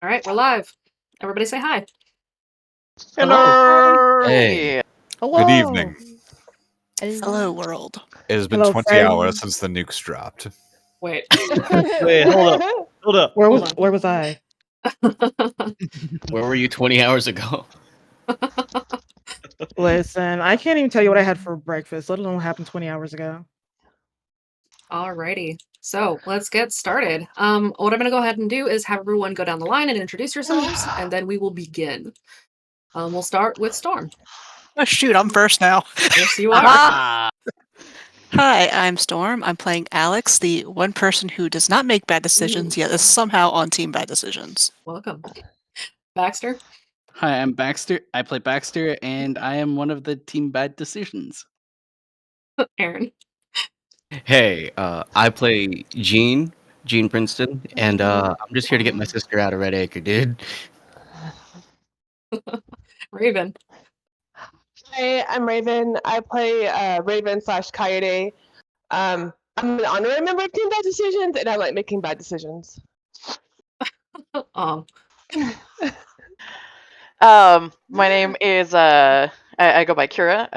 All right, we're live. Everybody say hi. Hello. Hey. Hello. Good evening. Hello, world. It has been Hello, 20 friends. hours since the nukes dropped. Wait. Wait, hold up. Where Hold was I? Where were you 20 hours ago? Listen, I can't even tell you what I had for breakfast, let alone what happened 20 hours ago. Alrighty. So let's get started. What I'm going to go ahead and do is have everyone go down the line and introduce yourselves, and then we will begin. We'll start with Storm. Oh shoot, I'm first now. Yes, you are. Hi, I'm Storm. I'm playing Alex, the one person who does not make bad decisions, yet is somehow on Team Bad Decisions. Welcome. Baxter. Hi, I'm Baxter. I play Baxter, and I am one of the Team Bad Decisions. Aaron. Hey, I play Gene Princeton, and I'm just here to get my sister out of Redacre, dude. Raven. Hi, I'm Raven. I play Raven / Coyote. I'm an honorary member of Team Bad Decisions, and I like making bad decisions. My name is I go by Kira.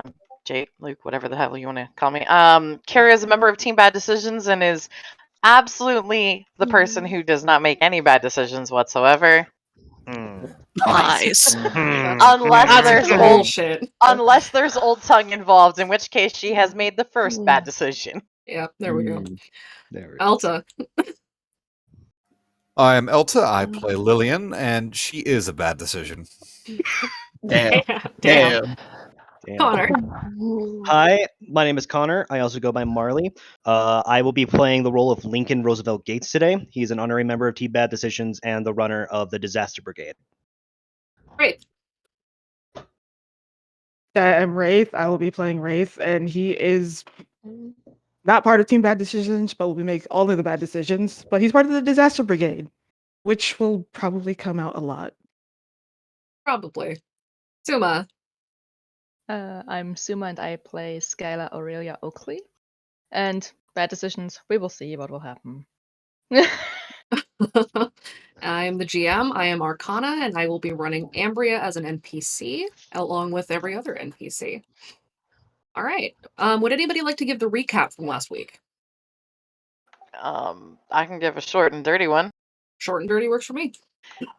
I'm Jake, Luke, whatever the hell you want to call me. Kira is a member of Team Bad Decisions and is absolutely the person who does not make any bad decisions whatsoever. Nice. Unless there's old tongue involved, in which case she has made the first bad decision. Yeah, there we go. There it Alta. I'm Elta. I play Lillian, and she is a bad decision. Damn. Connor. Hi, my name is Connor. I also go by Marley. I will be playing the role of Lincoln Roosevelt Gates today. He's an honorary member of Team Bad Decisions and the runner of the Disaster Brigade. Great. I'm Wraith. I will be playing Wraith, and he is not part of Team Bad Decisions, but will make all of the bad decisions. But he's part of the Disaster Brigade, which will probably come out a lot. Probably. Suma. I'm Suma and I play Skylar Aurelia Oakley. And bad decisions, we will see what will happen. I'm the GM. I am Arcana, and I will be running Ambria as an NPC, along with every other NPC. All right. Would anybody like to give the recap from last week? I can give a short and dirty one. Short and dirty works for me.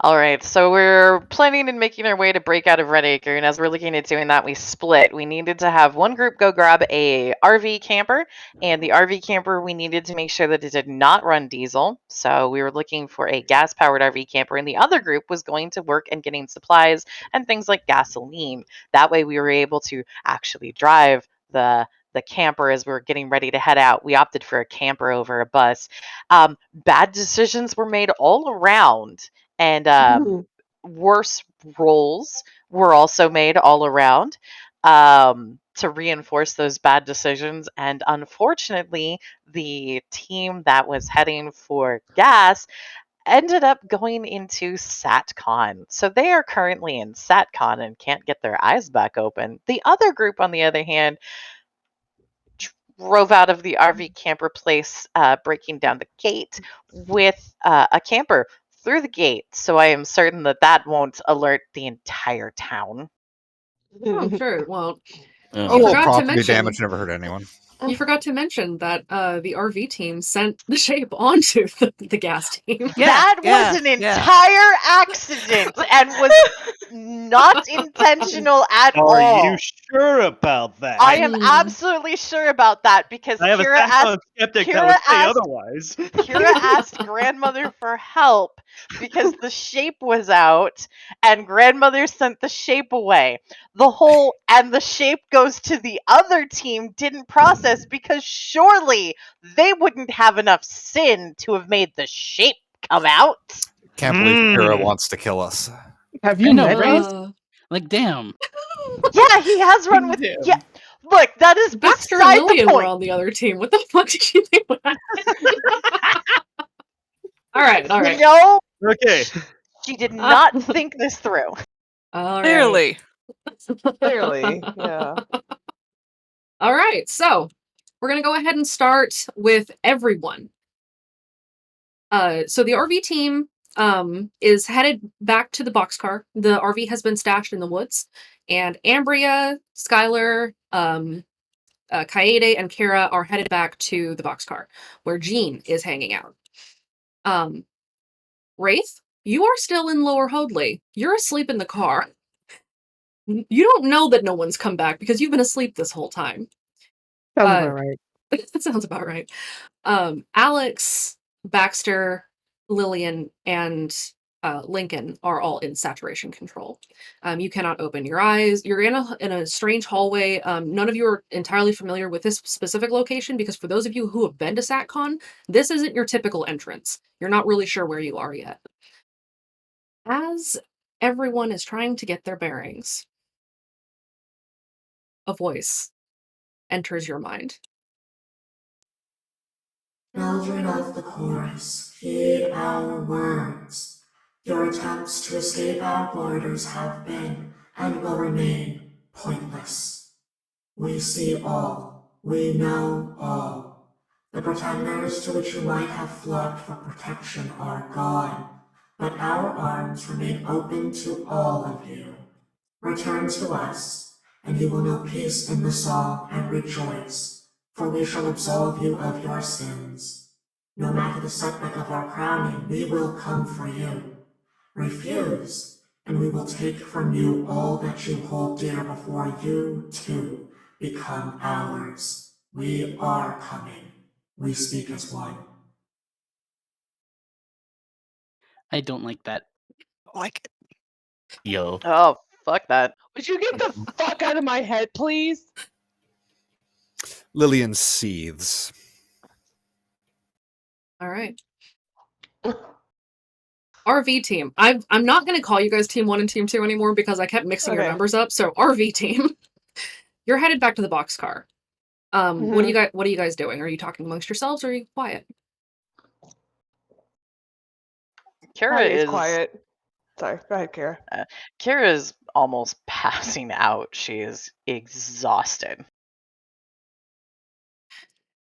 All right, so we're planning and making our way to break out of Redacre, and as we're looking at doing that, we split. We needed to have one group go grab a RV camper, and the RV camper, we needed to make sure that it did not run diesel, so we were looking for a gas-powered RV camper, and the other group was going to work and getting supplies and things like gasoline. That way we were able to actually drive the camper as we were getting ready to head out. We opted for a camper over a bus. Bad decisions were made all around, and worse rolls were also made all around to reinforce those bad decisions. And unfortunately, the team that was heading for gas ended up going into SatCon. So they are currently in SatCon and can't get their eyes back open. The other group, on the other hand, drove out of the RV camper place, breaking down the gate with a camper through the gate. So I am certain that that won't alert the entire town. I'm sure it won't. Oh, property damage never hurt anyone. You forgot to mention that the RV team sent the shape onto the gas team. That was an entire accident and was not intentional at all. Are you sure about that? I am absolutely sure about that because I have Kira a skeptic that would say otherwise. Kira asked grandmother for help because the shape was out, and grandmother sent the shape away. The shape goes to the other team didn't process because surely they wouldn't have enough sin to have made the shape come out. Can't believe Kira wants to kill us. Have you met Wraith? Like, damn. Yeah, he has run with. Damn. Yeah, look, that is Baxter beside and Lillian the point. were on the other team. What the fuck did you think? All right. No. Okay. She did not think this through. Clearly. Clearly, yeah. All right, so we're going to go ahead and start with everyone. So the RV team is headed back to the boxcar. The RV has been stashed in the woods, and Ambria, Skylar, Kaede, and Kira are headed back to the boxcar, where Jean is hanging out. Wraith, you are still in Lower Hoadley. You're asleep in the car. You don't know that no one's come back because you've been asleep this whole time. Sounds about right. That sounds about right. Alex, Baxter, Lillian, and Lincoln are all in saturation control. You cannot open your eyes. You're in a strange hallway. None of you are entirely familiar with this specific location because for those of you who have been to SatCon, this isn't your typical entrance. You're not really sure where you are yet. As everyone is trying to get their bearings, a voice enters your mind. Children of the chorus, heed our words. Your attempts to escape our borders have been, and will remain, pointless. We see all, we know all. The pretenders to which you might have flocked for protection are gone, but our arms remain open to all of you. Return to us, and you will know peace in the song and rejoice, for we shall absolve you of your sins. No matter the setback of our crowning, we will come for you. Refuse, and we will take from you all that you hold dear before you, too, become ours. We are coming. We speak as one. I don't like that. Like, Yo. Oh, fuck that. Would you get the fuck out of my head, please? Lillian seethes. All right. RV team. I'm not going to call you guys Team 1 and Team 2 anymore because I kept mixing your Okay. numbers up. So RV team, you're headed back to the boxcar. What are you guys doing? Are you talking amongst yourselves or are you quiet? Kira is is quiet. Sorry, go ahead, Kara. Kira is almost passing out. She is exhausted.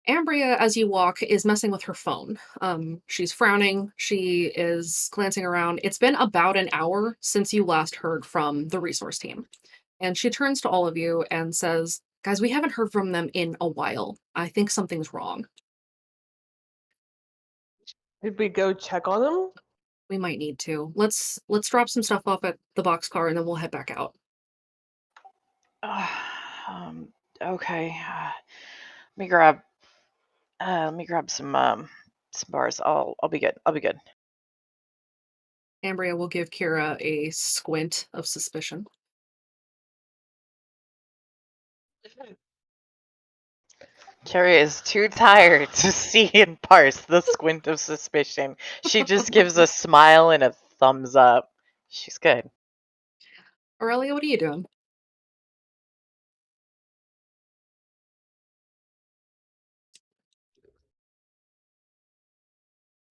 Ambria, as you walk, is messing with her phone. She's frowning. She is glancing around. It's been about an hour since you last heard from the resource team. And she turns to all of you and says, guys, we haven't heard from them in a while. I think something's wrong. Did we go check on them? We might need to. Let's drop some stuff off at the boxcar and then we'll head back out. Okay. Let me grab some bars. I'll be good. I'll be good. Ambria will give Kira a squint of suspicion. Kira is too tired to see and parse the squint of suspicion. She just gives a smile and a thumbs up. She's good. Aurelia, what are you doing?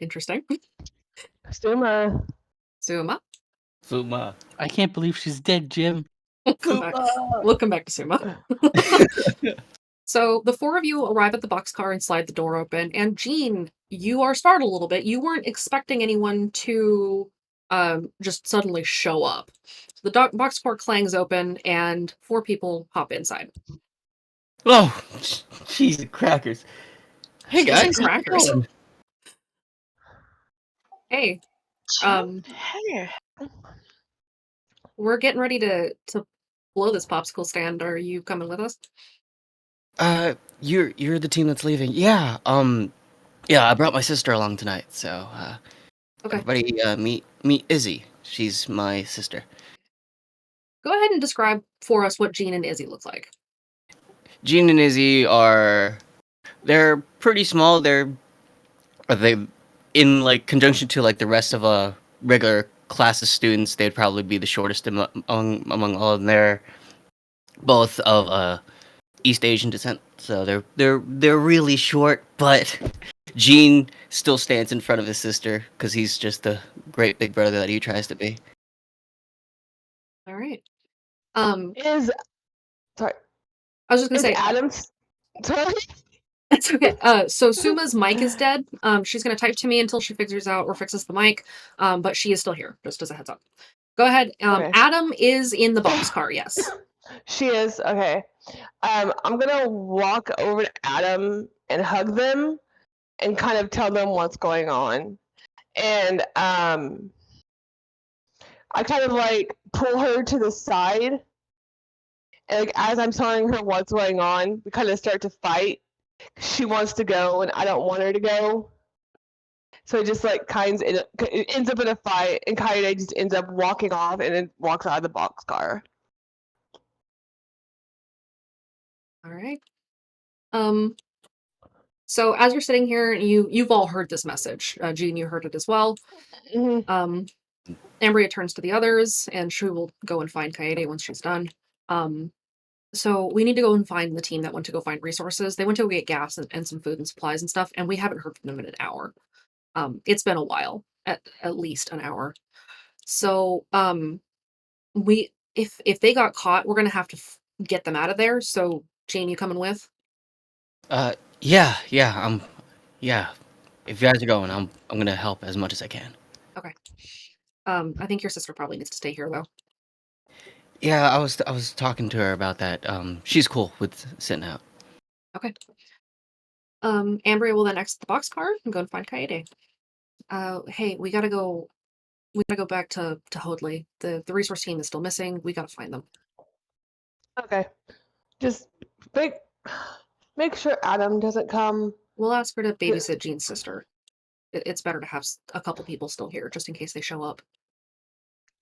Interesting. Suma. Suma. Fuma. I can't believe she's dead, Jim. We'll come back to Suma. So the four of you arrive at the boxcar and slide the door open. And Jean, you are startled a little bit. You weren't expecting anyone to just suddenly show up. So the boxcar clangs open and four people hop inside. Oh, cheese and crackers. Hey Cheese guys, and crackers. how's it going? Hey, Hey. we're getting ready to blow this popsicle stand. Are you coming with us? You're the team that's leaving. Yeah. Yeah, I brought my sister along tonight. So, Okay. everybody, meet Izzy. She's my sister. Go ahead and describe for us what Jean and Izzy look like. Jean and Izzy they're pretty small. They in like conjunction to like the rest of a regular class of students, they'd probably be the shortest among all of them. They're both of East Asian descent, so they're really short. But Jean still stands in front of his sister because he's just the great big brother that he tries to be. All right. Sorry. I was just gonna say Adam's. Sorry. It's okay. So Suma's mic is dead. She's gonna type to me until she figures out or fixes the mic. But she is still here, just as a heads up. Go ahead. Okay. Adam is in the boxcar, yes. She is okay. I'm gonna walk over to Adam and hug them and kind of tell them what's going on. And I kind of like pull her to the side. And like as I'm telling her what's going on, we kind of start to fight. She wants to go and I don't want her to go. So it just like it ends up in a fight and Kaede just ends up walking off and then walks out of the boxcar. All right. So as you're sitting here, you've all heard this message. Jean, you heard it as well. Mhm. Ambria turns to the others, and she will go and find Kaede once she's done. So we need to go and find the team that went to go find resources. They went to go get gas and some food and supplies and stuff, and we haven't heard from them in an hour. It's been a while, at least an hour. So we if they got caught, we're gonna have to get them out of there. So Jane, you coming with? Yeah, yeah. If you guys are going, I'm gonna help as much as I can. Okay. I think your sister probably needs to stay here though. Yeah, I was talking to her about that. She's cool with sitting out. Okay. Ambria will then exit the boxcar and go and find Kaede. Hey, we gotta go. We gotta go back to Hoadley. The resource team is still missing. We gotta find them. Okay. Just make sure Adam doesn't come. We'll ask her to babysit Jean's sister. It's better to have a couple people still here, just in case they show up.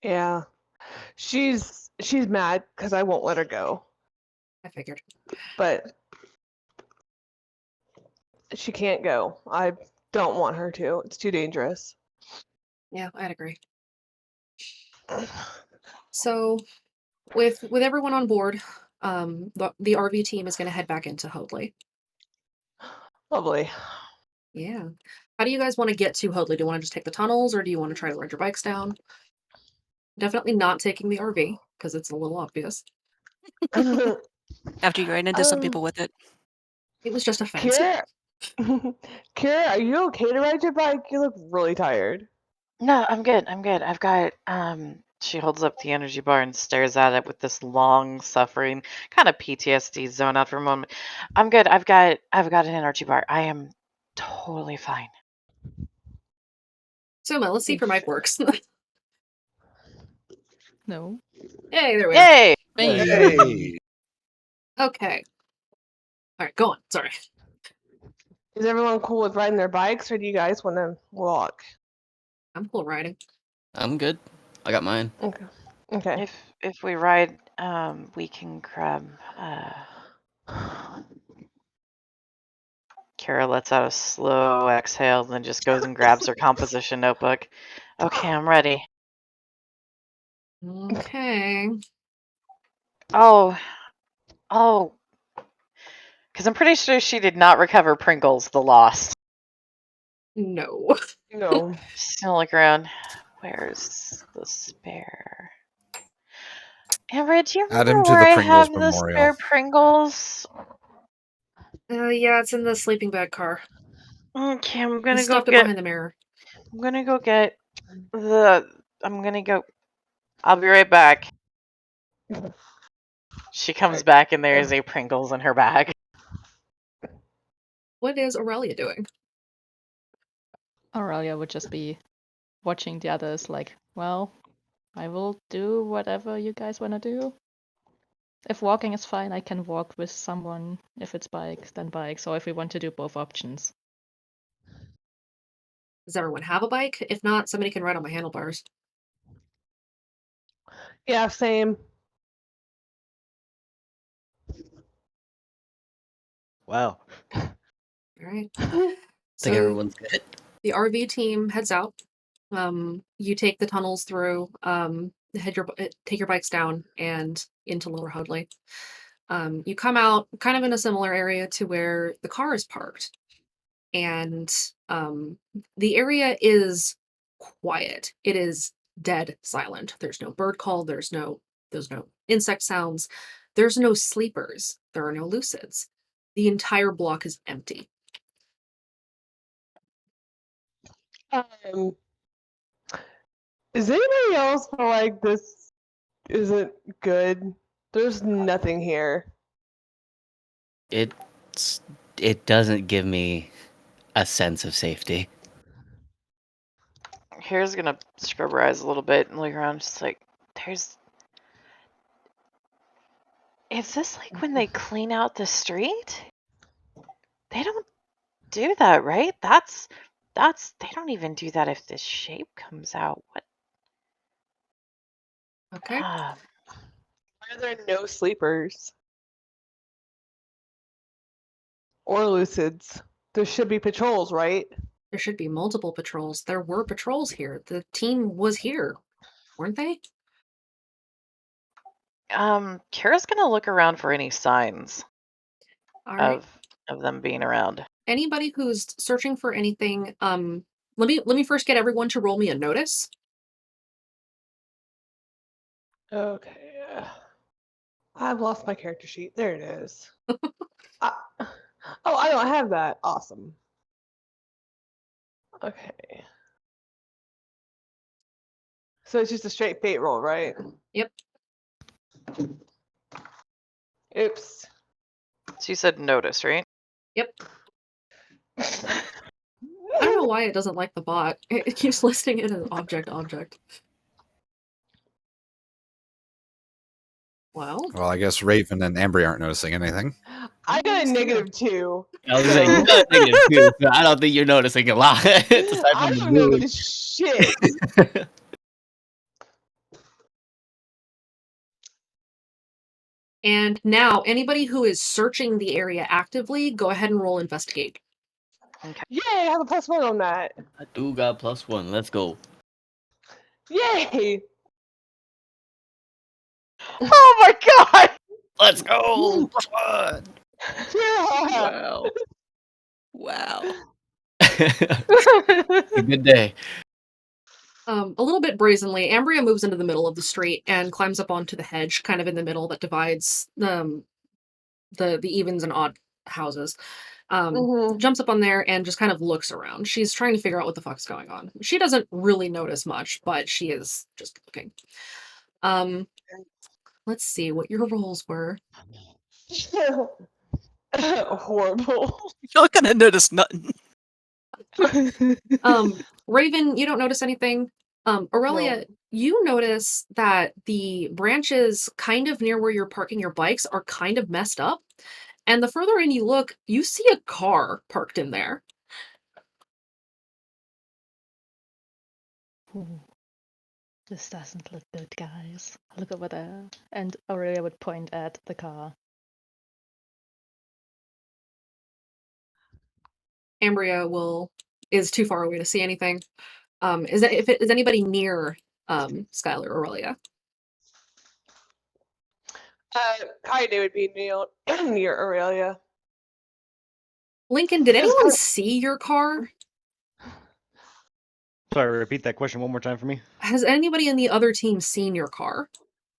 Yeah. She's mad because I won't let her go. I figured. But she can't go. I don't want her to. It's too dangerous. Yeah, I'd agree. So, with everyone on board, the RV team is going to head back into Hoadley. Lovely. Yeah. How do you guys want to get to Hoadley? Do you want to just take the tunnels, or do you want to try to ride your bikes down? Definitely not taking the RV because it's a little obvious. After you ran into some people with it. It was just a fence. Kira, Kira, are you okay to ride your bike? You look really tired. No, I'm good. I'm good. I've got she holds up the energy bar and stares at it with this long suffering kind of PTSD zone out for a moment. I'm good. I've got an energy bar. I am totally fine. Soma, let's see if your mic works. No. Yay, there we Yay! Hey. are. Okay. All right, go on. Sorry. Is everyone cool with riding their bikes, or do you guys want to walk? I'm cool riding. I'm good. I got mine. Okay. Okay. If we ride, we can grab. Kara lets out a slow exhale, and then just goes and grabs her composition notebook. Okay, I'm ready. Okay. Oh, because I'm pretty sure she did not recover Pringles, the lost. No. No. Just gonna look around. Where's the spare? Amber, do you Add remember him to where the I Pringles have the Memorial. spare Pringles? Yeah, it's in the sleeping bag car. Okay, I'm I gonna go stuffed it get. behind the mirror. I'm gonna go get the. I'm gonna go. I'll be right back. She comes back and there is a Pringles in her bag. What is Aurelia doing? Aurelia would just be watching the others like, well, I will do whatever you guys want to do. If walking is fine, I can walk with someone. If it's bike, then bike. So if we want to do both options. Does everyone have a bike? If not, somebody can ride on my handlebars. Yeah, same. Wow. All right. I think So everyone's good. the RV team heads out. You take the tunnels through. Take your bikes down and into Lower Hoadley. You come out kind of in a similar area to where the car is parked, and the area is quiet. It is dead silent. There's no bird call. There's no insect sounds. There's no sleepers. There are no lucids. The entire block is empty. Does anybody else feel like this isn't good? There's nothing here. It doesn't give me a sense of safety. Here's gonna scrub her eyes a little bit and look around, just like, there's. Is this like when they clean out the street? They don't do that, right? That's. They don't even do that if this shape comes out. What? Okay. Why are there no sleepers? Or lucids? There should be patrols, right? There should be multiple patrols. There were patrols here. The team was here, weren't they? Kara's gonna look around for any signs All right. of them being around. Anybody who's searching for anything, let me first get everyone to roll me a notice. Okay. I've lost my character sheet. There it is. I don't have that. Awesome. Okay. So it's just a straight fate roll, right? Yep. Oops. So you said notice, right? Yep. I don't know why it doesn't like the bot. It keeps listing it as object. Well, I guess Raven and Ambry aren't noticing anything. I got a -2. I was saying, you got -2, so I don't think you're noticing a lot. Aside I from the don't mood. notice shit. and now anybody who is searching the area actively, go ahead and roll investigate. Yay, I have a +1 on that. I do got +1. Let's go. Yay! Oh my god! Let's go! +1! Yeah. Wow. A good day. A little bit brazenly, Ambria moves into the middle of the street and climbs up onto the hedge, kind of in the middle that divides the evens and odd houses. Jumps up on there and just kind of looks around. She's trying to figure out what the fuck's going on. She doesn't really notice much, but she is just looking. Let's see what your rolls were. Horrible. You're not gonna notice nothing. Raven, you don't notice anything. Aurelia, No. you notice that the branches kind of near where you're parking your bikes are kind of messed up. And the further in you look, you see a car parked in there. Ooh. This doesn't look good, guys. Look over there. And Aurelia would point at the car. Ambria is too far away to see anything. Is anybody near Skylar or Aurelia? Kaide would be near Aurelia. Lincoln, did anyone see your car? Sorry, repeat that question one more time for me. Has anybody in the other team seen your car?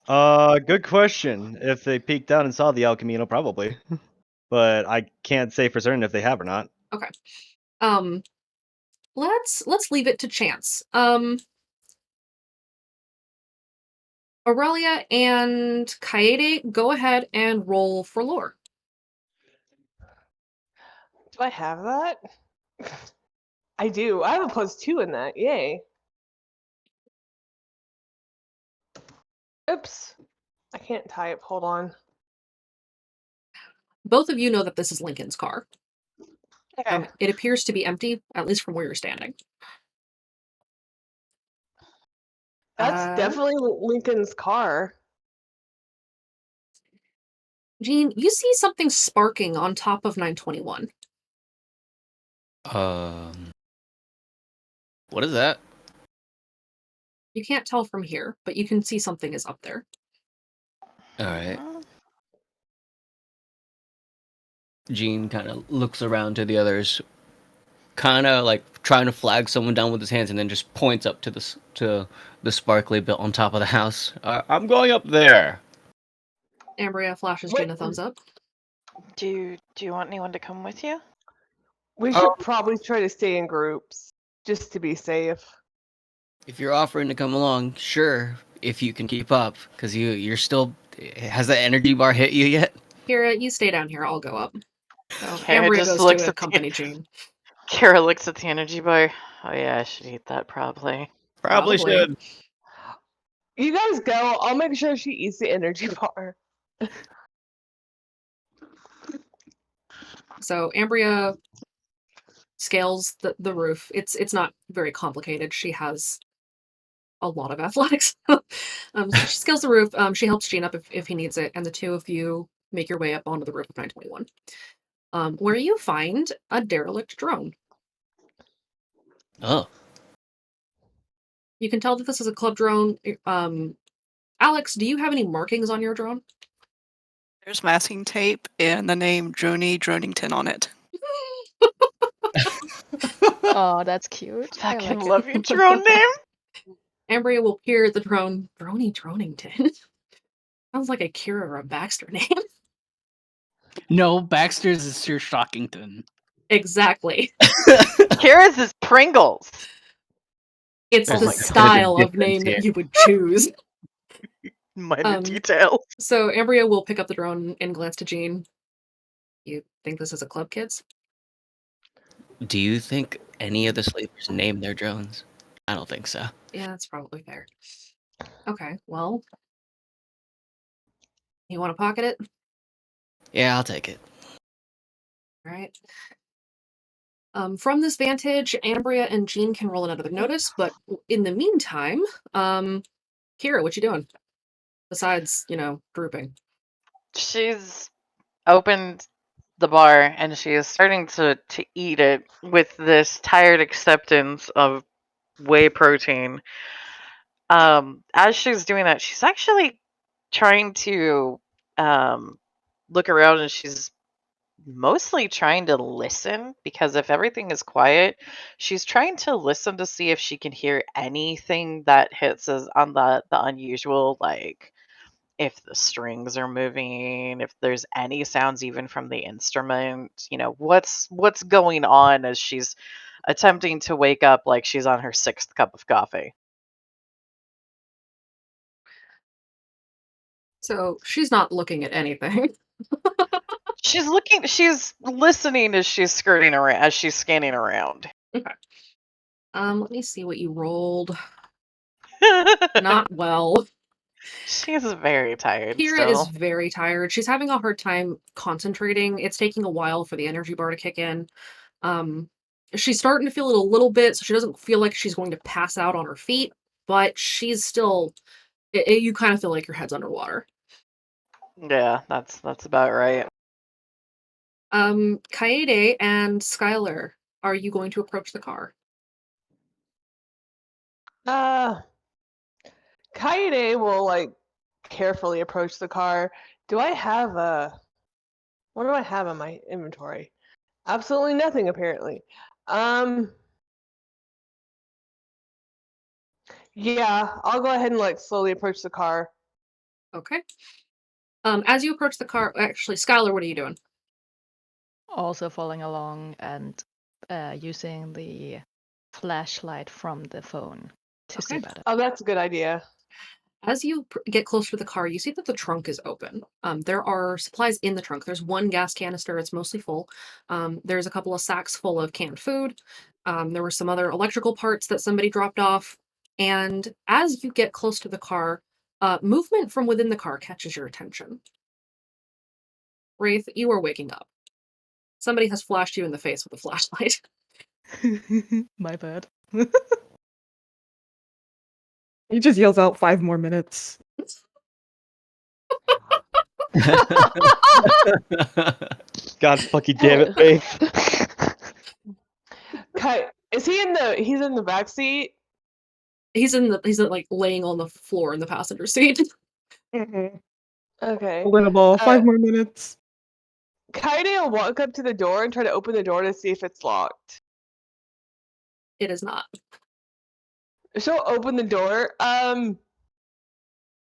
Good question. If they peeked out and saw the El Camino, probably. But I can't say for certain if they have or not. Okay. Let's leave it to chance. Aurelia and Kaede, go ahead and roll for lore. Do I have that? I do. I have a +2 in that. Yay. Oops. I can't type. Hold on. Both of you know that this is Lincoln's car. Okay. It appears to be empty, at least from where you're standing. That's definitely Lincoln's car. Jean, you see something sparking on top of 921. What is that? You can't tell from here, but you can see something is up there. All right. Gene kind of looks around to the others, kind of like trying to flag someone down with his hands, and then just points up to the sparkly bit on top of the house. I'm going up there. Ambria flashes Jean a thumbs up. Do you want anyone to come with you? We should probably try to stay in groups just to be safe. If you're offering to come along, sure. If you can keep up, because you're still. Has that energy bar hit you yet? Kira, you stay down here. I'll go up. So Kara Ambria just goes looks to at accompany Jean. Kara looks at the energy bar. Oh yeah, I should eat that probably. Probably should. You guys go. I'll make sure she eats the energy bar. So Ambria scales the roof. It's not very complicated. She has a lot of athletics. So she scales the roof. She helps Jean up if he needs it, and the two of you make your way up onto the roof of 921, where you find a derelict drone. Oh. You can tell that this is a club drone. Alex, do you have any markings on your drone? There's masking tape and the name Dronington on it. Oh, that's cute. I Fucking like love it. your drone name. Ambria will peer at the drone. Dronington. Sounds like a Kira or a Baxter name. No, Baxter's is Sir Shockington. Exactly. Kara's is Pringles. It's There's the like quite a style of difference name here. that you would choose. Minor details. So Ambria will pick up the drone and glance to Jean. You think this is a club, kids? Do you think any of the sleepers name their drones? I don't think so. Yeah, that's probably fair. Okay, well, you want to pocket it? Yeah, I'll take it. All right. From this vantage, Ambria and Jean can roll another notice, but in the meantime, Kira, what you doing? Besides, drooping. She's opened the bar and she is starting to eat it with this tired acceptance of whey protein. As she's doing that, she's actually trying to look around, and she's mostly trying to listen, because if everything is quiet, she's trying to listen to see if she can hear anything that hits us on the unusual, like if the strings are moving, if there's any sounds even from the instrument, what's going on as she's attempting to wake up like she's on her 6th cup of coffee. So she's not looking at anything. She's listening as she's skirting around, as she's scanning around. Okay. Let me see what you rolled. Not well. She's very tired Kira is still. very tired. She's having a hard time concentrating. It's taking a while for the energy bar to kick in. She's starting to feel it a little bit, so she doesn't feel like she's going to pass out on her feet, but she's still. You kind of feel like your head's underwater. Yeah, that's about right. Kaede and Skylar, are you going to approach the car? Kaede will carefully approach the car. What do I have in my inventory? Absolutely nothing, apparently. Yeah, I'll go ahead and slowly approach the car. Okay. As you approach the car, actually, Skylar, what are you doing? Also following along and using the flashlight from the phone to see better. Oh, that's a good idea. As you get closer to the car, you see that the trunk is open. There are supplies in the trunk. There's one gas canister. It's mostly full. There's a couple of sacks full of canned food. There were some other electrical parts that somebody dropped off. And as you get close to the car, movement from within the car catches your attention. Wraith, you are waking up. Somebody has flashed you in the face with a flashlight. My bad. He just yells out 5 more minutes. God fucking damn it, Faith. Is he he's in the back seat? He's laying on the floor in the passenger seat. Mm-hmm. Okay. Holding a ball. 5 more minutes. Kaede will walk up to the door and try to open the door to see if it's locked. It is not. She'll open the door.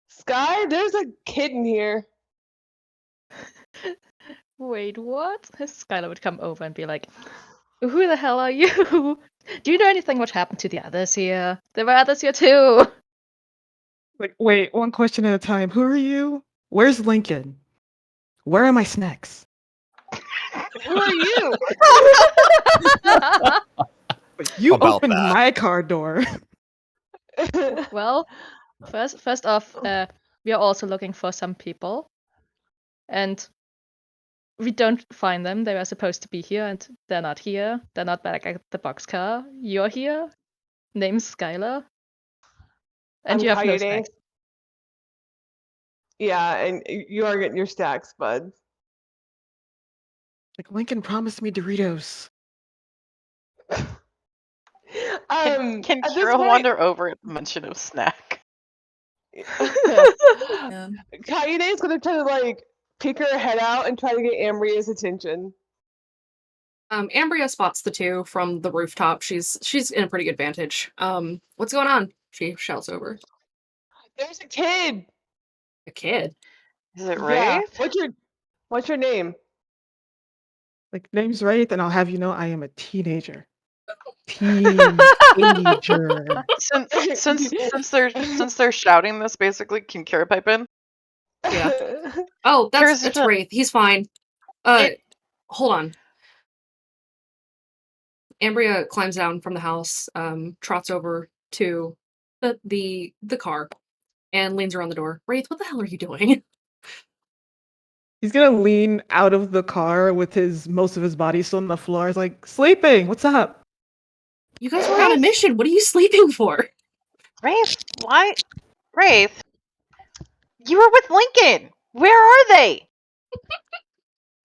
Sky, there's a kid in here. Wait, what? Skylar would come over and be like, who the hell are you? Do you know anything what happened to the others here? There were others here too. Like, wait, one question at a time. Who are you? Where's Lincoln? Where are my snacks? Who are you? Like, you About opened that. my car door. Well, first off, we are also looking for some people, and we don't find them. They were supposed to be here, and they're not here. They're not back at the boxcar. You're here. Name's Skylar, and I'm you have no Coyote. snacks. Yeah, and you are getting your stacks, bud. Like, Lincoln promised me Doritos. Can At this Kira point, wander over at the mention of snack? Coyote is gonna try to like peek her head out and try to get Ambria's attention. Ambria spots the two from the rooftop. She's in a pretty good vantage. What's going on? She shouts over. There's a kid. A kid. Is it Yeah. Wraith? What's your name? Like, name's Wraith, and I'll have you know I am a teenager. Teenager. Since they're shouting this, basically, can Kira pipe in? Yeah. Oh, Kira's that's just- Wraith. He's fine. Hold on. Ambria climbs down from the house, trots over to the car, and leans around the door. Wraith, what the hell are you doing? He's gonna lean out of the car with most of his body still on the floor. He's like, sleeping, what's up? You guys were on a mission. What are you sleeping for? Wraith, why? Wraith, you were with Lincoln. Where are they?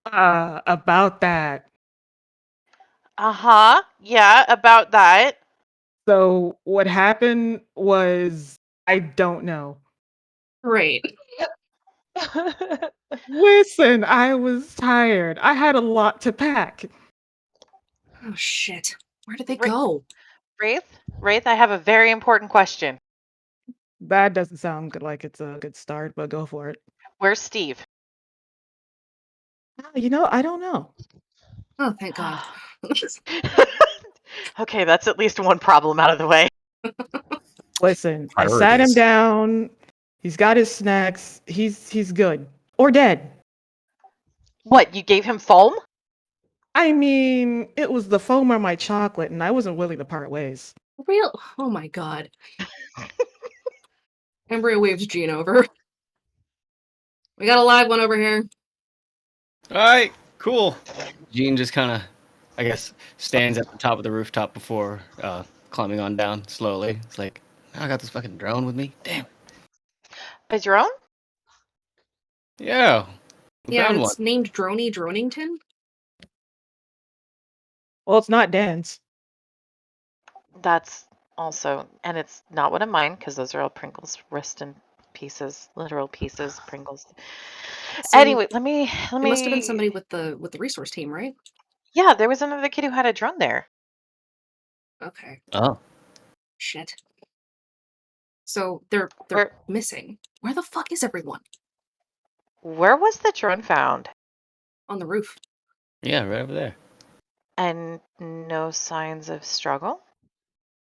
About that. Uh-huh. Yeah, about that. So what happened was, I don't know. Great. Listen, I was tired. I had a lot to pack. Oh shit. Where did they Wra- go? Wraith, I have a very important question. That doesn't sound good, like it's a good start, but go for it. Where's Steve? You know, I don't know. Oh, thank God. Okay, that's at least one problem out of the way. Listen, I sat him Priorities. down. He's got his snacks. He's good. Or dead. What, you gave him foam? I mean, it was the foam or my chocolate, and I wasn't willing to part ways. Real? Oh my God. Ambria waves Jean over. We got a live one over here. All right, cool. Jean just kind of, I guess, stands at the top of the rooftop before climbing on down slowly. It's like, I got this fucking drone with me. Damn. A drone? Yeah. Yeah, Found it's one. named Droney Dronington. Well, it's not Dan's. That's also, and it's not one of mine because those are all Pringles wrist and pieces, literal pieces, Pringles. So Anyway, let me. it must have been somebody with the resource team, right? Yeah, there was another kid who had a drone there. Okay. Oh. Shit. So they're Where- missing. Where the fuck is everyone? Where was the drone found? On the roof. Yeah, right over there. And no signs of struggle.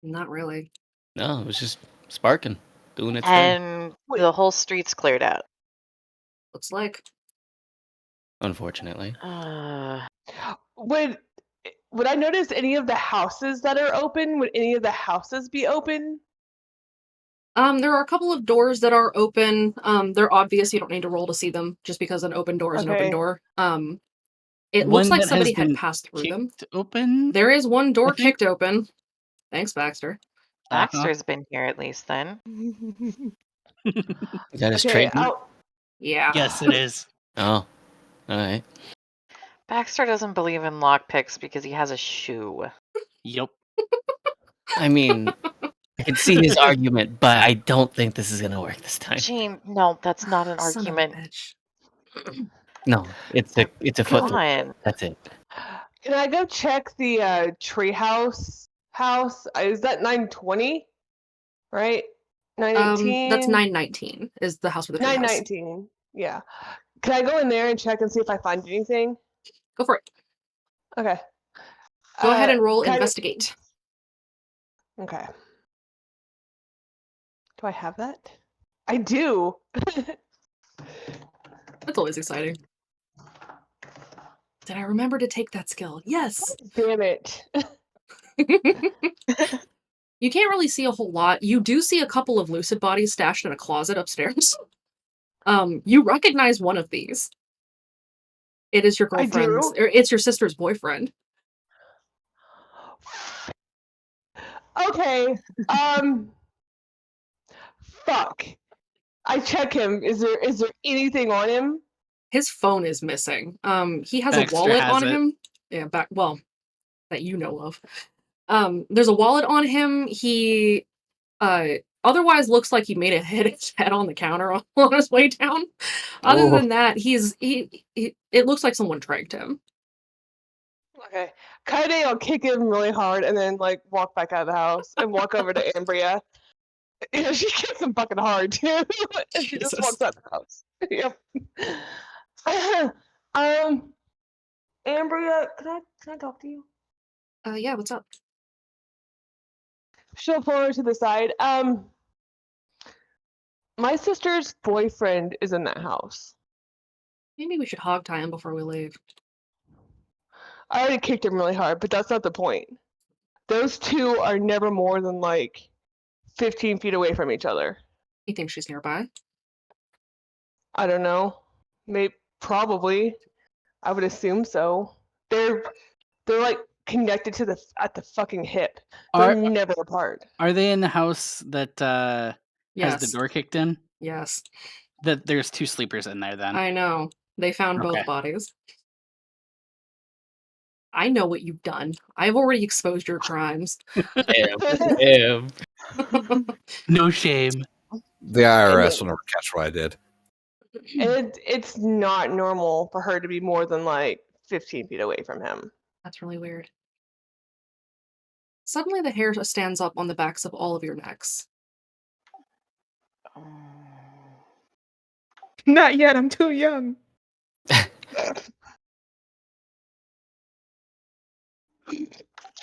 Not really. No, it was just sparking, doing its thing. And the whole street's cleared out. Looks like. Unfortunately. Would I notice any of the houses that are open? Would any of the houses be open? There are a couple of doors that are open. They're obvious. You don't need to roll to see them, just because an open door is an open Okay. door. It One looks like that has somebody had been passed through them. Kicked open. There is one door I think. kicked open. Thanks, Baxter. Baxter's been here at least then. Is that his Okay, trademark? Yeah. Yes, it is. Oh. All right. Baxter doesn't believe in lockpicks because he has a shoe. Yep. I mean, I can see his argument, but I don't think this is gonna work this time. Gene, no, that's not an Son of a argument. bitch. No, it's a Come foot. on. That's it. Can I go check the treehouse house? Is that 920? Right? 918? That's 919 is the house with the treehouse. 919. Yeah. Can I go in there and check and see if I find anything? Go for it. Okay. Go ahead and roll can I- investigate. Okay. Do I have that? I do. That's always exciting. Did I remember to take that skill? Yes. Damn it. You can't really see a whole lot. You do see a couple of lucid bodies stashed in a closet upstairs. You recognize one of these. It is your I girlfriend's, do. or it's your sister's boyfriend. Okay. Fuck. I check him. Is there anything on him? His phone is missing. He has Baxter a wallet has on it. him. Yeah, that you know of. There's a wallet on him. He otherwise looks like he made a hit his head on the counter on his way down. Other Oh. than that, it looks like someone dragged him. Okay. Kaede will kick him really hard and then like walk back out of the house and walk over to Ambria. You know, she kicks him fucking hard too. And she just Jesus. walks out the house. Yep. Ambria, can I talk to you? Yeah, what's up? She'll pull her to the side. My sister's boyfriend is in that house. Maybe we should hog tie him before we leave. I already kicked him really hard, but that's not the point. Those two are never more than like 15 feet away from each other. You think she's nearby? I don't know. Maybe, probably. I would assume so. They're like connected to at the fucking hip. They're Are never apart. are they in the house that has the Yes. door kicked in? Yes. That there's two sleepers in there then. I know. They found Okay. both bodies. I know what you've done. I've already exposed your crimes. Damn. No shame. The IRS will never catch what I did. It's not normal for her to be more than like 15 feet away from him. That's really weird. Suddenly the hair stands up on the backs of all of your necks. Not yet. I'm too young.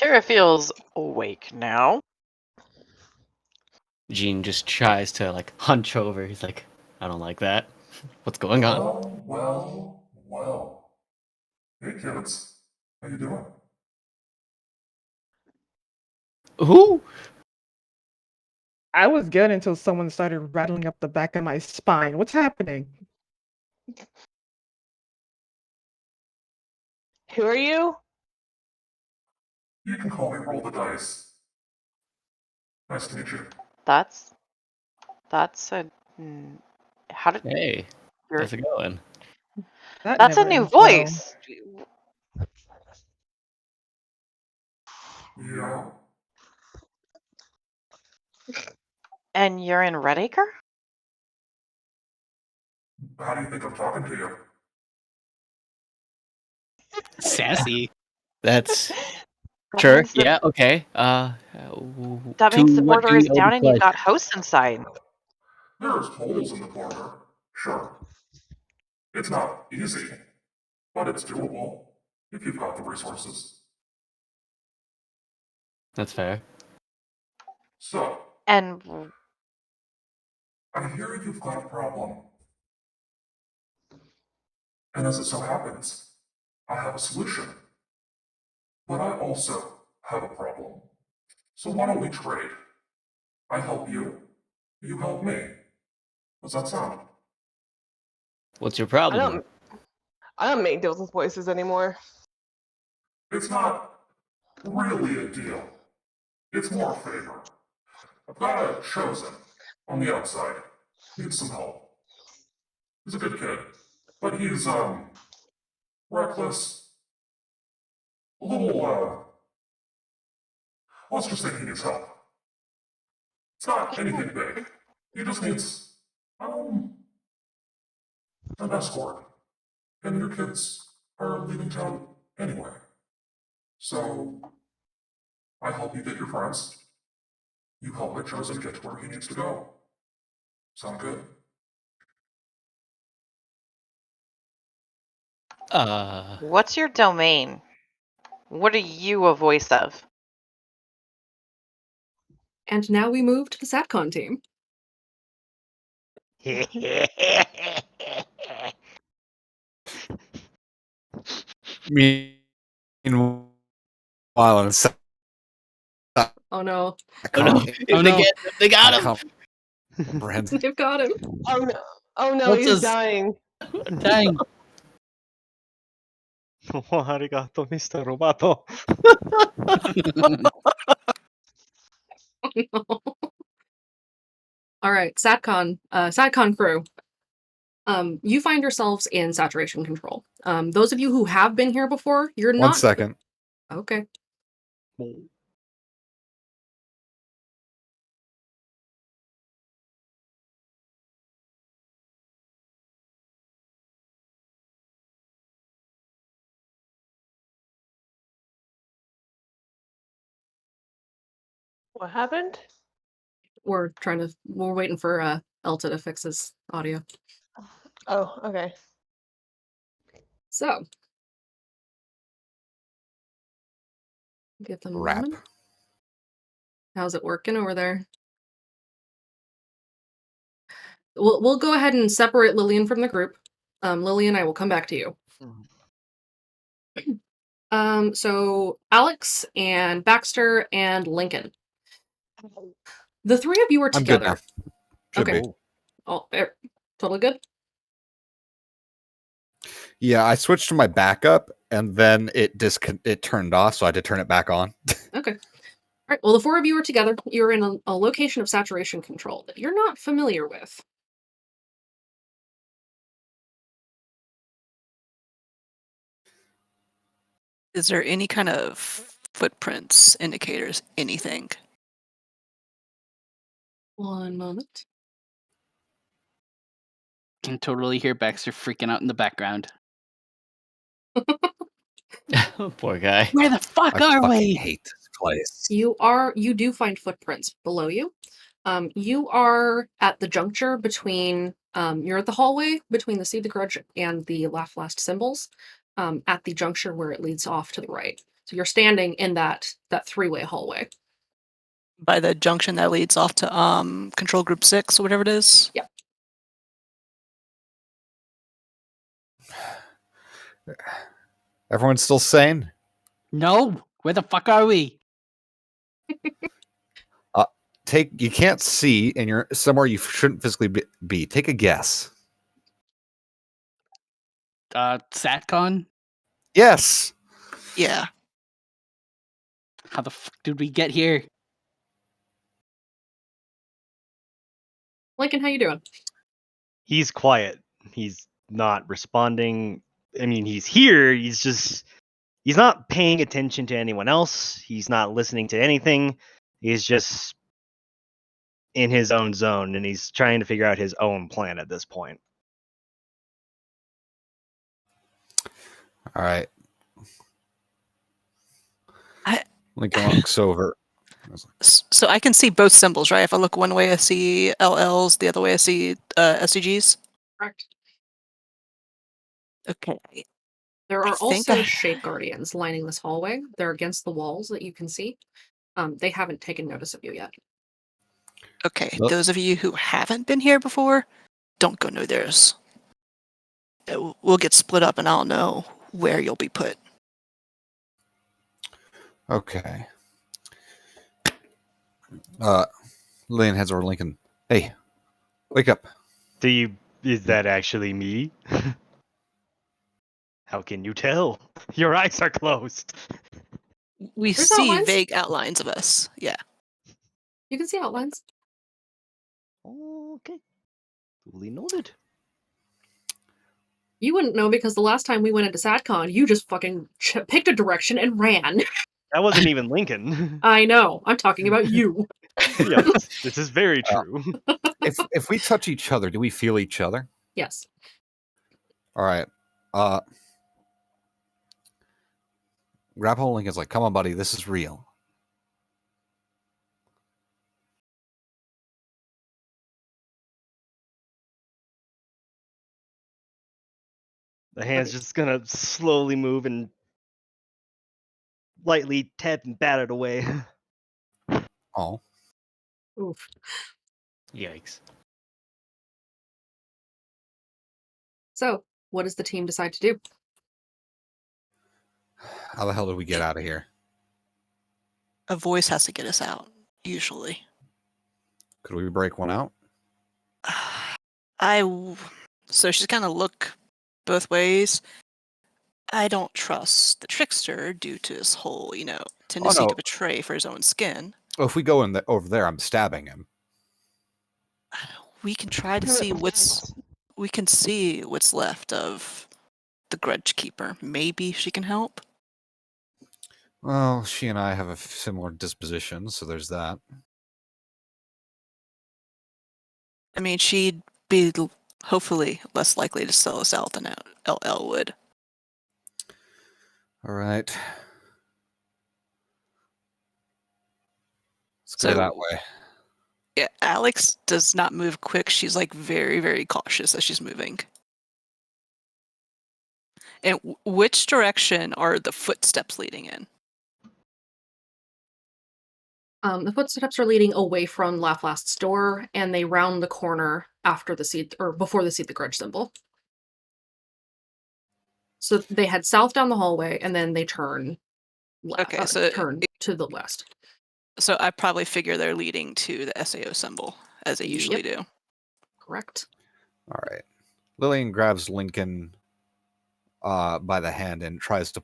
Kira feels awake now. Gene just tries to like hunch over. He's like, I don't like that. What's going on? Well. Hey kids, how you doing? Who? I was good until someone started rattling up the back of my spine. What's happening? Who are you? You can call me Roll the Dice. Nice to meet you. That's a. How did Hey, your- how's it going? That's a never new ends well. voice. Yeah. And you're in Redacre? How do you think I'm talking to you? Sassy. That's That sure. means the- Yeah. Okay. That to means the what border do is you owe down the and you've pledge? got hosts inside. There's holes in the border. Sure. It's not easy, but it's doable if you've got the resources. That's fair. So, And I hear you've got a problem. And as it so happens, I have a solution. But I also have a problem. So why don't we trade? I help you, you help me. Does that sound? What's your problem? I don't make deals with voices anymore. It's not really a deal. It's more a favor. I've got a chosen on the outside. Needs some help. He's a good kid, but he's, reckless. A little, let's just say he needs help. It's not anything big. He just needs, an escort. And your kids are leaving town anyway. So, I help you get your friends. You help my chosen get to where he needs to go. Sound good? What's your domain? What are you a voice of? And now we move to the SatCon team. Meanwhile, in Oh no, Oh no! SatCon, Oh no! They got him. incomprehensible. they've got him. Oh no! Oh no! What's He's this? dying. Dang! Oh, arigato, Mr. Roboto. All right, SatCon crew. You find yourselves in saturation control. Those of you who have been here before, you're One not second. okay. What happened? We're waiting for Elta to fix his audio. Oh, okay. So give them a Rap. moment. How's it working over there? We'll go ahead and separate Lillian from the group. Lillian, I will come back to you. So Alex and Baxter and Lincoln. The three of you are I'm good now. together. Should Okay. be. Oh, totally good. Yeah, I switched to my backup, and then it turned off, so I had to turn it back on. Okay. All right. Well, the four of you are together. You're in a location of saturation control that you're not familiar with. Is there any kind of footprints, indicators, anything? One moment. Can totally hear Baxter freaking out in the background. Poor guy. Where the fuck I are fucking we? hate this place. You do find footprints below you. You are at the juncture between you're at the hallway between the See the Grudge and the Laugh Last symbols, at the juncture where it leads off to the right. So you're standing in that three-way hallway. By the junction that leads off to control group 6 or whatever it is? Yep. Everyone's still sane? No. Where the fuck are we? You can't see, and you're somewhere you shouldn't physically be. Take a guess. SatCon? Yes. Yeah. How the fuck did we get here? Lincoln, how you doing? He's quiet. He's not responding. I mean, he's here. He's not paying attention to anyone else. He's not listening to anything. He's just in his own zone, and he's trying to figure out his own plan at this point. All right. I- Lincoln looks over. So I can see both symbols, right? If I look one way, I see LLs. The other way, I see SCGs. Correct. Okay. There I are think also shape guardians lining this hallway. They're against the walls that you can see. They haven't taken notice of you yet. Okay, Nope. those of you who haven't been here before, don't go near theirs. We'll get split up, and I'll know where you'll be put. Okay. Lillian heads over to Lincoln. Hey, wake up. Is that actually me? How can you tell? Your eyes are closed. We There's see outlines. vague outlines of us. Yeah. You can see outlines. Okay. Duly noted. You wouldn't know because the last time we went into SatCon, you just fucking picked a direction and ran. That wasn't even Lincoln. I know. I'm talking about you. Yes, this is very true. If we touch each other, do we feel each other? Yes. All right. Grab hold of Lincoln's like, come on, buddy, this is real. The hand's just gonna slowly move and lightly tap and bat it away. Oh, Oof. Yikes. So, what does the team decide to do? how the hell did we get out of here? A voice has to get us out, usually. Could we break one out? So she's gonna look both ways. I don't trust the trickster due to his whole, tendency no. to betray for his own skin. Oh, if we go over there, I'm stabbing him. We can try to see what's left of the Grudge Keeper. Maybe she can help. Well, she and I have a similar disposition, so there's that. I mean, she'd be hopefully less likely to sell us out than LL would. All right. Let's go So- that way. Yeah, Alex does not move quick. She's like very, very cautious as she's moving. And which direction are the footsteps leading in? The footsteps are leading away from Laflast's door, and they round the corner after the seed or before the seed the grudge symbol. So they head south down the hallway, and then they turn left. Okay, so turn to the west. So I probably figure they're leading to the SAO symbol, as they usually do. Correct. All right. Lillian grabs Lincoln by the hand and tries to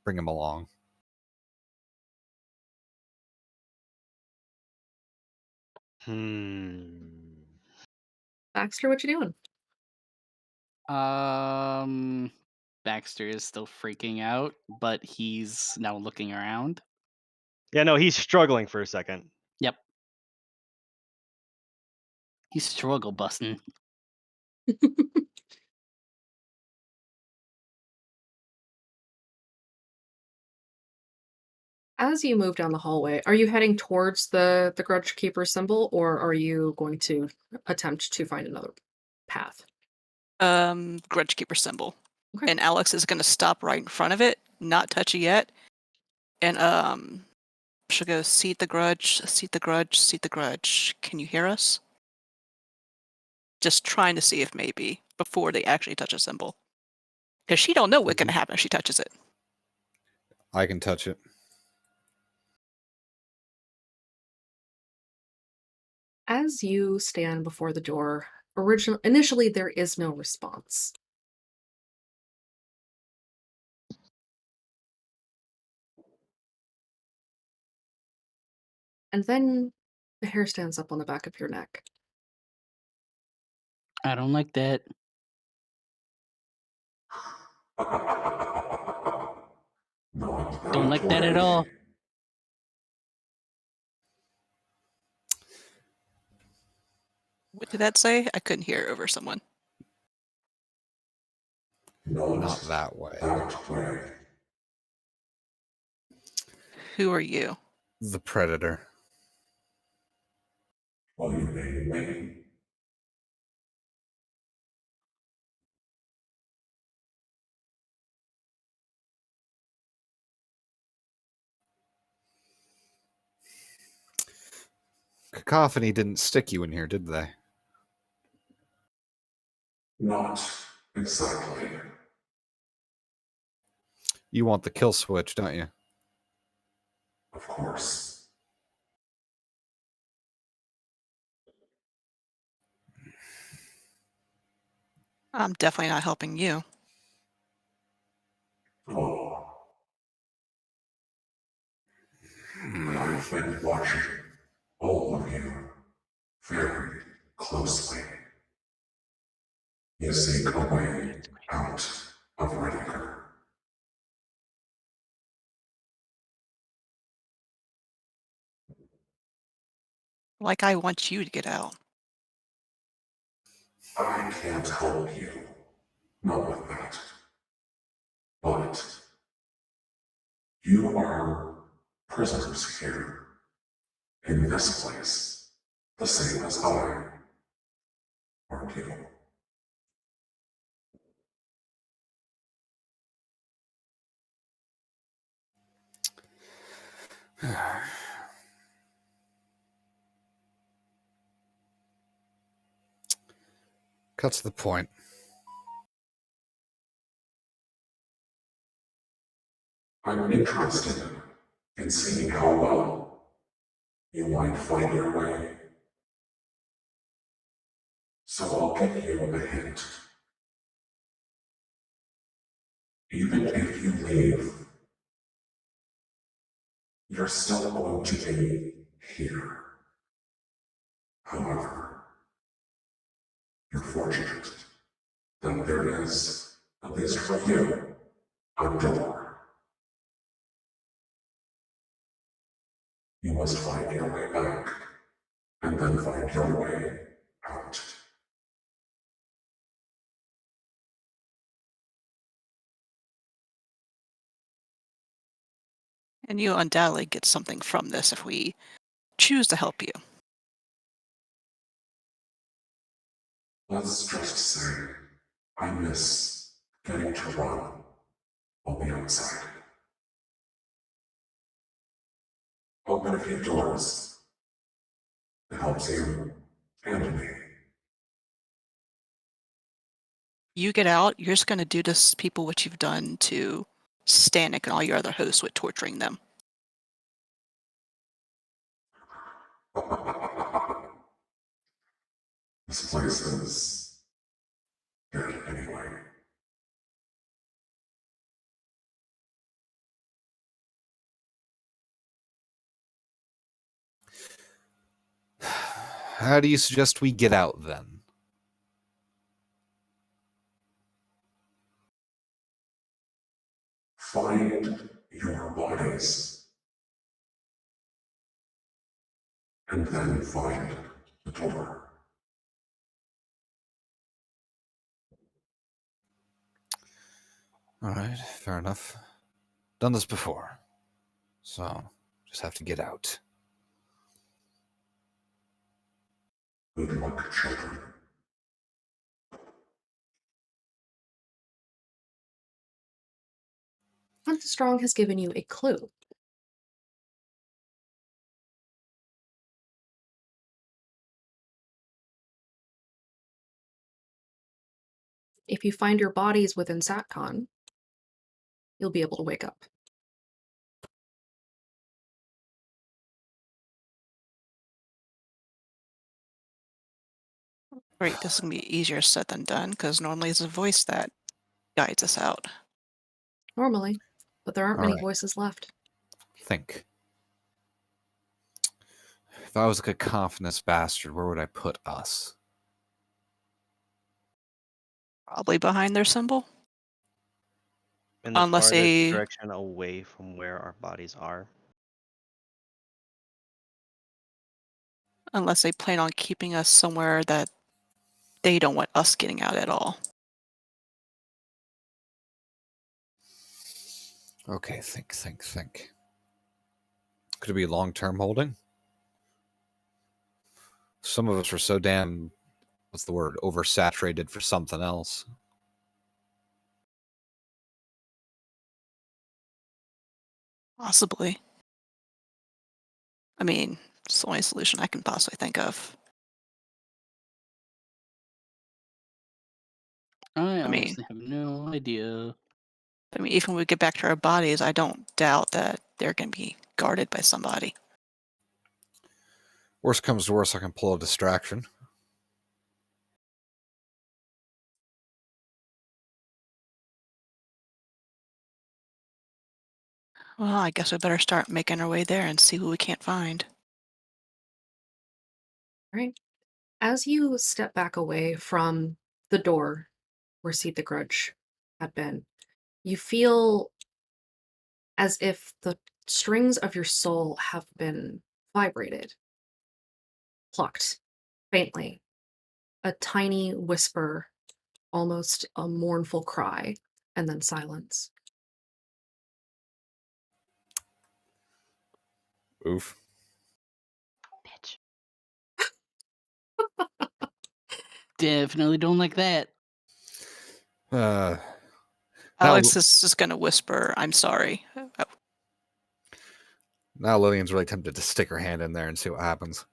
bring him along. Baxter, what you doing? Baxter is still freaking out, but he's now looking around. Yeah, no, he's struggling for a second. Yep. He's struggle busting. As you move down the hallway, are you heading towards the Grudge Keeper symbol, or are you going to attempt to find another path? Grudge Keeper symbol. Okay. And Alex is going to stop right in front of it, not touch it yet. And she'll go, seat the grudge, seat the grudge, seat the grudge. Can you hear us? Just trying to see if maybe before they actually touch a symbol. Because she don't know what's going to happen if she touches it. I can touch it. As you stand before the door, initially there is no response. And then the hair stands up on the back of your neck. I don't like that. Don't like that at all. What did that say? I couldn't hear over someone. Not that way. Who are you? The Predator. Cacophony didn't stick you in here, did they? Not exactly. You want the kill switch, don't you? Of course. I'm definitely not helping you. Oh. I've been watching all of you very closely. You seek a way out of Redacre. Like I want you to get out. I can't help you. Not with that. But you are prisoners here. In this place. The same as I. Aren't you? Cut to the point. I'm interested in seeing how well you might find your way. So I'll give you a hint. Even if you leave, you're still going to be here. However, you're fortunate that there is, at least for you, a door. You must find your way back, and then find your way out. And you undoubtedly get something from this if we choose to help you. Let's just say I miss getting to run on the outside. Open a few doors. It helps you and me. You get out, you're just going to do to people what you've done to Stanek and all your other hosts with torturing them. This place is good anyway. How do you suggest we get out then? Find your bodies. And then find the door. All right, fair enough. Done this before. So, just have to get out. Good luck, children. Hunt Strong has given you a clue. If you find your bodies within SatCon, you'll be able to wake up. Great, this is going to be easier said than done, because normally it's a voice that guides us out. Normally, but there aren't All many right. voices left. Think. If I was a cacophonous bastard, where would I put us? Probably behind their symbol. In the Unless farthest they- direction away from where our bodies are. Unless they plan on keeping us somewhere that they don't want us getting out at all. Okay, think. Could it be long-term holding? Some of us are so damn, what's the word, oversaturated for something else. Possibly. I mean, it's the only solution I can possibly think of. I mean- honestly have no idea. I mean, even when we get back to our bodies, I don't doubt that they're going to be guarded by somebody. Worst comes to worst, I can pull a distraction. Well, I guess we better start making our way there and see who we can't find. Right? As you step back away from the door where Seed the Grudge had been, you feel as if the strings of your soul have been vibrated, plucked faintly. A tiny whisper, almost a mournful cry, and then silence. Oof. Bitch. Definitely don't like that. Now, Alex is just going to whisper, "I'm sorry." Now Lillian's really tempted to stick her hand in there and see what happens.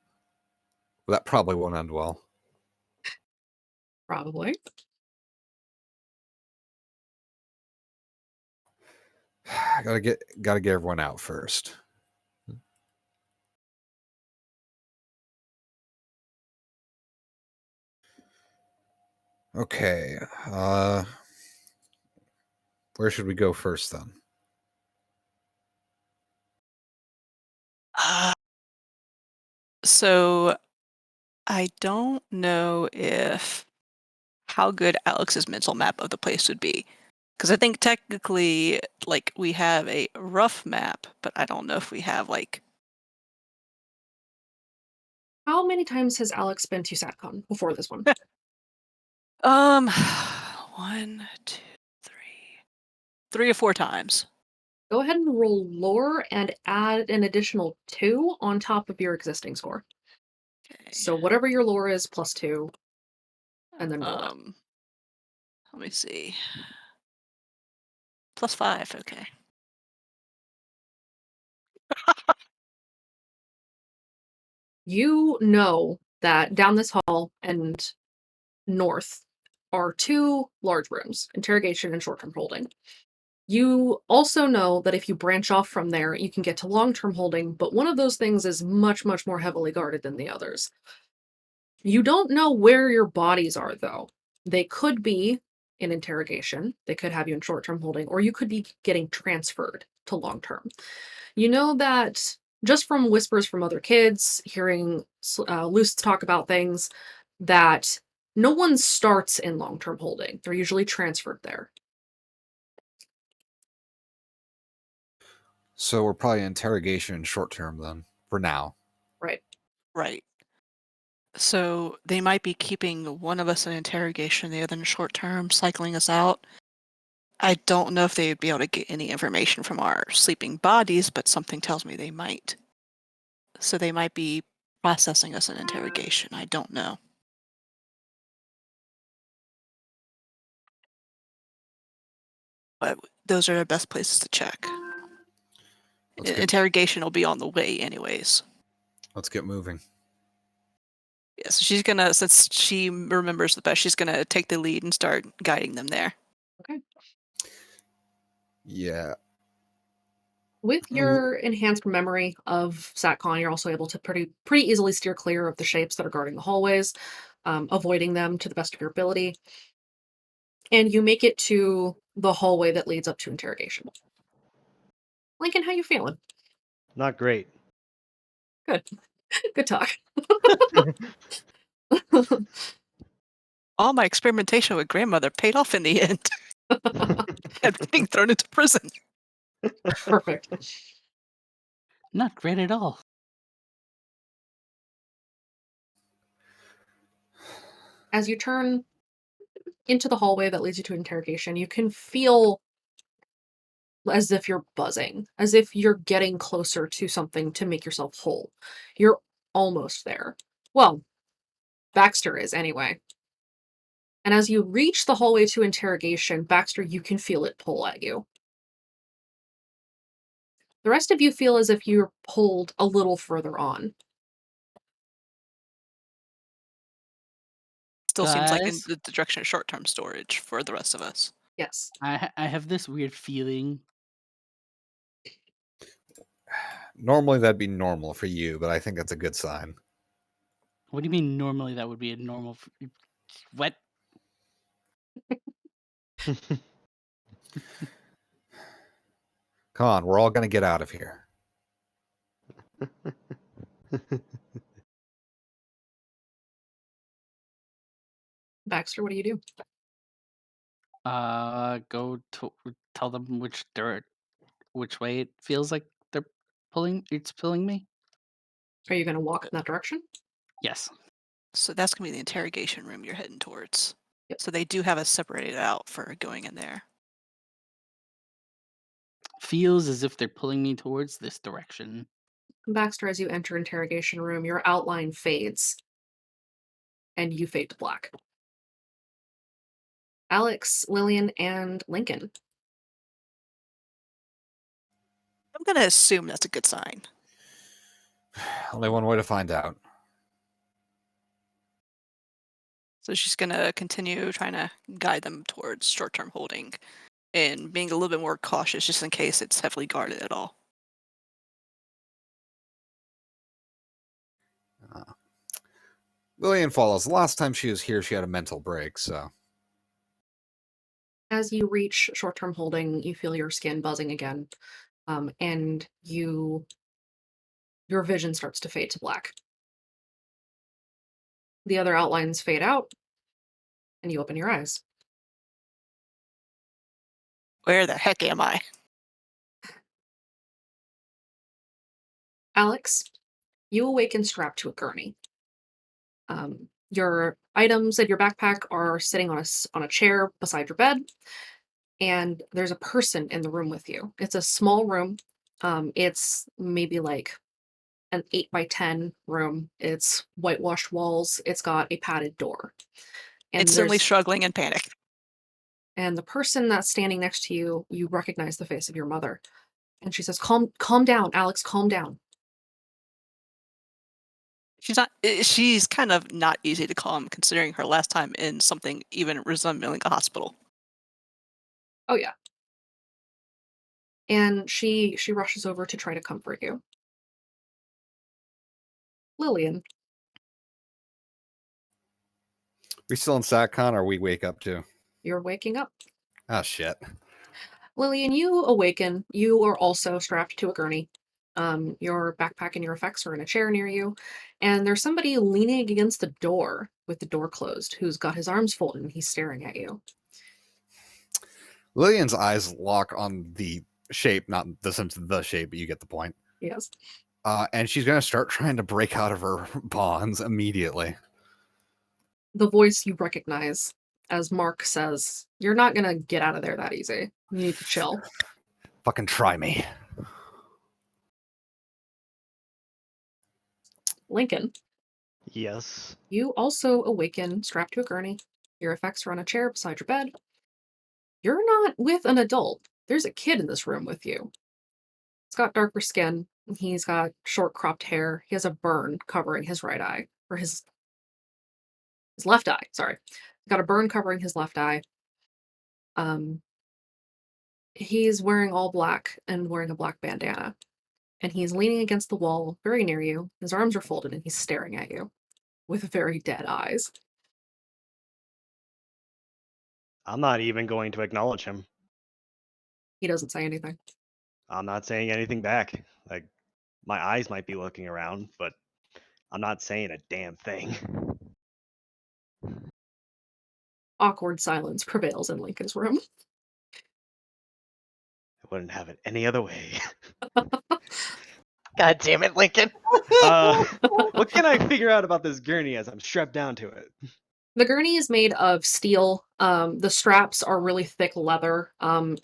But that probably won't end well. Probably. gotta get everyone out first. Okay. Where should we go first then? So I don't know how good Alex's mental map of the place would be. Because I think technically, like, we have a rough map, but I don't know if we have, like... How many times has Alex been to SatCon before this one? 1, 2, 3. 3 or 4 times. Go ahead and roll lore and add an additional 2 on top of your existing score. Okay. So whatever your lore is, plus 2, and then roll it. Let me see. Plus 5, okay. You know that down this hall and north are 2 large rooms, interrogation and short-term holding. You also know that if you branch off from there, you can get to long-term holding, but one of those things is much, much more heavily guarded than the others. You don't know where your bodies are, though. They could be in interrogation, they could have you in short-term holding, or you could be getting transferred to long-term. You know that just from whispers from other kids, hearing Luce talk about things, that no one starts in long-term holding. They're usually transferred there. So we're probably interrogation short term then, for now. Right. Right. So they might be keeping one of us in interrogation, the other in short term, cycling us out. I don't know if they would be able to get any information from our sleeping bodies, but something tells me they might. So they might be processing us in interrogation. I don't know. But those are the best places to check. Interrogation will be on the way anyways. Let's get moving. Yeah, so she's gonna, since she remembers the best, she's gonna take the lead and start guiding them there. Okay. Yeah. With your enhanced memory of SatCon, you're also able to pretty easily steer clear of the shapes that are guarding the hallways, avoiding them to the best of your ability. And you make it to the hallway that leads up to interrogation. Lincoln, how you feeling? Not great. Good. Good talk. All my experimentation with grandmother paid off in the end. And being thrown into prison. Perfect. Not great at all. As you turn into the hallway that leads you to interrogation, you can feel as if you're buzzing, as if you're getting closer to something to make yourself whole. You're almost there. Well, Baxter is anyway. And as you reach the hallway to interrogation, Baxter, you can feel it pull at you. The rest of you feel as if you're pulled a little further on. Still seems like in Guys? the direction of short-term storage for the rest of us. Yes. I have this weird feeling. Normally that'd be normal for you, but I think that's a good sign. What do you mean normally that would be a normal... What? Come on, we're all gonna get out of here. Baxter, what do you do? Go to tell them which way it feels like it's pulling me. Are you going to walk in that direction? Yes. So that's going to be the interrogation room you're heading towards. Yep. So they do have us separated out for going in there. Feels as if they're pulling me towards this direction. Baxter, as you enter interrogation room, your outline fades. And you fade to black. Alex, Lillian, and Lincoln. I'm going to assume that's a good sign. Only one way to find out. So she's gonna continue trying to guide them towards short-term holding and being a little bit more cautious just in case it's heavily guarded at all. Lillian follows. The last time she was here, she had a mental break, so. As you reach short-term holding, you feel your skin buzzing again, and your vision starts to fade to black. The other outlines fade out, and you open your eyes. Where the heck am I? Alex, you awaken strapped to a gurney. Your items in your backpack are sitting on a chair beside your bed, and there's a person in the room with you. It's a small room. It's maybe like an 8 by 10 room. It's whitewashed walls. It's got a padded door. And Instantly there's struggling in panic. and the person that's standing next to you, you recognize the face of your mother. And she says, calm down, Alex, calm down. She's kind of not easy to calm considering her last time in something even resembling a hospital. Oh yeah. And she rushes over to try to comfort you. Lillian, We still in SatCon, or we wake up too? you're waking up. Oh, shit. Lillian, you awaken. You are also strapped to a gurney. Your backpack and your effects are in a chair near you, and there's somebody leaning against the door with the door closed who's got his arms folded and he's staring at you. Lillian's eyes lock on the shape, not the sense of the shape, but you get the point. Yes. And she's going to start trying to break out of her bonds immediately. The voice you recognize as Mark says, "You're not gonna get out of there that easy. You need to chill." Fucking try me. Lincoln, Yes. you also awaken strapped to a gurney. Your effects are on a chair beside your bed. You're not with an adult. There's a kid in this room with you. He's got darker skin. He's got short cropped hair. He has a burn covering his right eye. Or his left eye, sorry. He's got a burn covering his left eye. He's wearing all black and wearing a black bandana. And he's leaning against the wall very near you. His arms are folded and he's staring at you with very dead eyes. I'm not even going to acknowledge him. He doesn't say anything. I'm not saying anything back. Like, my eyes might be looking around, but I'm not saying a damn thing. Awkward silence prevails in Lincoln's room. I wouldn't have it any other way. God damn it, Lincoln. What can I figure out about this gurney as I'm strapped down to it? The gurney is made of steel. The straps are really thick leather.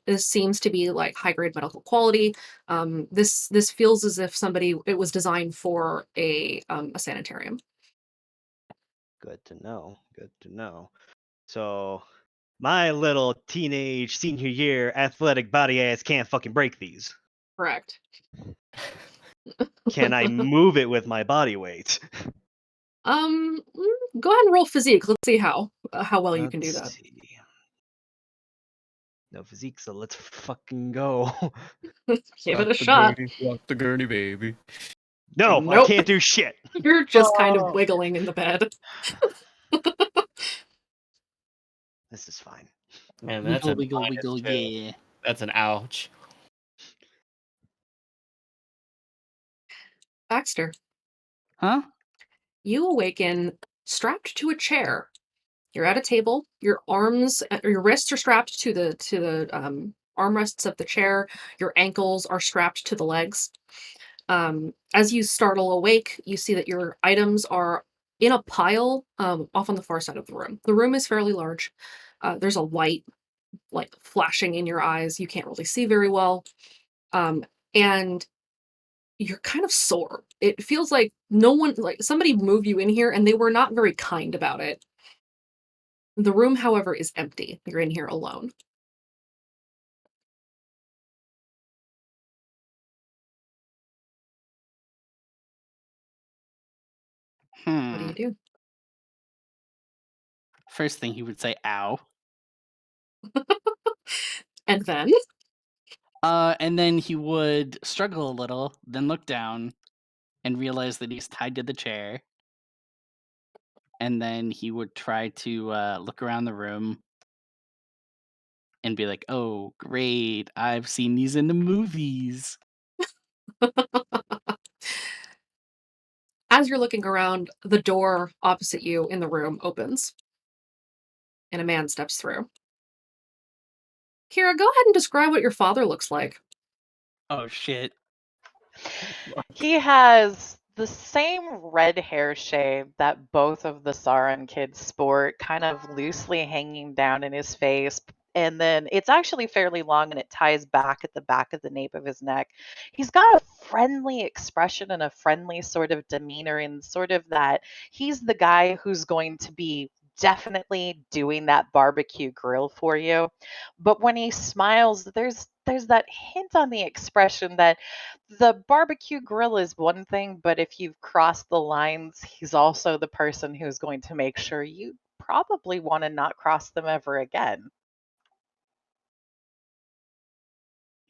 This seems to be like high grade medical quality. This feels as if it was designed for a sanitarium. Good to know. Good to know. So, my little teenage senior year athletic body ass can't fucking break these. Correct. Can I move it with my body weight? Go ahead and roll physique. Let's see how well you can do Let's that. see. No physique, so let's fucking go. Give it a shot. Rock the gurney, baby. No, Nope. I can't do shit. You're just kind of wiggling in the bed. This is fine. Man, that's Wiggle, a wiggle, minus wiggle, 2. yeah. That's an ouch. Baxter, Huh? you awaken strapped to a chair. You're at a table. Your arms, or your wrists are strapped to the armrests of the chair. Your ankles are strapped to the legs. As you startle awake, you see that your items are in a pile off on the far side of the room. The room is fairly large. There's a light like flashing in your eyes. You can't really see very well. And you're kind of sore. It feels like somebody moved you in here and they were not very kind about it. The room, however, is empty. You're in here alone. What do you do? First thing he would say, "Ow," And then? and then he would struggle a little, then look down and realize that he's tied to the chair, and then he would try to look around the room and be like, "Oh, great! I've seen these in the movies." As you're looking around, the door opposite you in the room opens, and a man steps through. Kira, go ahead and describe what your father looks like. Oh shit! He has the same red hair shade that both of the Sauron kids sport, kind of loosely hanging down in his face. And then it's actually fairly long and it ties back at the back of the nape of his neck. He's got a friendly expression and a friendly sort of demeanor, and sort of that he's the guy who's going to be definitely doing that barbecue grill for you. But when he smiles, there's that hint on the expression that the barbecue grill is one thing, but if you've crossed the lines, he's also the person who's going to make sure you probably want to not cross them ever again.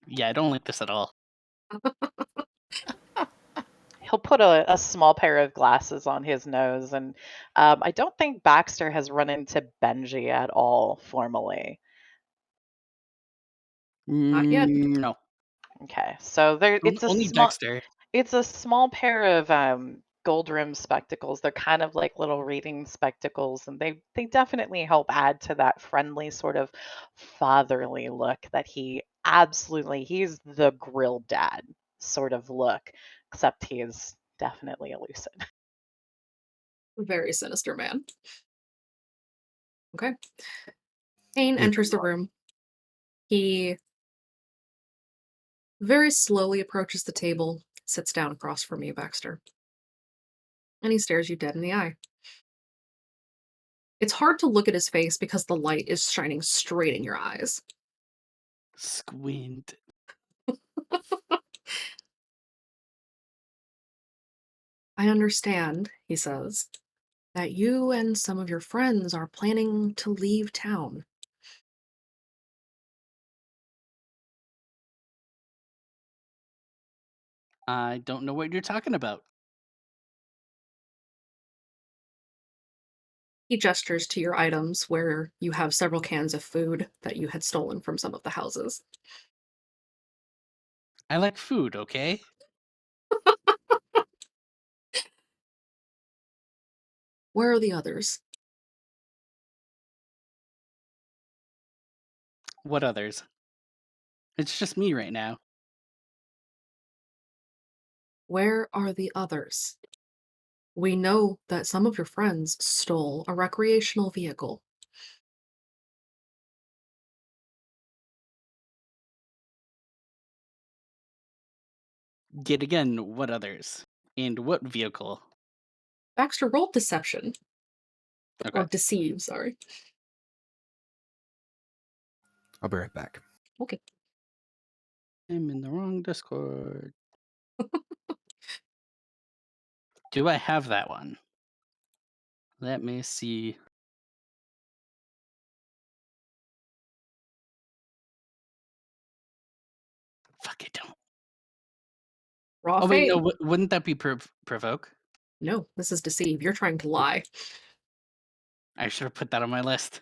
Yeah, I don't like this at all. He'll put a small pair of glasses on his nose, and I don't think Baxter has run into Benji at all formally. Not yet. No, Okay, so there it's a only small Dexter. it's a small pair of gold rimmed spectacles. They're kind of like little reading spectacles, and they definitely help add to that friendly sort of fatherly look that he's the grill dad sort of look, except he is definitely elusive. Very sinister man. Okay. Kane He- enters the room. He very slowly approaches the table, sits down across from you, Baxter. And he stares you dead in the eye. It's hard to look at his face because the light is shining straight in your eyes. Squint. I understand, he says, that you and some of your friends are planning to leave town. I don't know what you're talking about. He gestures to your items where you have several cans of food that you had stolen from some of the houses. I like food, okay? Where are the others? What others? It's just me right now. Where are the others? We know that some of your friends stole a recreational vehicle. Yet again, what others? And what vehicle? Baxter rolled deception. Okay. Or deceive, sorry. I'll be right back. Okay. I'm in the wrong Discord. Do I have that one? Let me see. Fuck, I don't. Raw Oh wait, fate. no. Wouldn't that be provoke? No, this is deceive. You're trying to lie. I should have put that on my list.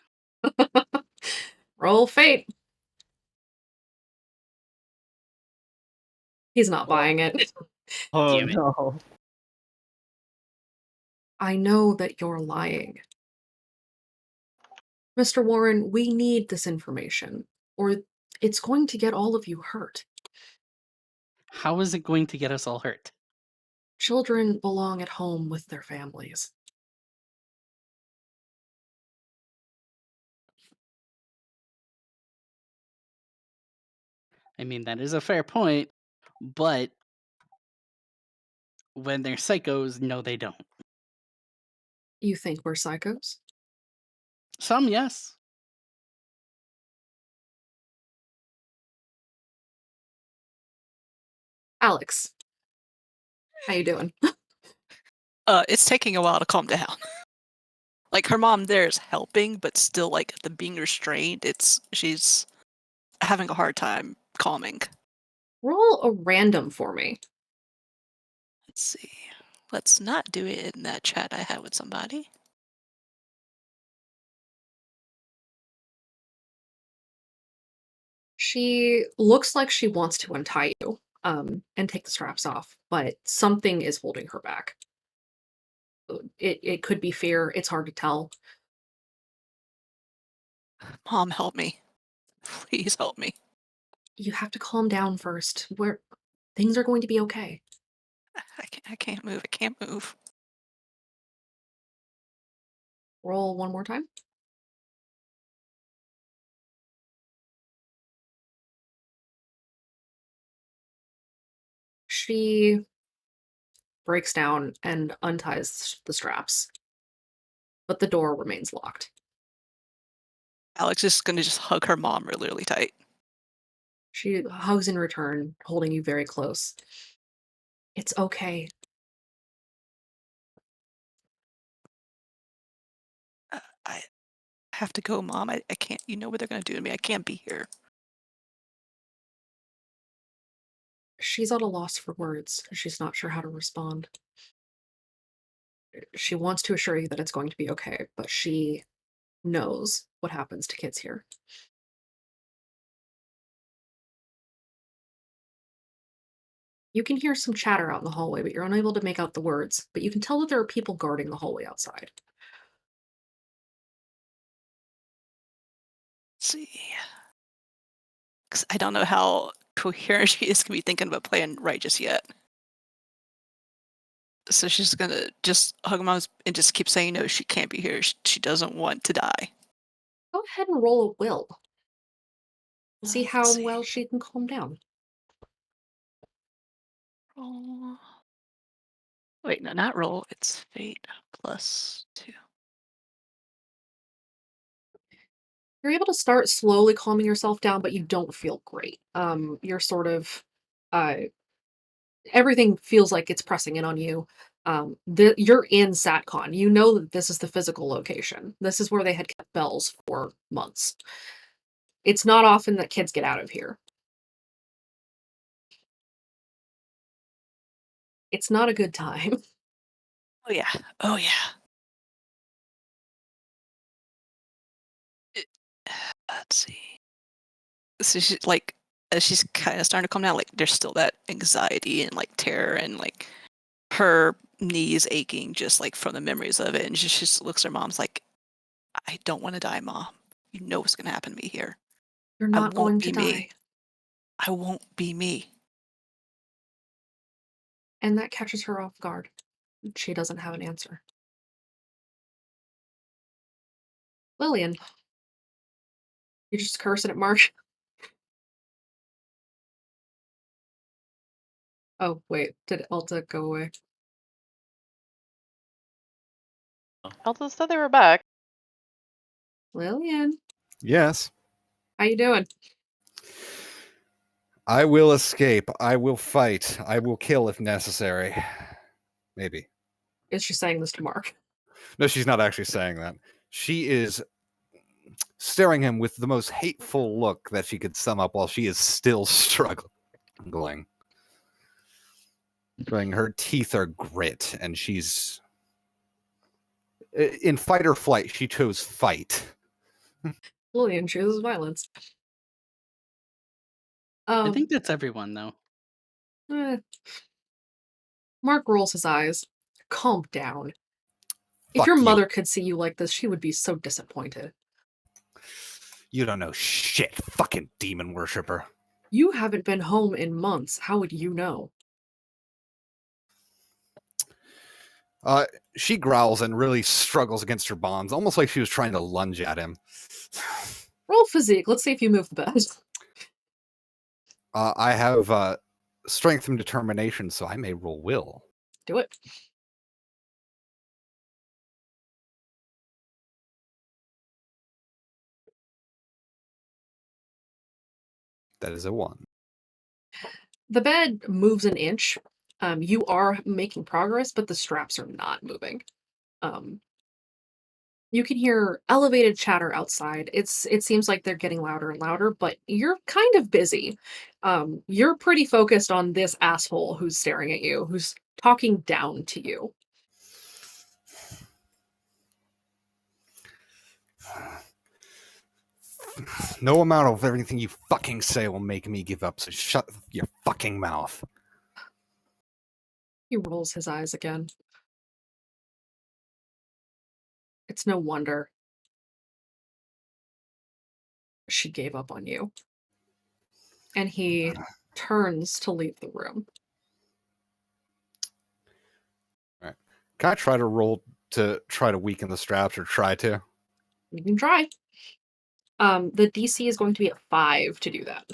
Roll fate. He's not buying it. Oh Damn it. no. I know that you're lying. Mr. Warren, we need this information, or it's going to get all of you hurt. How is it going to get us all hurt? Children belong at home with their families. I mean, that is a fair point, but when they're psychos, no, they don't. You think we're psychos? Some, yes. Alex, how you doing? It's taking a while to calm down. Like her mom there is helping, but still, like the being restrained, she's having a hard time calming. Roll a random for me. Let's see. Let's not do it in that chat I had with somebody. She looks like she wants to untie you, and take the straps off, but something is holding her back. It could be fear. It's hard to tell. Mom, help me. Please help me. You have to calm down first. Things are going to be okay. I can't move. I can't move. Roll one more time. She breaks down and unties the straps, but the door remains locked. Alex is gonna just hug her mom really, really tight. She hugs in return, holding you very close. It's okay. I have to go, Mom. I can't. You know what they're gonna do to me. I can't be here. She's at a loss for words. She's not sure how to respond. She wants to assure you that it's going to be okay, but she knows what happens to kids here. You can hear some chatter out in the hallway, but you're unable to make out the words. But you can tell that there are people guarding the hallway outside. Let's see. 'Cause I don't know how coherent she is gonna be thinking about playing right just yet. So she's gonna just hug mom and just keep saying no, she can't be here. She doesn't want to die. Go ahead and roll a will. See Let's how see. well she can calm down. Roll. Wait, no, not roll. It's fate +2. You're able to start slowly calming yourself down, but you don't feel great. You're sort of uh everything feels like it's pressing in on you. You're in SatCon. You know that this is the physical location. This is where they had kept bells for months. It's not often that kids get out of here. It's not a good time. Oh yeah. Oh yeah. It- let's see. So she's like, as she's kind of starting to calm down, like there's still that anxiety and like terror and like her knees aching just like from the memories of it. And she just looks at her mom's like, I don't want to die, Mom. You know what's gonna happen to me here. You're I not won't going be to me. die. I won't be me. And that catches her off guard. She doesn't have an answer. Lillian, you're just cursing at Marsh. Oh, wait. Did Elta go away? Elsa said they were back. Lillian, Yes. how you doing? I will escape. I will fight. I will kill if necessary. Maybe. Is she saying this to Mark? No, she's not actually saying that. She is staring him with the most hateful look that she could sum up while she is still struggling. Her teeth are grit, and she's in fight or flight. She chose fight. Lillian chooses violence. I think that's everyone, though. Eh. Mark rolls his eyes. Calm down. If Fuck your you. mother could see you like this, she would be so disappointed. You don't know shit, fucking demon worshiper. You haven't been home in months. How would you know? She growls and really struggles against her bonds, almost like she was trying to lunge at him. Roll physique. Let's see if you move the bed. I have strength and determination, so I may roll will. Do it. That is a 1. The bed moves an inch, You are making progress, but the straps are not moving. You can hear elevated chatter outside. It seems like they're getting louder and louder, but you're kind of busy. You're pretty focused on this asshole who's staring at you, who's talking down to you. No amount of everything you fucking say will make me give up, so shut your fucking mouth. He rolls his eyes again. It's no wonder she gave up on you. And he turns to leave the room. All right. Can I try to roll to try to weaken the straps, or try to? You can try. The DC is going to be a 5 to do that.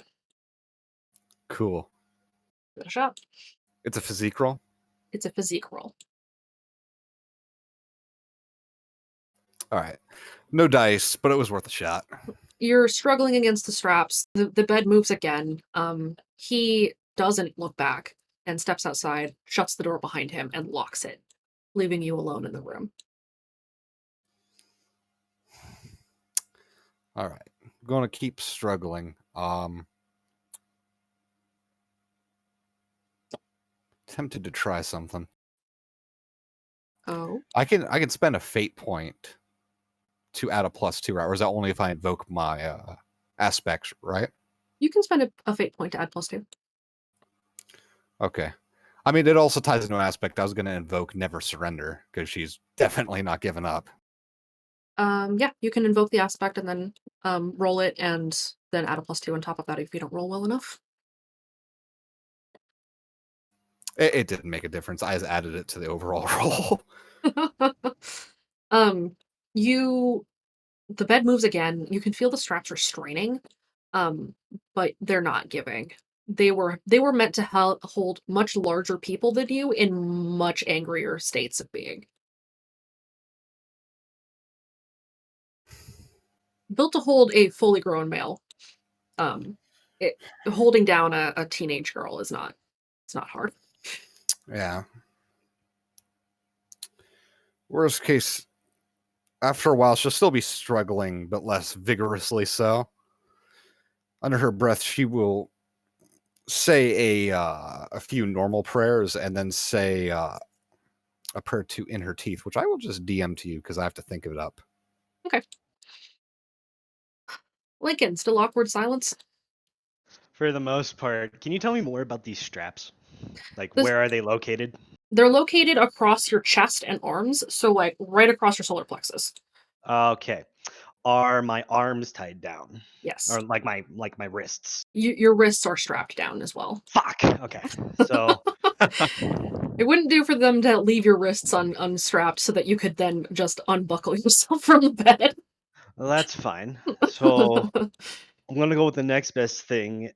Cool. Give it a shot. It's a physique roll? It's a physique roll. All right. No dice, but it was worth a shot. You're struggling against the straps. The bed moves again. He doesn't look back and steps outside, shuts the door behind him, and locks it, leaving you alone in the room. All right. I'm going to keep struggling. Tempted to try something. Oh? I can spend a fate point to add a +2, right? Or is that only if I invoke my aspects, right? You can spend a fate point to add +2. Okay. I mean, it also ties into an aspect. I was going to invoke Never Surrender, because she's definitely not giving up. Yeah, you can invoke the aspect and then roll it and then add a +2 on top of that if you don't roll well enough. It didn't make a difference. I just added it to the overall roll. The bed moves again. You can feel the straps are straining, but they're not giving. They were meant to hold much larger people than you in much angrier states of being. Built to hold a fully grown male. Holding down a teenage girl it's not hard. Yeah. Worst case, after a while, she'll still be struggling, but less vigorously so. Under her breath, she will say a few normal prayers and then say a prayer to In Her Teeth, which I will just DM to you because I have to think of it up. Okay. Lincoln, still awkward silence? For the most part, can you tell me more about these straps? Like, This- where are they located? They're located across your chest and arms, so like right across your solar plexus. Okay. Are my arms tied down? Yes. Or like my wrists? Your wrists are strapped down as well. Fuck. Okay. So It wouldn't do for them to leave your wrists unstrapped so that you could then just unbuckle yourself from the bed. well, that's fine. So I'm gonna go with the next best thing.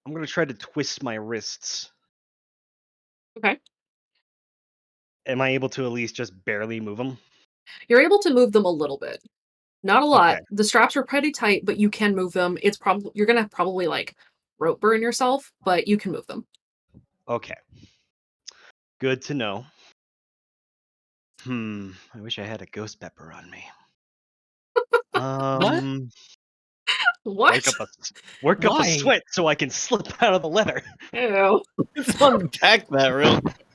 I'm gonna try to twist my wrists. Okay. Am I able to at least just barely move them? You're able to move them a little bit. Not a lot. Okay. The straps are pretty tight, but you can move them. It's probably you're gonna probably like rope burn yourself, but you can move them. Okay. Good to know. I wish I had a ghost pepper on me. What? Work up a Why? sweat so I can slip out of the letter. Ew. Let's unpack that real quick.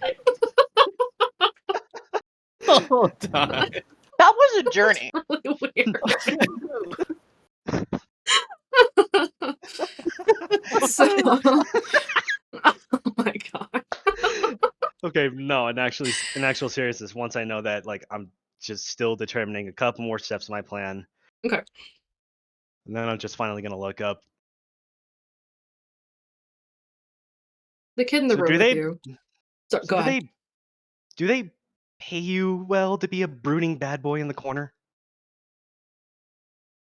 Hold on. That was a journey. Really weird. So, oh my god. Okay, no, in actual seriousness, once I know that, like, I'm just still determining a couple more steps in my plan. Okay. And then I'm just finally gonna look up. The kid in the So room do with they you. So, so go ahead. do they pay you well to be a brooding bad boy in the corner?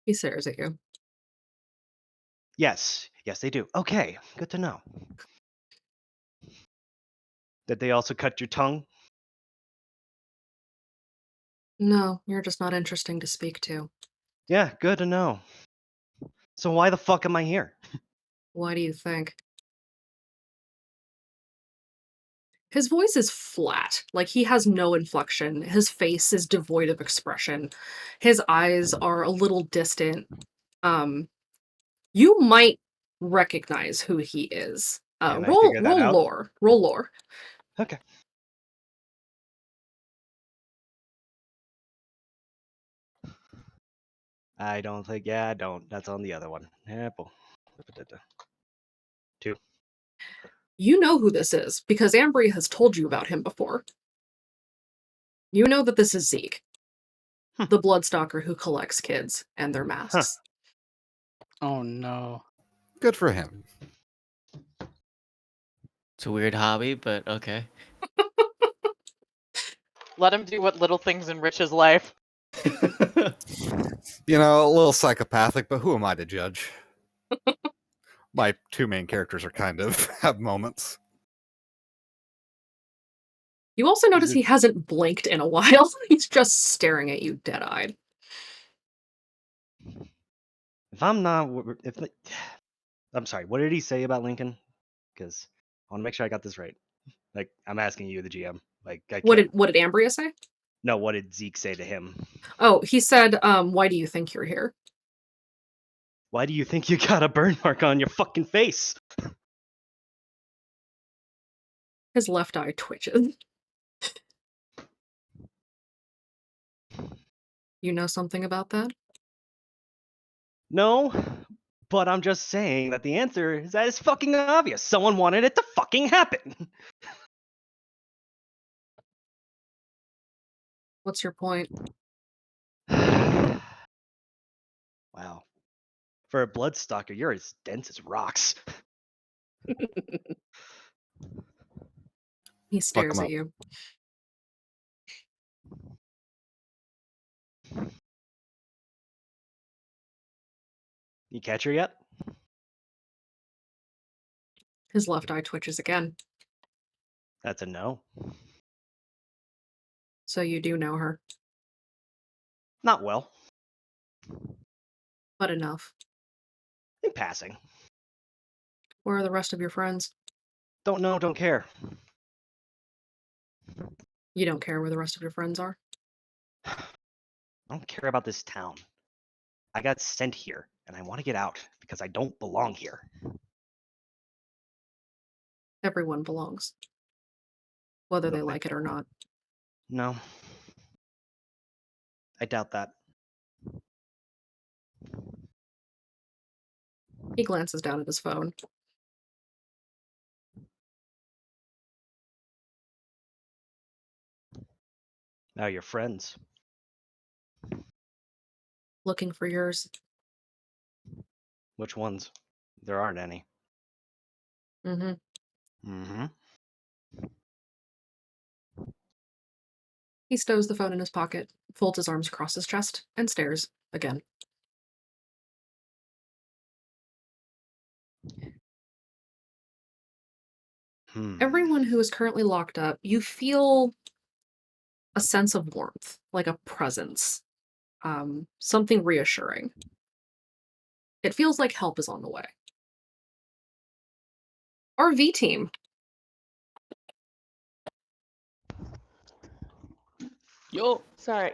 He stares at you. Yes. Yes, they do. Okay, good to know. Did they also cut your tongue? No, you're just not interesting to speak to. Yeah, good to know. So why the fuck am I here? Why do you think? His voice is flat, like he has no inflection. His face is devoid of expression. His eyes are a little distant. You might recognize who he is. Can I Roll figure that out? lore. Roll lore. Okay. I don't think. Yeah, I don't. That's on the other one. Apple. 2. You know who this is because Ambry has told you about him before. You know that this is Zeke, the Bloodstalker who collects kids and their masks. Oh no. Good for him. It's a weird hobby, but okay. Let him do what little things enrich his life. You know, a little psychopathic, but who am I to judge? My two main characters are kind of have moments. You also notice he hasn't blinked in a while. He's just staring at you dead-eyed. If I'm not, if I'm sorry, what did he say about Lincoln? Because I want to make sure I got this right. Like, I'm asking you, the GM. Like, I What can't. did Ambria say? No, what did Zeke say to him? Oh, he said, why do you think you're here? Why do you think you got a burn mark on your fucking face? His left eye twitches. You know something about that? No, but I'm just saying that the answer is that it's fucking obvious. Someone wanted it to fucking happen. What's your point? Wow. For a Bloodstalker, you're as dense as rocks. He Fuck stares him at up. you. You catch her yet? His left eye twitches again. That's a no. So you do know her. Not well. But enough. In passing. Where are the rest of your friends? Don't know, don't care. You don't care where the rest of your friends are? I don't care about this town. I got sent here, and I want to get out because I don't belong here. Everyone belongs. Whether they No, like it or not. No. I doubt that. He glances down at his phone. Now you're friends. Looking for yours. Which ones? There aren't any. Mm-hmm. Mm-hmm. He stows the phone in his pocket, folds his arms across his chest, and stares again. Everyone who is currently locked up, you feel a sense of warmth, like a presence, something reassuring. It feels like help is on the way. RV team. Yo. Sorry.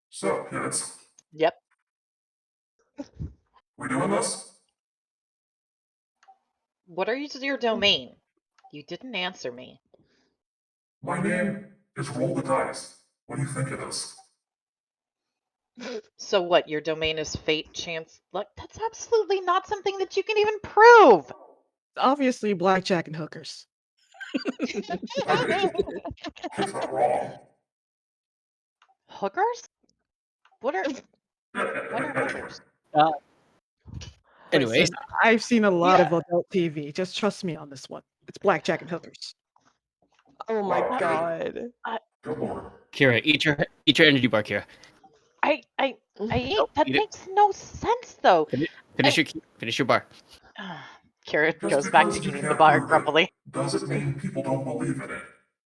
So, kids, Yep. we doing this? What are your domain? You didn't answer me. My name is Roll the Dice. What do you think it is? So what? Your domain is fate, chance, luck? That's absolutely not something that you can even prove. Obviously, blackjack and hookers. Kid's not wrong. Hookers? What are hookers? Anyways, Listen, I've seen a lot of Yeah. adult TV. Just trust me on this one. It's blackjack and hookers. Oh my Wow, god. Good lord. Kira, eat your energy bar, Kira. I ate. That eat it. makes no sense though. Finish your bar. Kira Just goes back because to you eating the can't bar prove it grumpily. doesn't mean people don't believe in it.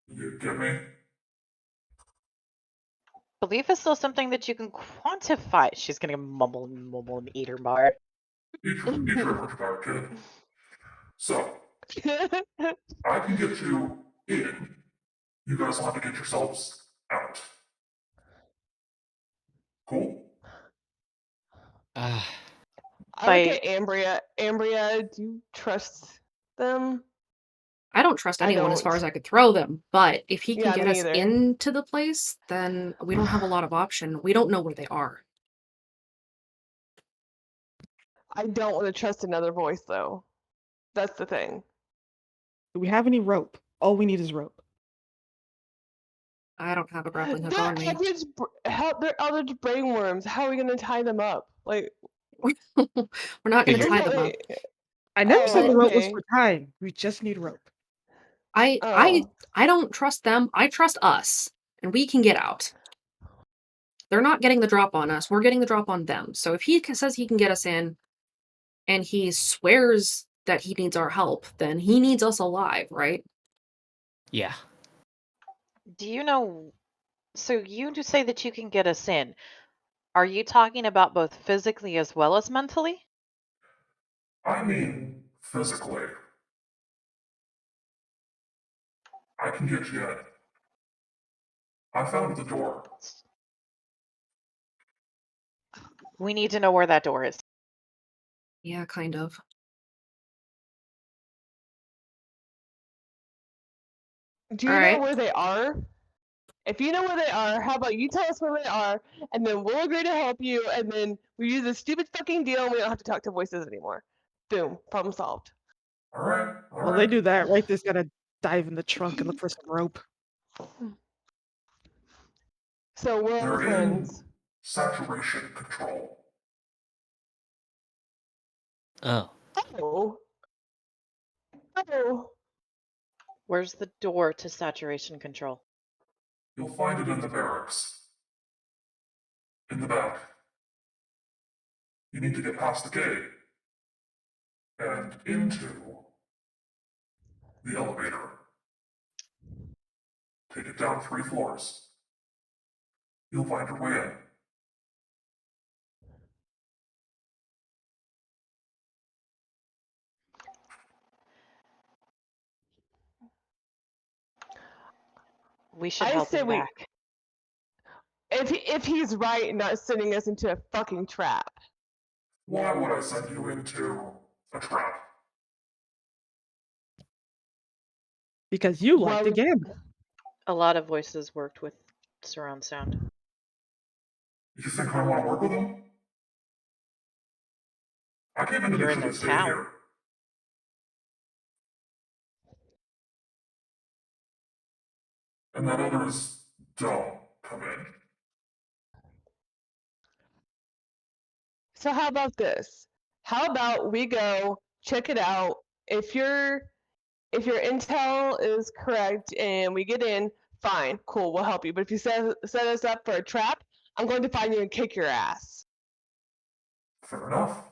You get me? Belief is still something that you can quantify. She's gonna mumble and eat her bar. Eat your energy bar, kid. So, I can get you in. You guys will have to get yourselves out. Cool? Uh, I look at Ambria. Ambria, do you trust them? I don't trust I anyone as far don't. as I could throw them, but if he can Yeah, get me us either. into the place, then we don't have a lot of option. We don't know where they are. I don't want to trust another voice though. That's the thing. Do we have any rope? All we need is rope. I don't have a grappling hook They're on me. they're eldritch brainworms. How are we gonna tie them up? Like, We're not going to Figure- tie them up. I never said the rope was okay. for tying. We just need rope. I Oh, don't trust them. I trust us, and we can get out. They're not getting the drop on us. We're getting the drop on them. So if he says he can get us in, and he swears that he needs our help, then he needs us alive, right? yeah. Do you know? So you do say that you can get us in. Are you talking about both physically as well as mentally? I mean, physically. I can get you in. I found the door. We need to know where that door is. Yeah, kind of. do you All know right. where they are? If you know where they are, how about you tell us where they are, and then we'll agree to help you, and then we do this stupid fucking deal, and we don't have to talk to voices anymore. Boom, problem solved. All right. Well, they do that, right? They's gotta dive in the trunk and look for some rope. So we're all They're in friends. saturation control. Oh. Oh. Oh. Where's the door to saturation control? You'll find it in the barracks. In the back. You need to get past the gate and into the elevator. Take it down 3 floors. You'll find your way in. We should I help say him we. back. If he's right, not sending us into a fucking trap. Why would I send you into a trap? Because you like Why to would- gamble. A lot of voices worked with surround sound. You think I want to work with them? I came in to You're make in sure their they stay town. here. And that others don't come in. So how about this? How about we go check it out? If your intel is correct and we get in, fine, cool, we'll help you. But if you set us up for a trap, I'm going to find you and kick your ass. Fair enough.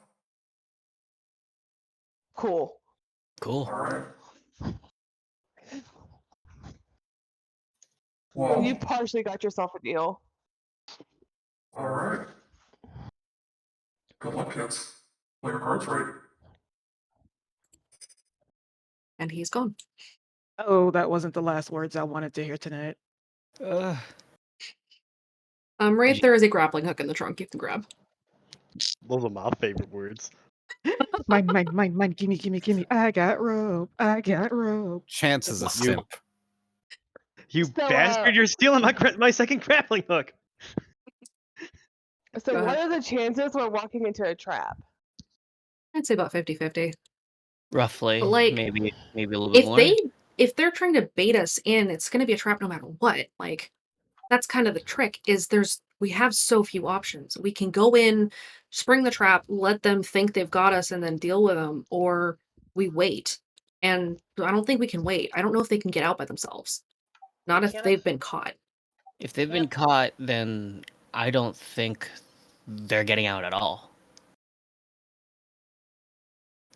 Cool. Cool. All right. Well, Well, you partially got yourself a deal. all right. Good luck, kids. Play your cards right. And he's gone. Oh, that wasn't the last words I wanted to hear tonight. Rafe, there is a grappling hook in the trunk you can grab. Those are my favorite words. Mine, gimme. I got rope. Chance is a You- simp. You So, bastard! You're stealing my second grappling hook. So Go what ahead. are the chances we're walking into a trap? I'd say about 50-50. Roughly. But, like, maybe a little bit more. If they're trying to bait us in, it's gonna be a trap no matter what. Like, that's kind of the trick, is we have so few options. We can go in, spring the trap, let them think they've got us, and then deal with them, or we wait. And I don't think we can wait. I don't know if they can get out by themselves. Not if they've been caught. If they've been caught, then I don't think they're getting out at all.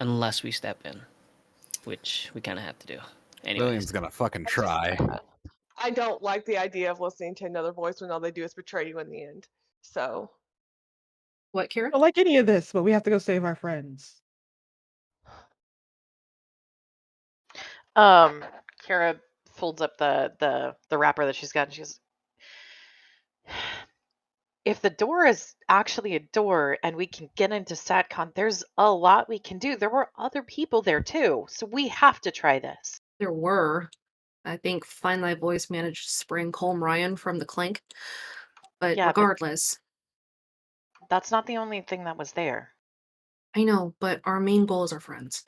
Unless we step in, which we kind of have to do. Anyways. William's gonna fucking try. I don't like the idea of listening to another voice when all they do is betray you in the end. So What, Kira? I don't like any of this, but we have to go save our friends. Kara folds up the wrapper that she's got, and she goes, if the door is actually a door and we can get into SatCon, there's a lot we can do. There were other people there too, so we have to try this. There were. I think Find Thy Voice managed to spring Colm Ryan from the clink. But Yeah, but regardless, that's not the only thing that was there. I know, but our main goal is our friends.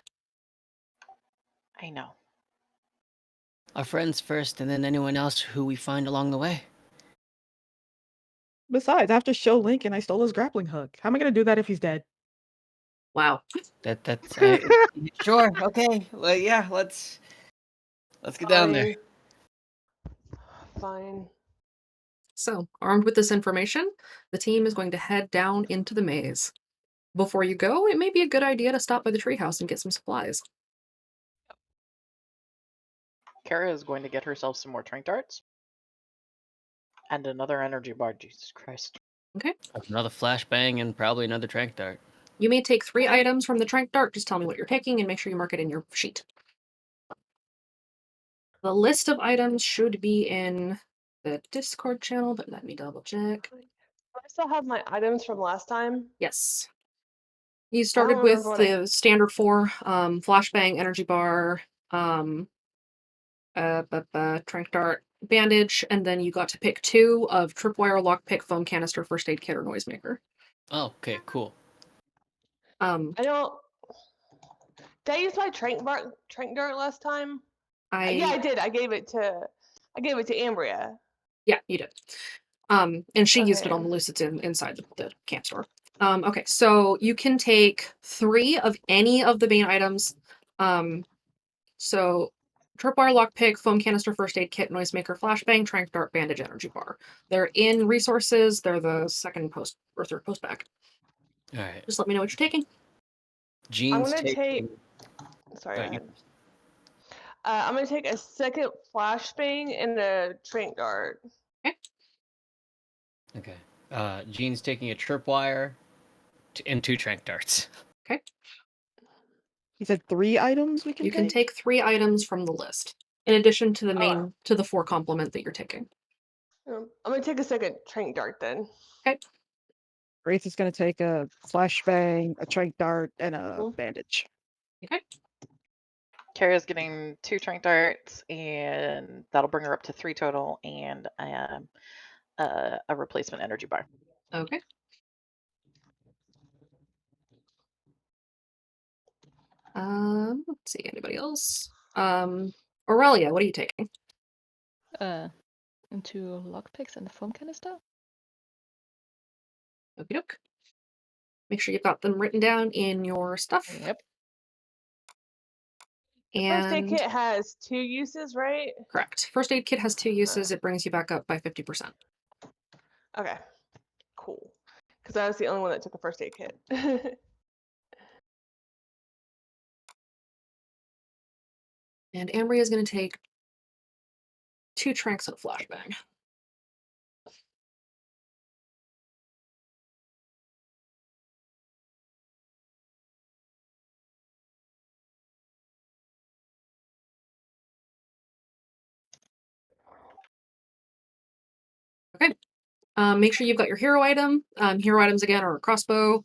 I know. Our friends first, and then anyone else who we find along the way. Besides, I have to show Lincoln I stole his grappling hook. How am I gonna do that if he's dead? Wow. That's sure. Okay. Well, yeah. Let's get down there. Fine. So, armed with this information, the team is going to head down into the maze. Before you go, it may be a good idea to stop by the treehouse and get some supplies. Kara is going to get herself some more trank darts. And another energy bar, Jesus Christ. Okay. Another flashbang and probably another trank dart. You may take 3 items from the trank dart. Just tell me what you're taking and make sure you mark it in your sheet. The list of items should be in the Discord channel, but let me double check. I still have my items from last time. Yes. You I started don't with remember what the standard 4, flashbang, energy bar, trank dart, bandage, and then you got to pick 2 of tripwire, lockpick, foam canister, first aid kit, or noisemaker. Oh, okay, cool. I don't. Did I use my trank dart last time? Yeah, I did. I gave it to Ambria. Yeah, you did. And she used it Okay. on the loose. It's inside the camp store. Okay, so you can take 3 of any of the main items. So tripwire, lockpick, foam canister, first aid kit, noisemaker, flashbang, trank dart, bandage, energy bar. They're in resources. They're the second post or third post back. All right. Just let me know what you're taking. I'm Jean's gonna taking. Sorry, Oh, go you- ahead. I'm gonna take a second flashbang and a trank dart. Okay. Jean's taking a tripwire and 2 trank darts. Okay. He said 3 items we can You take? can take 3 items from the list, in addition to the Oh. main to the 4 complement that you're taking. I'm gonna take a second trank dart then. Okay. Grace is gonna take a flashbang, a trank dart, and a Mhm. bandage. Okay. Kara's getting 2 trank darts, and that'll bring her up to 3 total, and a replacement energy bar. Okay. Let's see, anybody else? Aurelia, what are you taking? Into lockpicks and the foam canister. Okie doke. Make sure you've got them written down in your stuff. Yep. The first aid And kit has 2 uses, right? correct. First aid kit has 2 uses. It brings you back up by 50%. Okay, cool. Because I was the only one that took a first aid kit. And Ambria is going to take 2 tranks and a flashbang. Okay. Make sure you've got your hero item. Hero items again are a crossbow,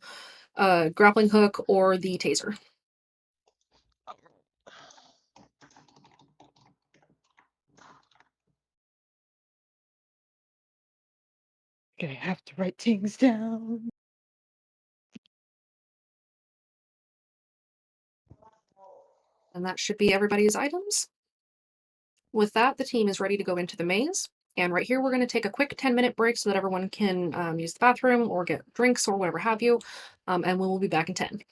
grappling hook, or the taser. Okay, I have to write things down. And that should be everybody's items. With that, the team is ready to go into the maze. And right here, we're going to take a quick 10-minute break so that everyone can use the bathroom or get drinks or whatever have you. And we will be back in 10.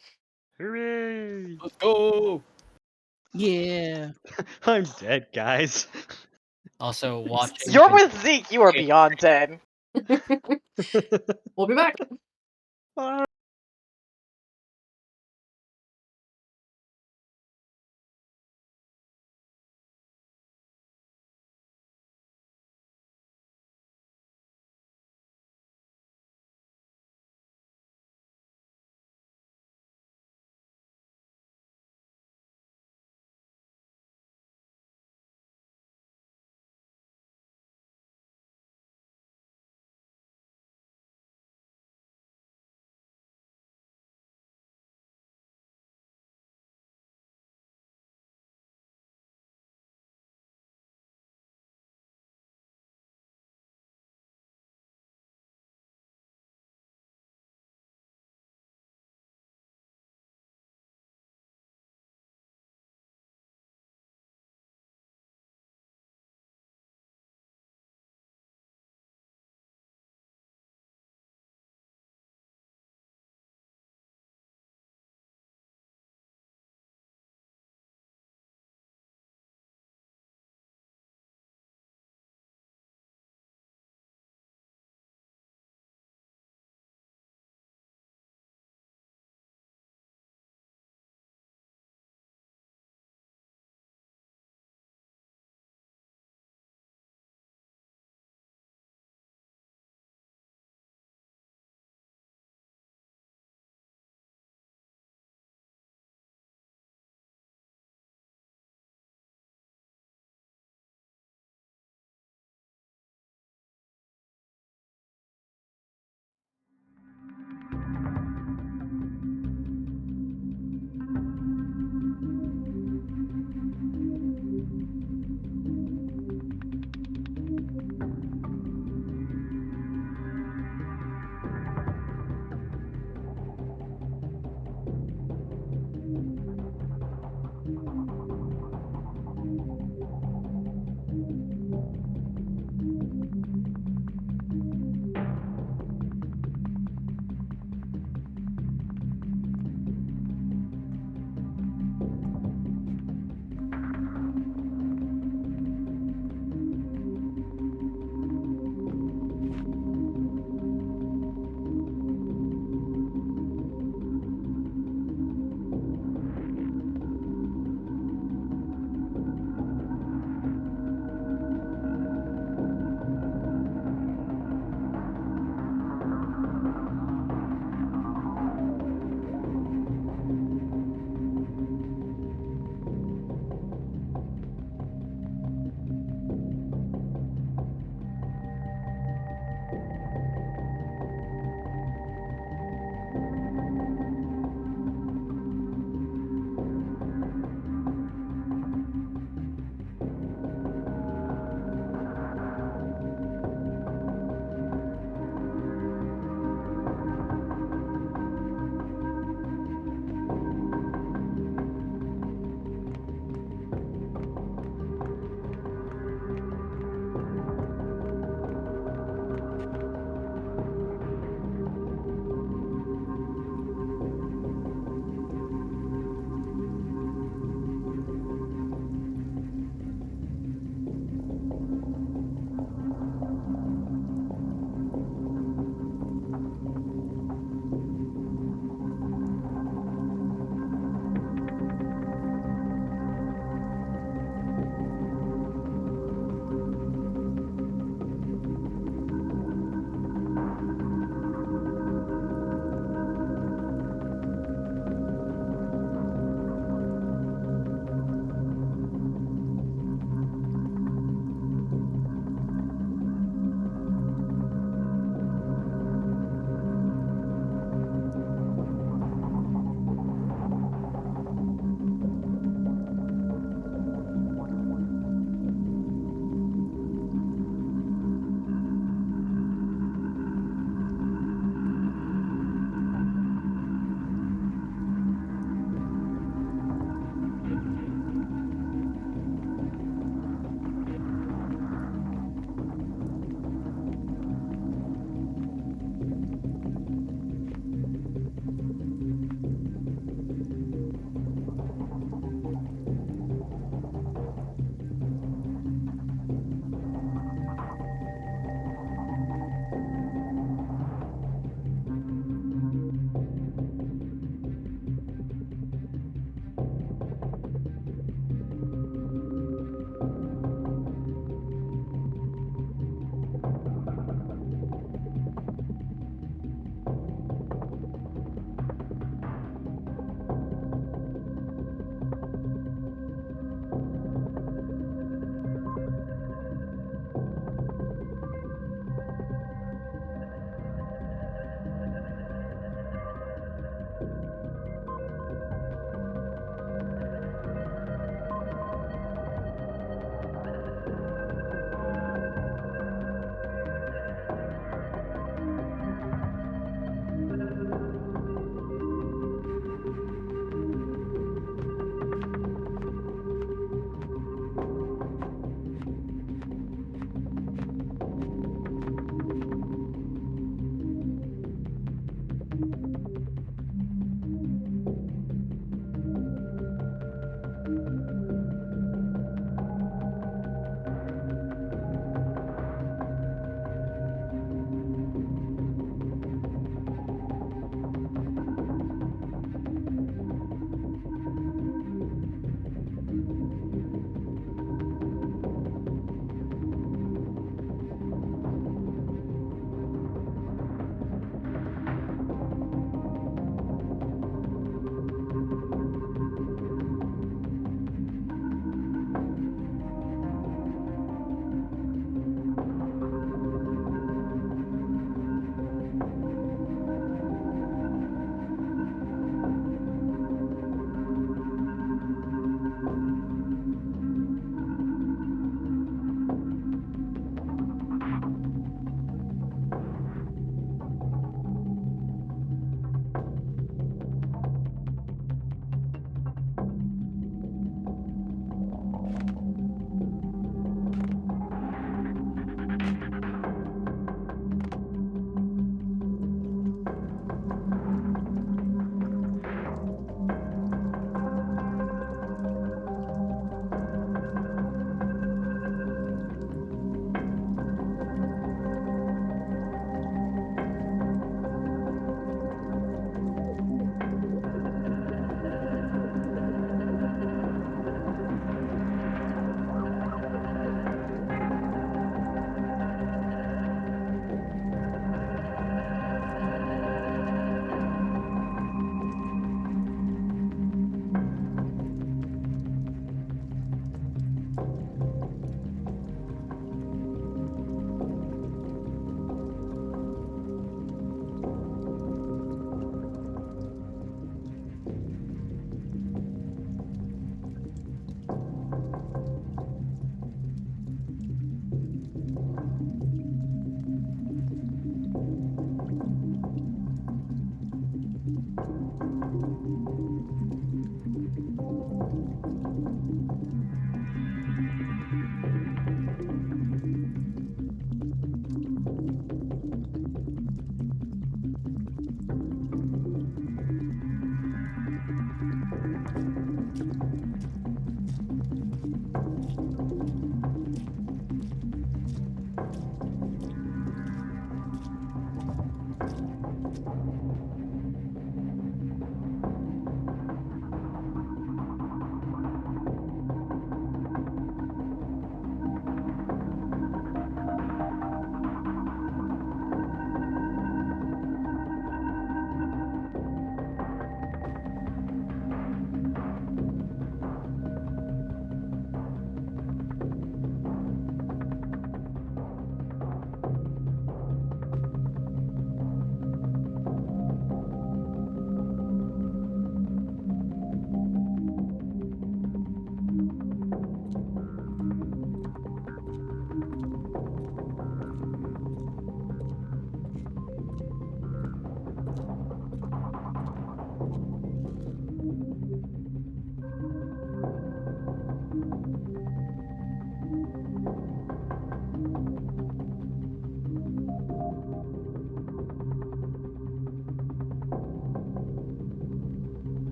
Hooray! Let's go. Yeah. I'm dead, guys. Also watching. You're with Zeke. You are beyond dead. We'll be back. Bye.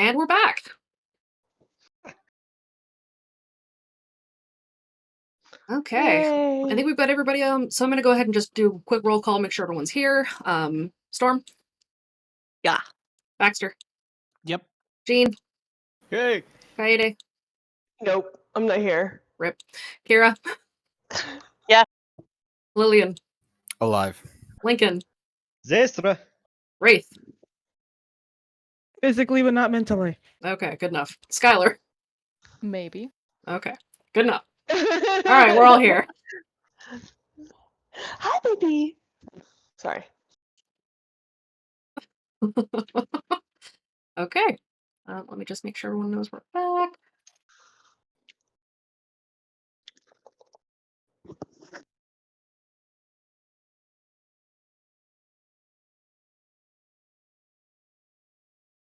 And we're back. Okay. I Yay. think we've got everybody. So I'm gonna go ahead and just do a quick roll call, make sure everyone's here. Storm. Yeah. Baxter. Yep. Jean. Hey. Kaede. Nope, I'm not here. Rip. Kira. Yeah. Lillian. Alive. Lincoln. Zestra. Wraith. Physically, but not mentally. Okay, good enough. Skylar. Maybe. Okay, good enough. All right, we're all here. Hi, baby. Sorry. Okay. Let me just make sure everyone knows we're back.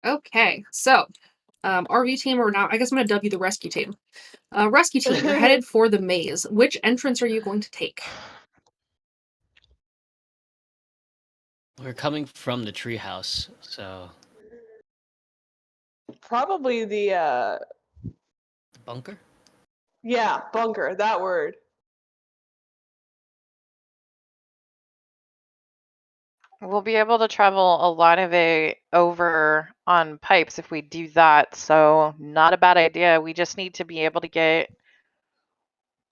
Okay, so RV team are now, I guess I'm going to W the rescue team. Rescue team, you're headed for the maze. Which entrance are you going to take? We're coming from the treehouse, so Probably the the bunker. yeah, bunker, that word. We'll be able to travel a lot of it over on pipes if we do that. So not a bad idea. We just need to be able to get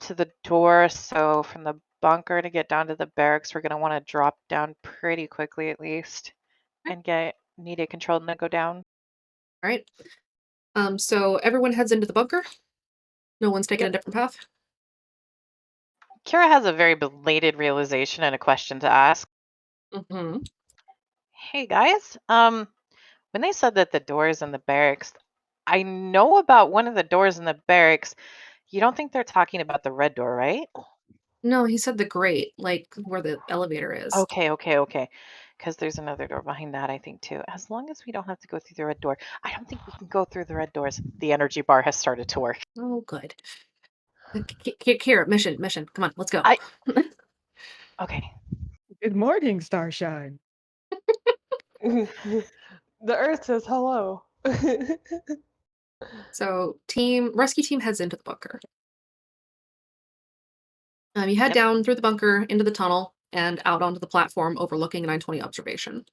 to the door. So from the bunker to get down to the barracks, we're going to want to drop down pretty quickly at least and need it controlled and then go down. All right. So everyone heads into the bunker. No one's taking a different path. Kira has a very belated realization and a question to ask. Mm-hmm. Hey guys, when they said that the doors in the barracks, I know about one of the doors in the barracks. You don't think they're talking about the red door, right? No, he said the grate, like where the elevator is. Okay. Because there's another door behind that, I think, too. As long as we don't have to go through the red door. I don't think we can go through the red doors. The energy bar has started to work. Oh, good. Kira, mission. Come on, let's go. Okay. Good morning, Starshine. The Earth says hello. So rescue team heads into the bunker. You head Yep. down through the bunker into the tunnel and out onto the platform overlooking 920 observation.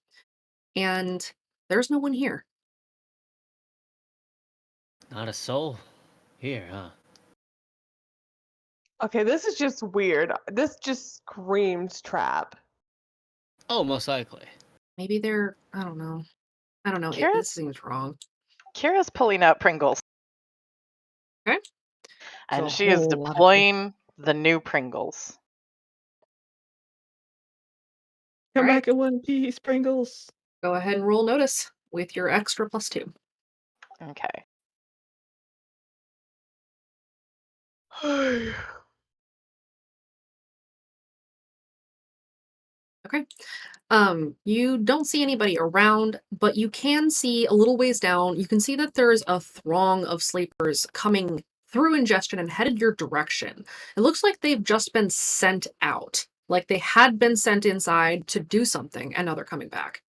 And there's no one here. Not a soul here, huh? Okay, this is just weird. This just screams trap. Oh, most likely. Maybe they're, I don't know. This seems wrong. Kira's pulling out Pringles. Okay. And So a she is whole lot of deploying the new Pringles. Come Alright. back in one piece, Pringles. Go ahead and roll notice with your extra +2. Okay. Okay. You don't see anybody around, but you can see a little ways down. You can see that there's a throng of sleepers coming through ingestion and headed your direction. It looks like they've just been sent out. Like they had been sent inside to do something, and now they're coming back.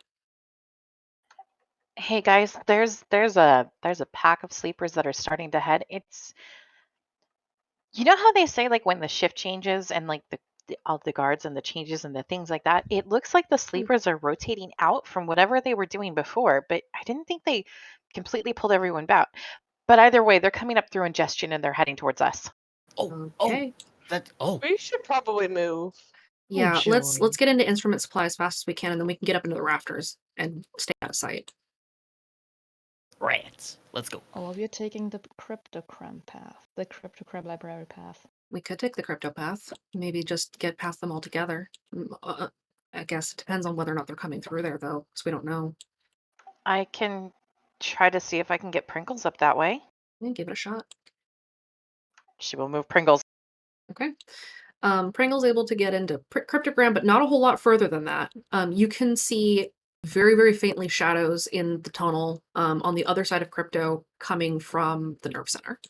Hey guys, there's a pack of sleepers that are starting to head. It's you know how they say like when the shift changes and like all the guards and the changes and the things like that, it looks like the sleepers are rotating out from whatever they were doing before, but I didn't think they completely pulled everyone back. But either way, they're coming up through ingestion and they're heading towards us. Oh, Okay. We should probably move. Yeah, let's joy. get into instrument supply as fast as we can, and then we can get up into the rafters and stay out of sight. Rats. Let's go. Or we're taking the cryptogram path, the cryptogram library path. We could take the crypto path, maybe just get past them altogether. I guess it depends on whether or not they're coming through there, though, because we don't know. I can try to see if I can get Pringles up that way. Yeah, give it a shot. She will move Pringles. Okay. Pringle's able to get into cryptogram, but not a whole lot further than that. You can see very, very faintly shadows in the tunnel on the other side of crypto coming from the nerve center.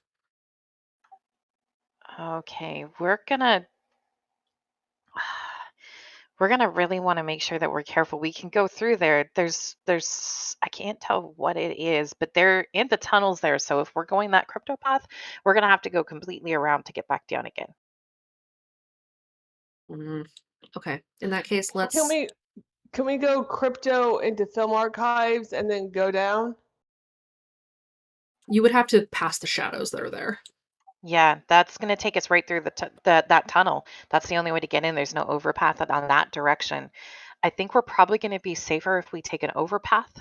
Okay, we're gonna really want to make sure that we're careful. We can go through there. There's I can't tell what it is, but they're in the tunnels there. So if we're going that crypto path, we're gonna have to go completely around to get back down again. Okay. In that case, let's. Can we go crypto into film archives and then go down? You would have to pass the shadows that are there. Yeah, that's gonna take us right through that tunnel. That's the only way to get in. There's no overpath on that direction. I think we're probably gonna be safer if we take an overpath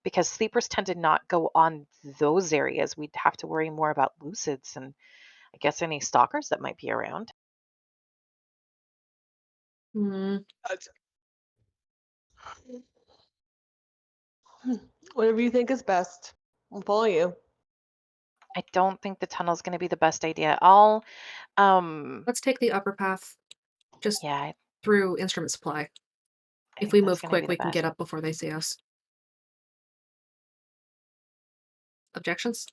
because sleepers tend to not go on those areas. We'd have to worry more about lucids and I guess any stalkers that might be around. Hmm. Whatever you think is best. I'll follow you. I don't think the tunnel's gonna be the best idea. I'll Let's take the upper path just yeah, through instrument supply. I If think we that's move gonna be quick, the we can get best. up before they see us. Objections?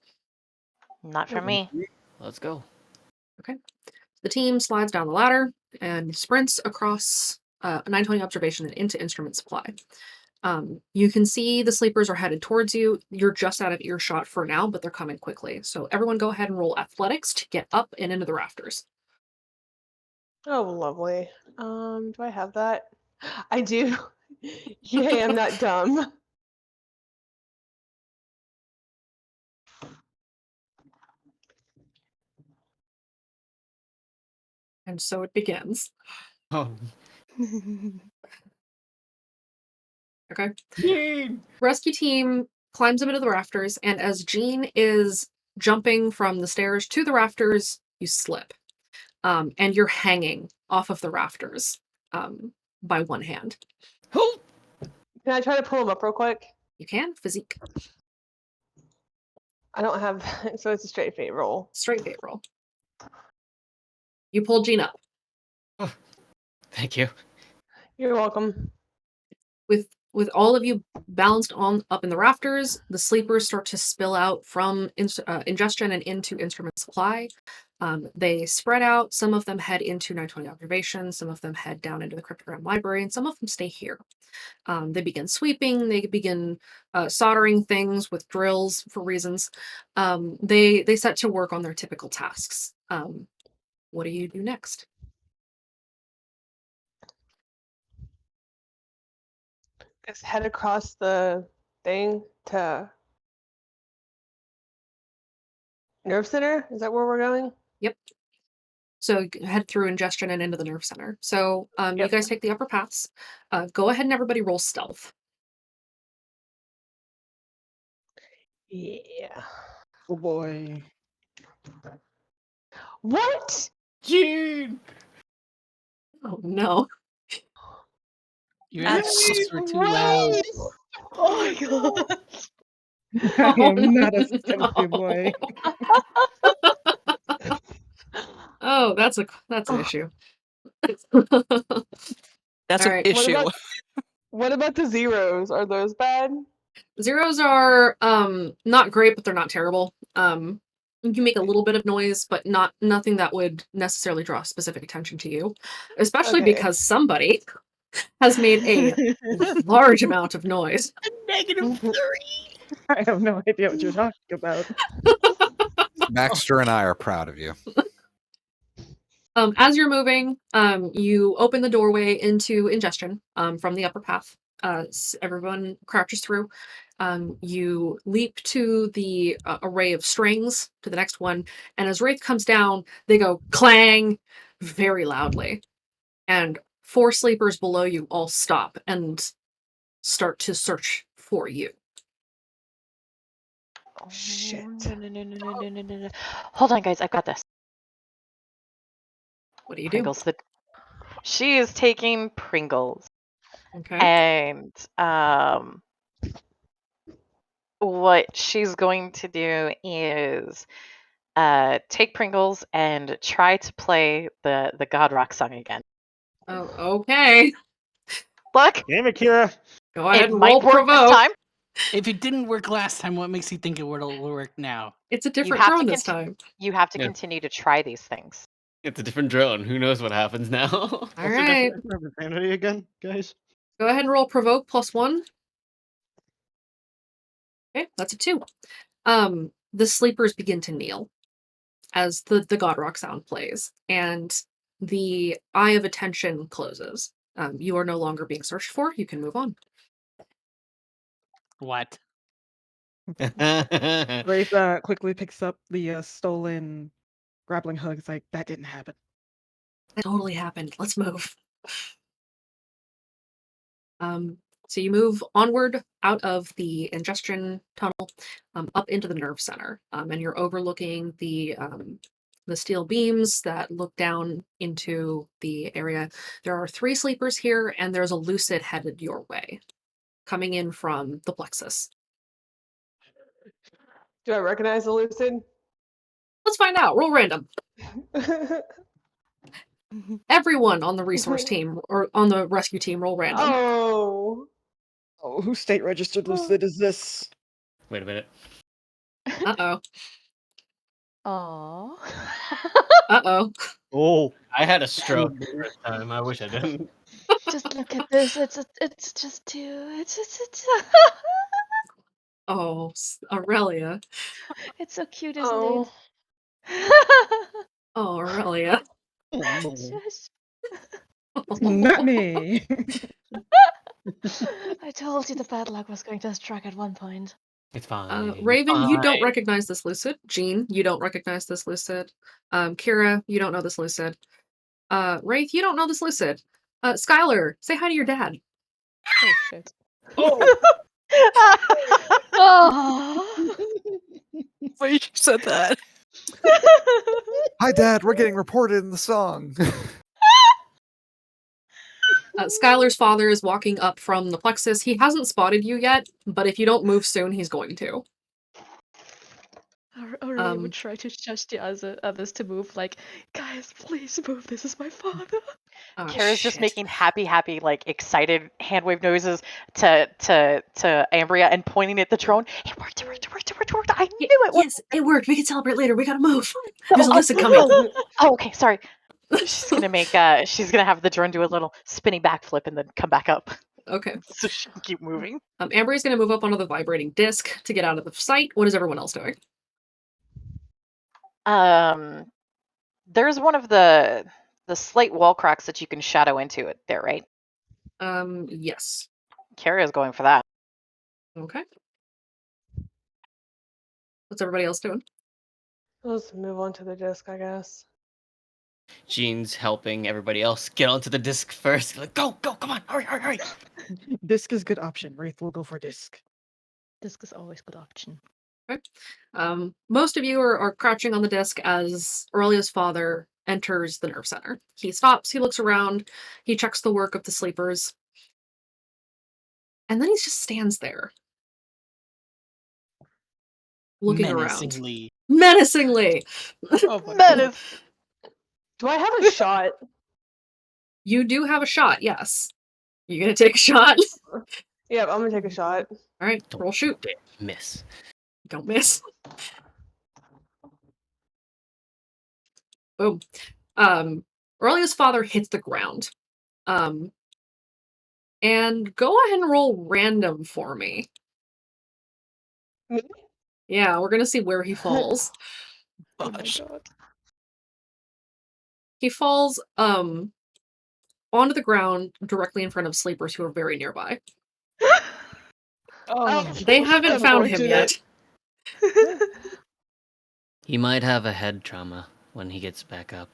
Not for me. Let's go. Okay. The team slides down the ladder and sprints across 920 observation and into instrument supply. You can see the sleepers are headed towards you. You're just out of earshot for now, but they're coming quickly. So everyone go ahead and roll athletics to get up and into the rafters. Oh, lovely. Do I have that? I do. Yay, I'm not dumb. And so it begins. Oh. Okay. Jean! Rescue team climbs up into the rafters, and as Jean is jumping from the stairs to the rafters, you slip. And you're hanging off of the rafters by one hand. Oh! Can I try to pull him up real quick? You can. Physique. I don't have, so it's a straight fate roll. Straight fate roll. You pull Jean up. Oh, thank you. You're welcome. With all of you balanced on up in the rafters, the sleepers start to spill out from ingestion and into instrument supply. They spread out. Some of them head into 920 observation. Some of them head down into the cryptogram library, and some of them stay here. They begin sweeping. They begin soldering things with drills for reasons. They set to work on their typical tasks. What do you do next? Let's head across the thing to Nerve Center. Is that where we're going? Yep. So head through ingestion and into the nerve center. So you Yep. guys take the upper paths. Go ahead and everybody roll stealth. Yeah. Oh boy. What? June. Oh no. Your Yay, echoes were too loud. Race! Oh my god. I Oh, am not a no. stealthy boy. Oh, that's an Oh. issue. That's All an right. issue. What about the zeros? Are those bad? Zeros are not great, but they're not terrible. You can make a Okay. little bit of noise, but nothing that would necessarily draw specific attention to you. Especially Okay. because somebody has made a large amount of noise. -3. I have no idea what you're talking about. Baxter and I are proud of you. As you're moving, you open the doorway into ingestion from the upper path. Everyone crouches through. You leap to the array of strings to the next one, and as Wraith comes down, they go clang very loudly. And 4 sleepers below you all stop and start to search for you. Shit. No. Hold on, guys. I've got this. What do you do? Pringles. She is taking Pringles. Okay. And what she's going to do is take Pringles and try to play the God Rock song again. Oh, okay. Look, Damn it, Kira. Go ahead it and might roll work this provoke. time. If it didn't work last time, what makes you think it will work now? It's a You different have drone to this time. You have to Yeah. continue to try these things. It's a different drone. Who knows what happens now? All What's the right. definition of insanity again, guys? Go ahead and roll provoke +1. Okay, that's a 2. The sleepers begin to kneel as the God Rock sound plays, and the eye of attention closes. You are no longer being searched for. You can move on. What? Wraith quickly picks up the stolen grappling hook. It's like, that didn't happen. That totally happened. Let's move. So you move onward out of the ingestion tunnel, up into the nerve center, and you're overlooking the steel beams that look down into the area. There are 3 sleepers here, and there's a lucid headed your way, coming in from the plexus. Do I recognize the lucid? Let's find out. Roll random. Everyone on the resource team or on the rescue team, roll random. Oh. Oh, whose state registered lucid is this? Wait a minute. Uh-oh. Aww. Uh-oh. Oh. I had a stroke the first time. I wish I didn't. Just look at this. It's just too. It's Oh, Aurelia. it's so cute, isn't Oh. it? Oh, Aurelia. Shush. Not me. I told you the bad luck was going to strike at one point. It's fine. Raven, you don't Fine. recognize this lucid. Jean, you don't recognize this lucid. Kira, you don't know this lucid. Wraith, you don't know this lucid. Skylar, say hi to your dad. Oh shit. Oh, Oh. Wait, you said that. Hi, Dad. We're getting reported in the song. Skylar's father is walking up from the plexus. He hasn't spotted you yet, but if you don't move soon, he's going to. Aurelia would try to shush the others to move, like, guys, please move. This is my father. Oh, Kara's just shit. making happy, like excited hand wave noises to Ambria and pointing at the drone. It worked. I knew it worked. Yes, it worked. We can celebrate later. We gotta move. There's a lucid coming. Oh, okay, sorry. She's gonna have the drone do a little spinny backflip and then come back up. Okay. So she can keep moving. Ambria's gonna move up onto the vibrating disc to get out of the sight. What is everyone else doing? There's one of the slate wall cracks that you can shadow into it there, right? Yes. Kara's going for that. Okay. What's everybody else doing? Let's move on to the disc, I guess. Jean's helping everybody else get onto the disc first. Like, go, come on, hurry. Disc is good option. Wraith will go for disc. Disc is always good option. Okay. Most of you are crouching on the disc as Aurelia's father enters the nerve center. He stops, he looks around, he checks the work of the sleepers, and then he just stands there, looking around. Menacingly. Oh my That god. is Do I have a shot? You do have a shot, yes. You gonna take a shot? Yeah, I'm gonna take a shot. All right, Don't roll shoot. dare miss. Don't miss. Boom. Aurelia's father hits the ground. And go ahead and roll random for me. Me? Yeah, we're gonna see where he falls. Oh my Gosh. god. He falls onto the ground directly in front of sleepers who are very nearby. Oh. They haven't found him yet. He might have a head trauma when he gets back up.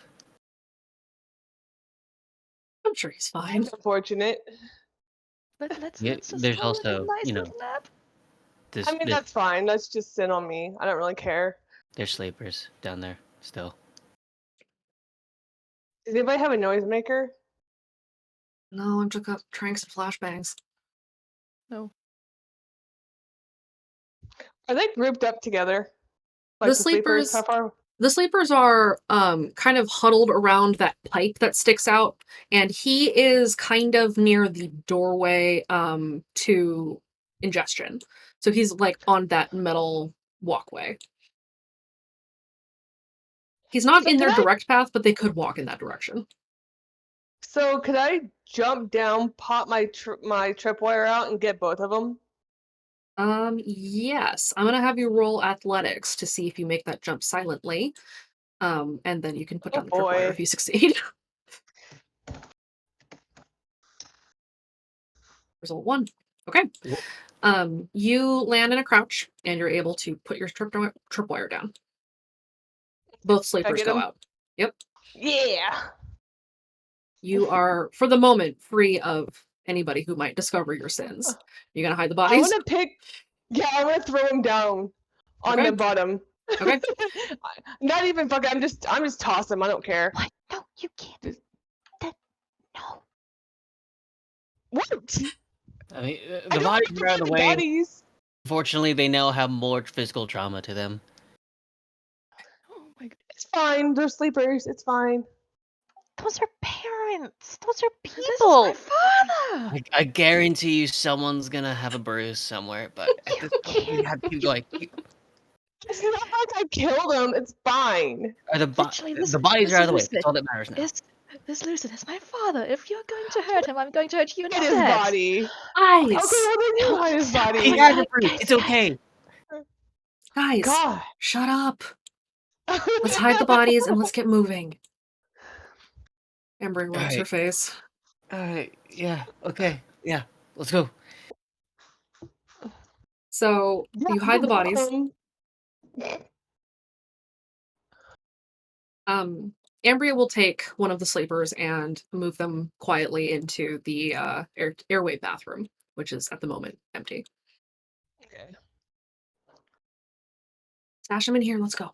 I'm sure he's fine. That's unfortunate. Let's Yeah, just there's call it a also, nice you know, little nap. I mean, that's fine. That's just sin on me. I don't really care. there's sleepers down there still. Does anybody have a noisemaker? No, I'm just trying some flashbangs. No. Are they grouped up together? The sleepers? sleepers- How far? The sleepers are kind of huddled around that pipe that sticks out, and he is kind of near the doorway to ingestion. So he's like on that metal walkway. He's not So in their could I- direct path, but they could walk in that direction. So could I jump down, pop my tripwire out, and get both of them? Yes. I'm gonna have you roll athletics to see if you make that jump silently. And then you can put Oh down the tripwire boy. if you succeed. Result 1. Okay. You land in a crouch, and you're able to put your tripwire down. Both sleepers get go 'em? out. Yep. Yeah. You are, for the moment, free of anybody who might discover your sins. You gonna hide the I bodies? want to pick. Yeah, I want to throw them down on Okay. the bottom. Okay. Not even fucking. I'm just toss them. I don't care. what? No, you can't. No. What? I mean, I the don't bodies like are out of the the way. bodies. Unfortunately, they now have more physical trauma to them. Oh my god. It's fine. They're sleepers. It's fine. Those are parents. Those are This is people. my father. I guarantee you someone's gonna have a bruise somewhere, but at this point, you have to keep going. It's not like I killed them. It's fine. Literally, this- The bodies this are out of the way. is That's all that matters now. This Lucid is my father. If you're going to hurt him, I'm going to hurt you Hide his instead. body. Guys! Okay, well then you hide his body. He has a bruise. It's okay. Guys! God. Shut up! Let's hide the bodies and let's get moving. Amber rubs her Alright. face. Alright, yeah, okay, yeah, let's go. So, you hide the bodies. Ambria will take one of the sleepers and move them quietly into the airway bathroom, which is at the moment empty. Okay. Stash them in here. Let's go.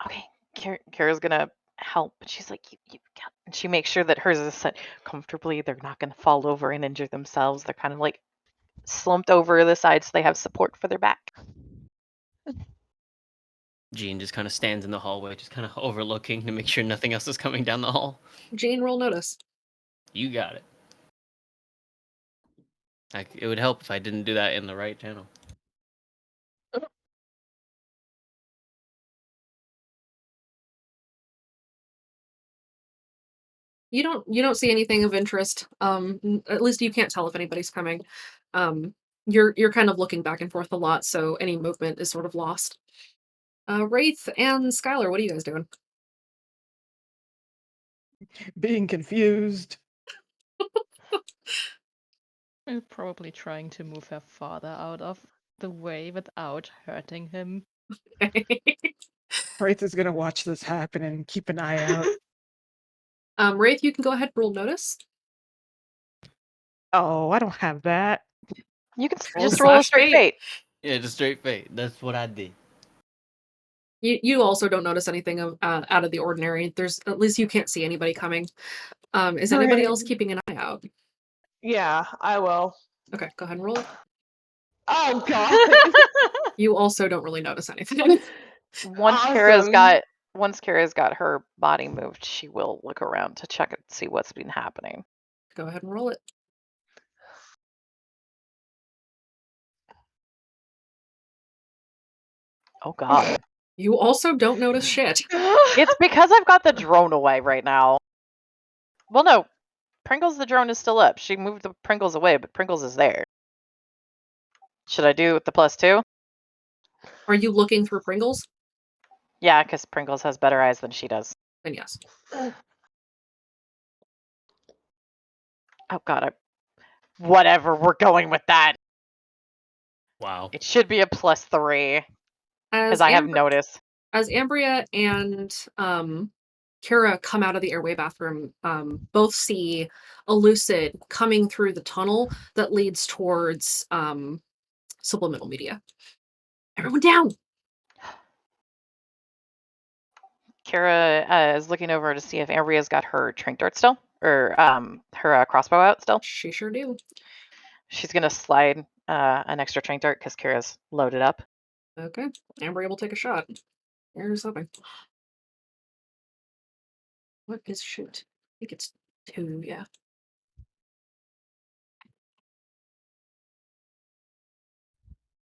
Okay, Kara's gonna help, but she's like, you got. And she makes sure that hers is set comfortably. They're not gonna fall over and injure themselves. They're kind of like slumped over the side so they have support for their back. Jean just kind of stands in the hallway, just kind of overlooking to make sure nothing else is coming down the hall. Jane, roll notice. You got it. It would help if I didn't do that in the right channel. You don't see anything of interest. At least you can't tell if anybody's coming. You're kind of looking back and forth a lot, so any movement is sort of lost. Wraith and Skylar, what are you guys doing? Being confused. Probably trying to move her father out of the way without hurting him. Wraith is gonna watch this happen and keep an eye out. Wraith, you can go ahead and roll notice. Oh, I don't have that. You can Roll just roll a slash straight fate. fate. Yeah, just straight fate. That's what I did. You also don't notice anything out of the ordinary. There's at least you can't see anybody coming. Is anybody else keeping an eye out? Yeah, I will. Okay, go ahead and roll it. Oh god. You also don't really notice anything. Once Kara's got her body moved, she will look around to check and see what's been happening. Go ahead and roll it. Oh god. You also don't notice shit. It's because I've got the drone away right now. Well, no. Pringles the drone is still up. She moved the Pringles away, but Pringles is there. Should I do the +2? Are you looking through Pringles? Yeah, because Pringles has better eyes than she does. Then yes. Oh god. Whatever, we're going with that. Wow. It should be a +3. As Because I have noticed. As Ambria and Kira come out of the airway bathroom, both see a lucid coming through the tunnel that leads towards subliminal media. Everyone down! Kara is looking over to see if Ambria's got her trank dart still, or her crossbow out still. She sure do. She's gonna slide an extra trank dart because Kara's loaded up. Okay, Ambria will take a shot. Here's hoping. What is shoot? I think it's 2, yeah.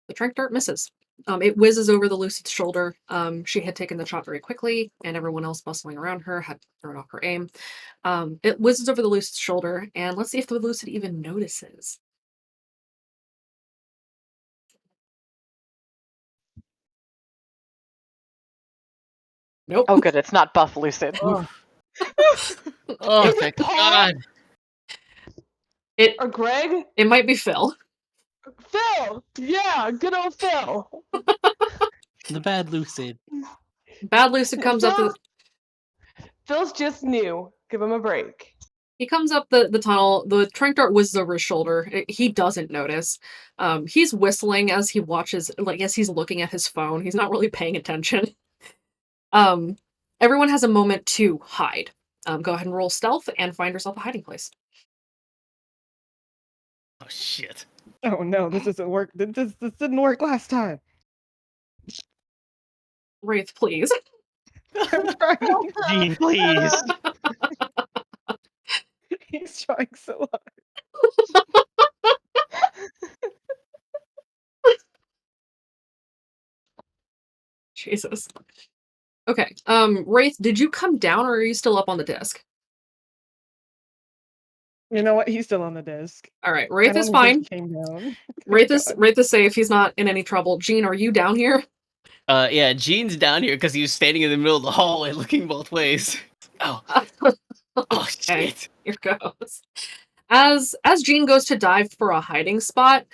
The trank dart misses. It whizzes over the lucid's shoulder. She had taken the shot very quickly, and everyone else bustling around her had thrown off her aim. It whizzes over the lucid's shoulder, and let's see if the lucid even notices. Nope. Oh, good, it's not buff lucid. Oh. Oh, Is it thank Paul? God. Or Greg? It might be Phil. Phil! Yeah, good old Phil. The bad lucid. Bad lucid comes up the Phil's just new. Give him a break. He comes up the tunnel. The trank dart whizzes over his shoulder. He doesn't notice. He's whistling as he watches, like as he's looking at his phone. He's not really paying attention. Everyone has a moment to hide. Go ahead and roll stealth and find yourself a hiding place. Oh shit. Oh no, this doesn't work. This didn't work last time. Wraith, please. I'm trying. Gene, please. He's trying so hard. Jesus. Okay. Wraith, did you come down or are you still up on the disc? You know what? He's still on the disc. All right. I Wraith don't is even think fine. he came down. Wraith God. is safe. He's not in any trouble. Jean, are you down here? Yeah, Gene's down here because he was standing in the middle of the hallway looking both ways. Oh. Oh Okay. shit. Here goes. As Jean goes to dive for a hiding spot,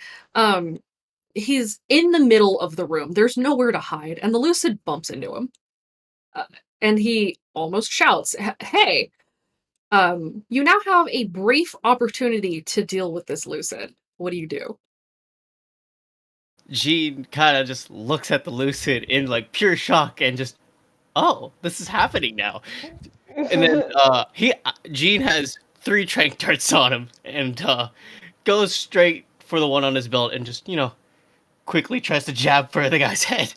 he's in the middle of the room. There's nowhere to hide, and the lucid bumps into him. And he almost shouts, "Hey, you now have a brief opportunity to deal with this lucid. What do you do?" Gene kind of just looks at the lucid in like pure shock and just, oh, this is happening now. And then Gene has 3 trank darts on him and goes straight for the one on his belt and just, quickly tries to jab for the guy's head.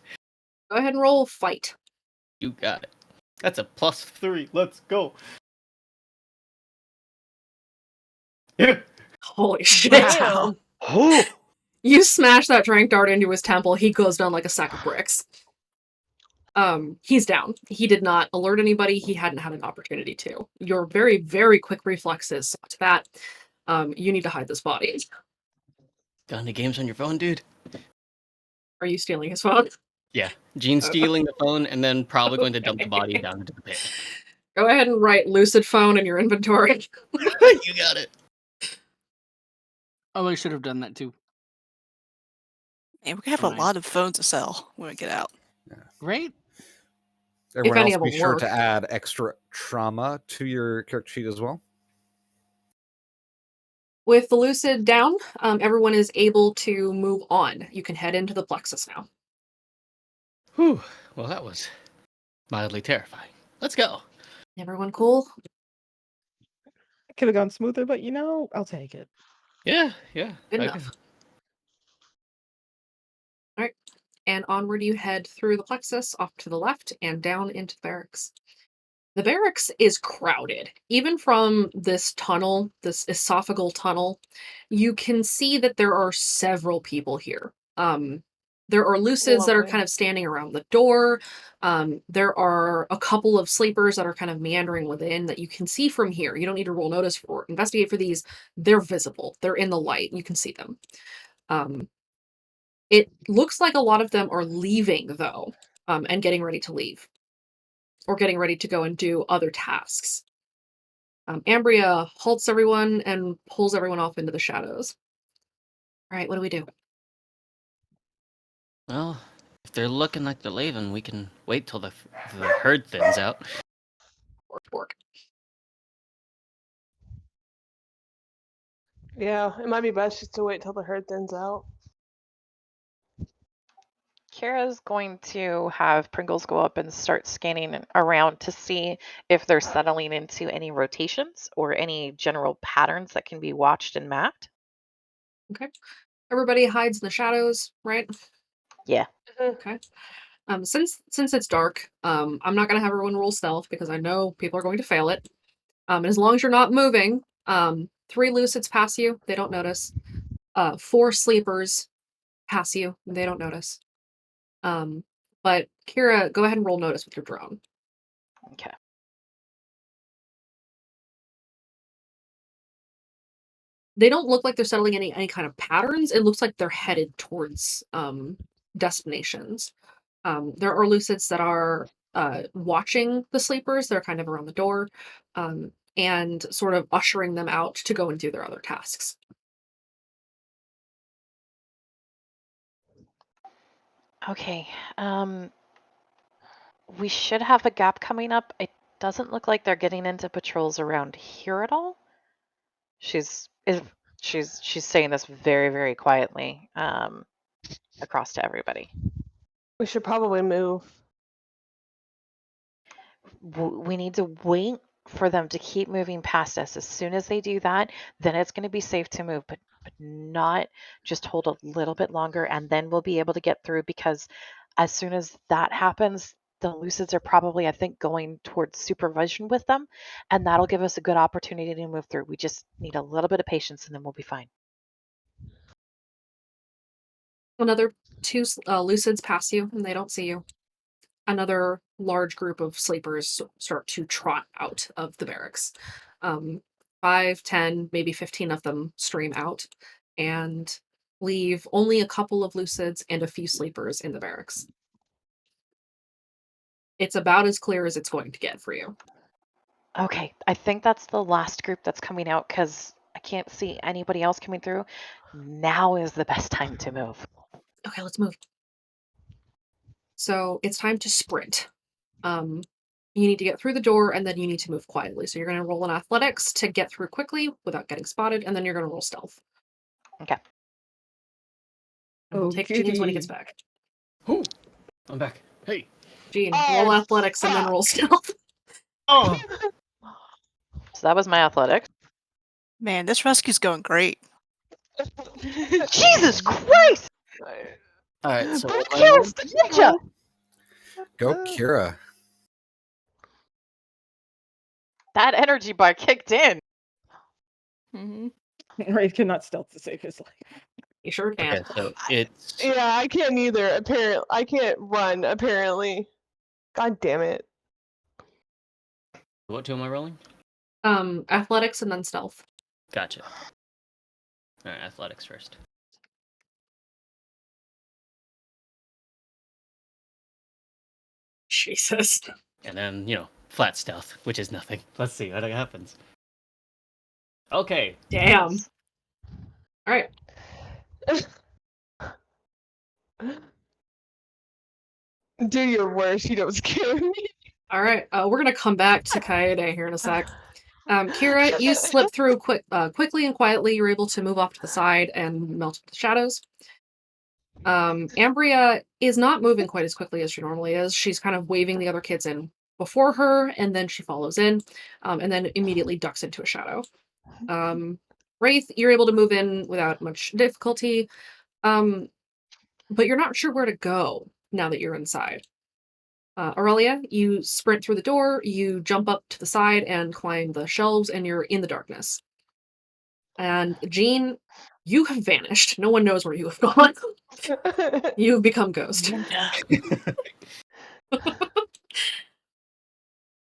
Go ahead and roll fight. You got it. That's a +3. Let's go. Yeah. Holy shit. Damn. Oh, You smash that trank dart into his temple, he goes down like a sack of bricks. He's down. He did not alert anybody. He hadn't had an opportunity to. Your very, very quick reflexes saw to that. You need to hide this body. Got any games on your phone, dude? Are you stealing his phone? Yeah. Gene's stealing the phone and then probably going to dump the body down into the pit. Go ahead and write lucid phone in your inventory. You got it. Oh, I should have done that too. And we're gonna have Fine. a lot of phones to sell when we get out. Right? Everyone any else, of be them sure work. to add extra trauma to your character sheet as well. With the lucid down, everyone is able to move on. You can head into the plexus now. Whew. Well, that was mildly terrifying. Let's go. Everyone cool? Could have gone smoother, but I'll take it. Yeah. Good okay. enough. All right. And onward you head through the plexus, off to the left, and down into the barracks. The barracks is crowded. Even from this tunnel, this esophageal tunnel, you can see that there are several people here. There are lucids that are Lovely. kind of standing around the door. There are a couple of sleepers that are kind of meandering within that you can see from here. You don't need to roll notice for investigate for these. They're visible. They're in the light. You can see them. It looks like a lot of them are leaving though, and getting ready to leave. Or getting ready to go and do other tasks. Ambria halts everyone and pulls everyone off into the shadows. All right, what do we do? Well, if they're looking like they're leaving, we can wait till the herd thins out. Work. Yeah, it might be best just to wait till the herd thins out. Kira's going to have Pringles go up and start scanning around to see if they're settling into any rotations or any general patterns that can be watched and mapped. Okay. Everybody hides in the shadows, right? Yeah. Okay. Since it's dark, I'm not gonna have everyone roll stealth because I know people are going to fail it. As long as you're not moving, 3 lucids pass you, they don't notice. 4 sleepers pass you, they don't notice. But Kira, go ahead and roll notice with your drone. Okay. They don't look like they're settling any kind of patterns. It looks like they're headed towards destinations. There are lucids that are watching the sleepers. They're kind of around the door and sort of ushering them out to go and do their other tasks. Okay. We should have a gap coming up. It doesn't look like they're getting into patrols around here at all. She's saying this very, very quietly across to everybody. We should probably move. We need to wait for them to keep moving past us. As soon as they do that, then it's going to be safe to move, but not just hold a little bit longer and then we'll be able to get through, because as soon as that happens, the lucids are probably, I think, going towards supervision with them, and that'll give us a good opportunity to move through. We just need a little bit of patience and then we'll be fine. Another 2 lucids pass you and they don't see you. Another large group of sleepers start to trot out of the barracks. 5, 10, maybe 15 of them stream out and leave only a couple of lucids and a few sleepers in the barracks. It's about as clear as it's going to get for you. Okay, I think that's the last group that's coming out because I can't see anybody else coming through. Now is the best time to move. Okay, let's move. So it's time to sprint. You need to get through the door and then you need to move quietly. So you're going to roll in athletics to get through quickly without getting spotted, and then you're going to roll stealth. Okay. And we'll take Jeans when he gets Okay. back. Ooh, I'm back. Hey. Gene, Oh, roll athletics and then roll stealth. Oh. So that was my athletics. Man, this rescue's going great. Jesus Christ! All right. So But what am I rolling? Ninja! Go, Kira. That energy bar kicked in. Mm-hmm. Wraith cannot stealth to save his life. You sure can. Okay, so it's yeah, I can't either. Apparently, I can't run. Apparently, god damn it. what 2 am I rolling? Athletics and then stealth. Gotcha. All right, athletics first. Jesus. And then, flat stealth, which is nothing. Let's see what happens. Okay. Damn. All right. Do your worst. You don't scare me. All right. We're gonna come back to Kaede here in a sec. Kira, you slip through quickly and quietly. You're able to move off to the side and melt into the shadows. Ambria is not moving quite as quickly as she normally is. She's kind of waving the other kids in before her, and then she follows in, and then immediately ducks into a shadow. Wraith, you're able to move in without much difficulty, but you're not sure where to go now that you're inside. Aurelia, you sprint through the door, you jump up to the side and climb the shelves, and you're in the darkness. And Jean, you have vanished. No one knows where you have gone. You've become ghost.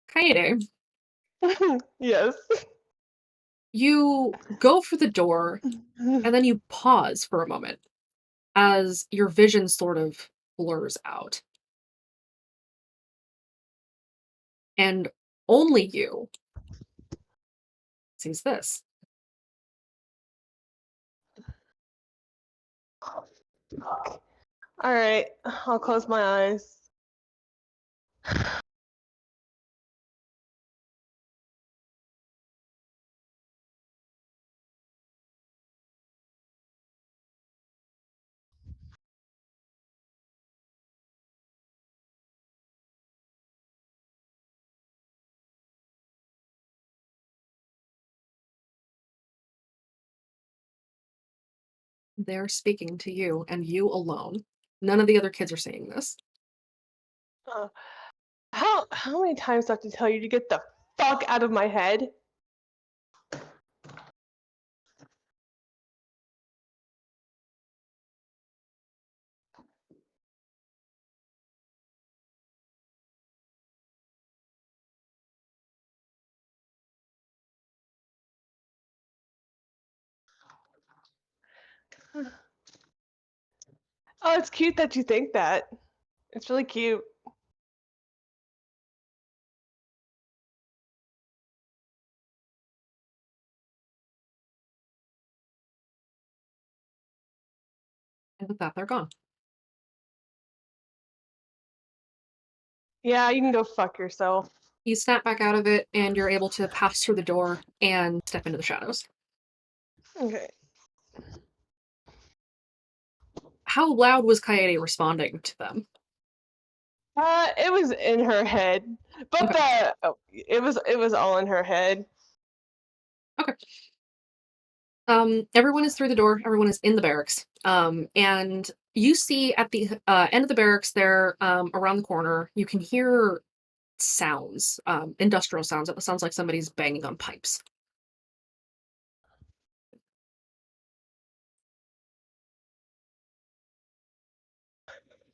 Kaede, Yes. you go for the door, and then you pause for a moment as your vision sort of blurs out. And only you sees this. All right. I'll close my eyes. They're speaking to you, and you alone. None of the other kids are seeing this. Uh, how many times do I have to tell you to get the fuck out of my head? Oh, it's cute that you think that. It's really cute. And with that, they're gone. Yeah, you can go fuck yourself. You snap back out of it, and you're able to pass through the door and step into the shadows. Okay. How loud was Kaede responding to them? It was in her head, but it was all in her head. Okay. Everyone is through the door. Everyone is in the barracks. And you see at the end of the barracks there, around the corner, you can hear sounds, industrial sounds. It sounds like somebody's banging on pipes.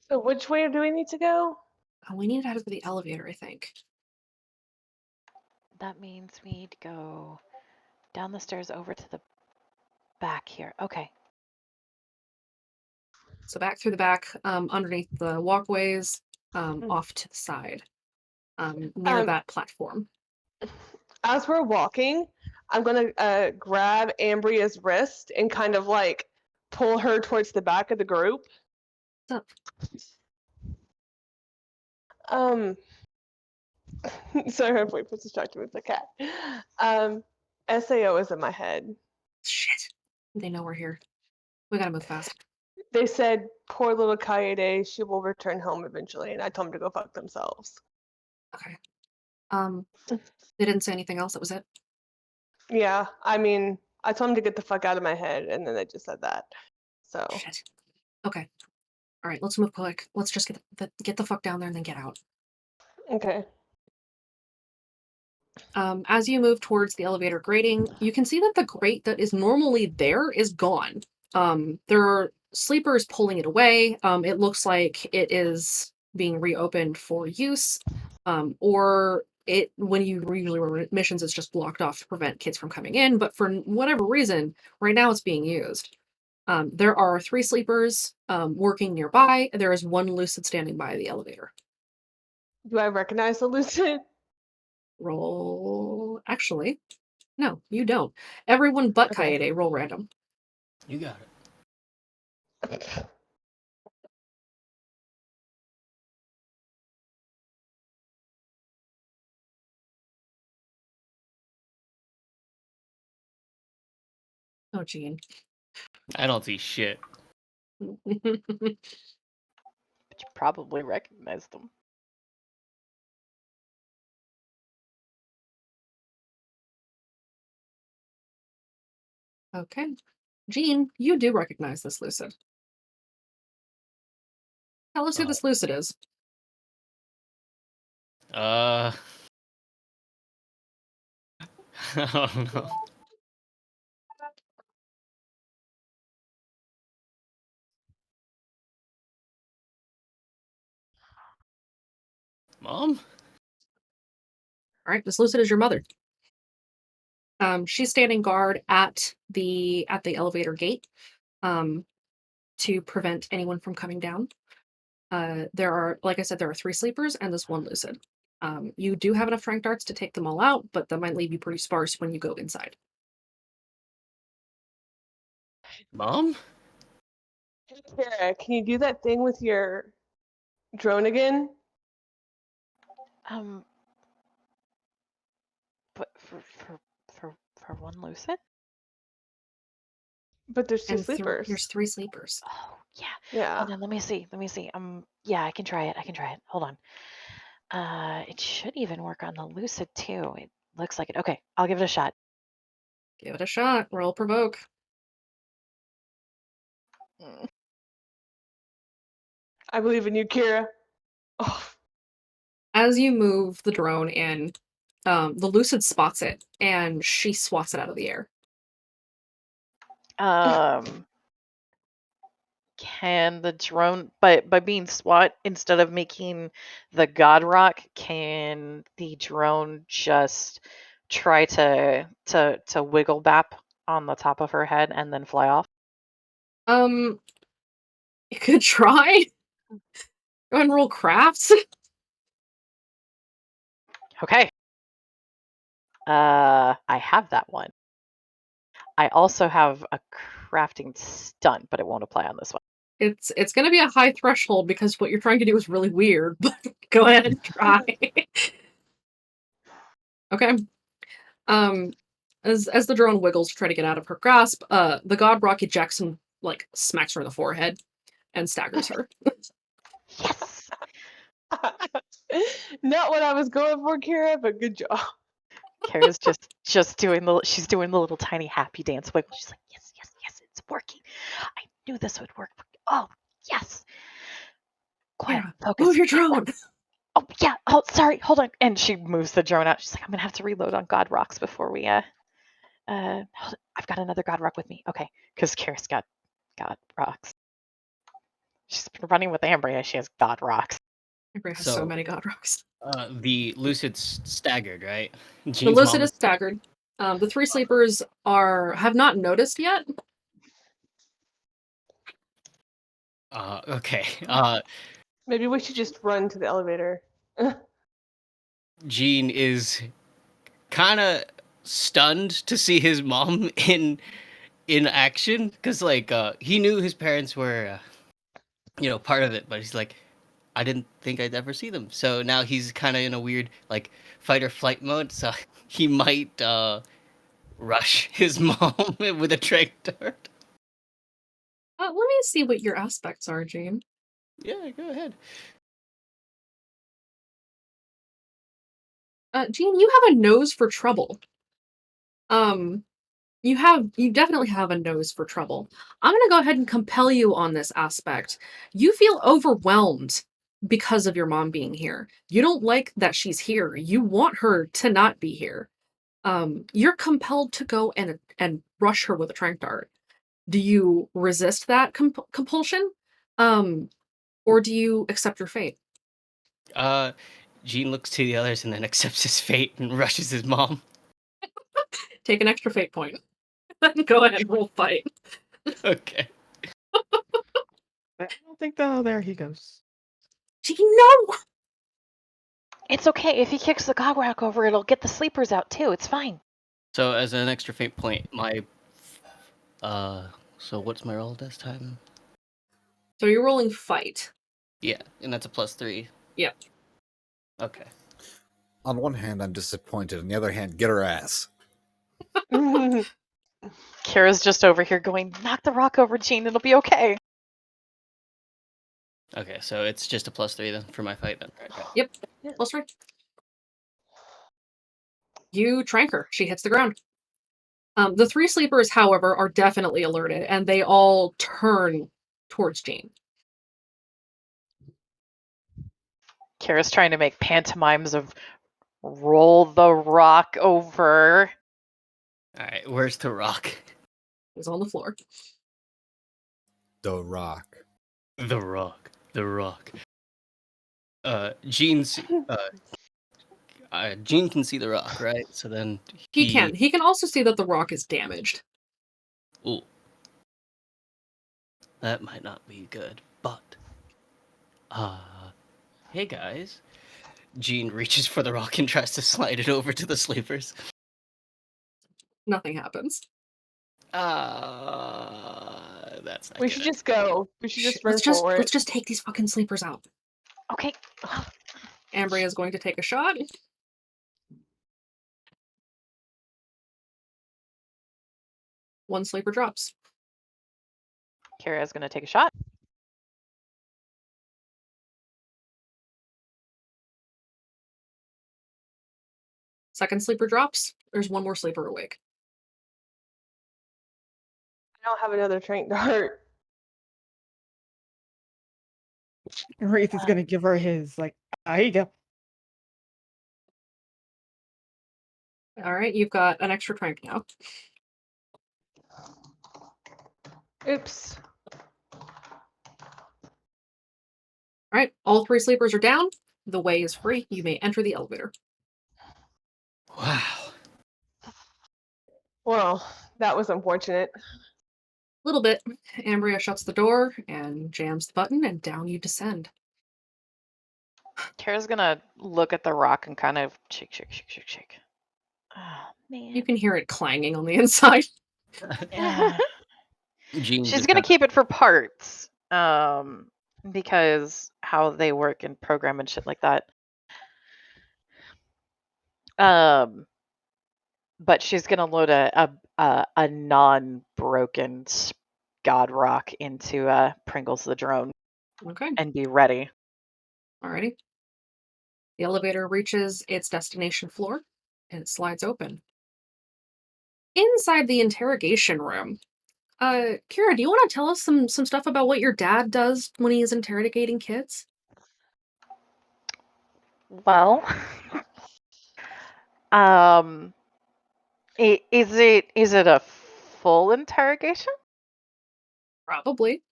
So which way do we need to go? We need to head to the elevator, I think. That means we need to go down the stairs over to the back here. Okay. So back through the back, underneath the walkways, off to the side, near that platform. As we're walking, I'm gonna grab Ambria's wrist and kind of like pull her towards the back of the group. What's up? Sorry, my voice was distracted with the cat. SAO is in my head. Shit. They know we're here. We gotta move fast. They said, poor little Kaede, she will return home eventually, and I told them to go fuck themselves. Okay. They didn't say anything else. That was it. Yeah, I mean, I told them to get the fuck out of my head, and then they just said that. So. Shit. Okay. All right. Let's move quick. Let's just get the fuck down there and then get out. Okay. As you move towards the elevator grating, you can see that the grate that is normally there is gone. There are sleepers pulling it away. It looks like it is being reopened for use, or when you usually run missions, it's just blocked off to prevent kids from coming in. But for whatever reason, right now it's being used. There are 3 sleepers working nearby. There is 1 lucid standing by the elevator. Do I recognize the lucid? Roll. Actually, no, you don't. Everyone but Okay. Kaede, roll random. You got it. Oh, Jean. I don't see shit. But you probably recognized them. Okay. Jean, you do recognize this lucid. Tell us who this lucid is. I don't know. Mom? All right, this lucid is your mother. She's standing guard at the elevator gate, to prevent anyone from coming down. There are, like I said, there are 3 sleepers and this 1 lucid. You do have enough strength darts to take them all out, but that might leave you pretty sparse when you go inside. Mom? Hey, Kara, can you do that thing with your drone again? But for one lucid? But there's 2 And sleepers. there's 3 sleepers. Oh yeah. Yeah. Hold on, let me see. Yeah, I can try it. Hold on. It should even work on the lucid too. It looks like it. Okay, I'll give it a shot. Give it a shot. Roll provoke. Mm. I believe in you, Kira. Oh. As you move the drone in, the lucid spots it and she swats it out of the air. Can the drone, by being SWAT, instead of making the God Rock, can the drone just try to wiggle bap on the top of her head and then fly off? You could try. Go ahead and roll crafts. Okay. I have that one. I also have a crafting stunt, but it won't apply on this one. It's gonna be a high threshold because what you're trying to do is really weird, but go ahead and try. Okay. As the drone wiggles to try to get out of her grasp, the God Rock ejects and like smacks her in the forehead and staggers her. Yes. Not what I was going for, Kira, but good job. Kara's just doing the little tiny happy dance wiggle. She's like, yes, it's working. I knew this would work. Oh, yes. Quiet, Kara, focus. move your drone. Oh yeah. Oh, sorry. Hold on. And she moves the drone out. She's like, I'm gonna have to reload on God Rocks before we hold on. I've got another God Rock with me. Okay, because Kara's got God Rocks. She's been running with Ambria. She has God Rocks. Ambria has so many God Rocks. The Lucid's staggered, right? The Jean's lucid mom is staggered. The 3 sleepers have not noticed yet. Okay. Maybe we should just run to the elevator. Jean is kind of stunned to see his mom in action because like he knew his parents were part of it, but he's like, I didn't think I'd ever see them. So now he's kind of in a weird like fight or flight mode. So he might rush his mom with a trank dart. Let me see what your aspects are, Jean. Yeah, go ahead. Jean, you have a nose for trouble. You definitely have a nose for trouble. I'm gonna go ahead and compel you on this aspect. You feel overwhelmed because of your mom being here. You don't like that she's here. You want her to not be here. You're compelled to go and rush her with a trank dart. Do you resist that compulsion? Or do you accept your fate? Jean looks to the others and then accepts his fate and rushes his mom. Take an extra fate point. Go ahead and roll fight. Okay. I don't think though. There he goes. Jean, no! It's okay. If he kicks the God Rock over, it'll get the sleepers out too. It's fine. So as an extra fate point, my So what's my roll this time? So you're rolling fight. Yeah, and that's a +3. Yep. Okay. On one hand, I'm disappointed. On the other hand, get her ass. Kara's just over here going, knock the rock over, Jean, it'll be okay. Okay, so it's just a +3 then for my fight then. Right. Yep. Plus right. You trank her. She hits the ground. The 3 sleepers, however, are definitely alerted, and they all turn towards Jean. Kara's trying to make pantomimes of roll the rock over. All right, where's the rock? It's on the floor. The rock. The rock. The rock. Jean's. Jean can see the rock, right? So then He can. He can also see that the rock is damaged. Ooh. That might not be good, but. Hey guys. Jean reaches for the rock and tries to slide it over to the sleepers. Nothing happens. That's not We good. should just go. We should just run Let's just for it. let's just take these fucking sleepers out. Okay. Ambria is going to take a shot. One sleeper drops. Kara's going to take a shot. Second sleeper drops. There's one more sleeper awake. I don't have another trank dart. Wraith is gonna give her his like, here you go. All right, you've got an extra trank now. Oops. All right, all 3 sleepers are down. The way is free. You may enter the elevator. Wow. Well, that was unfortunate. A little bit. Ambria shuts the door and jams the button, and down you descend. Kara's going to look at the rock and kind of shake. Oh, man. You can hear it clanging on the inside. Jean She's just going to kinda- keep it for parts. Because how they work and program and shit like that. But she's gonna load a non-broken god rock into Pringles the drone Okay. and be ready. Alrighty. The elevator reaches its destination floor, and it slides open. Inside the interrogation room, Kira, do you want to tell us some stuff about what your dad does when he is interrogating kids? Well, is it a full interrogation? Probably.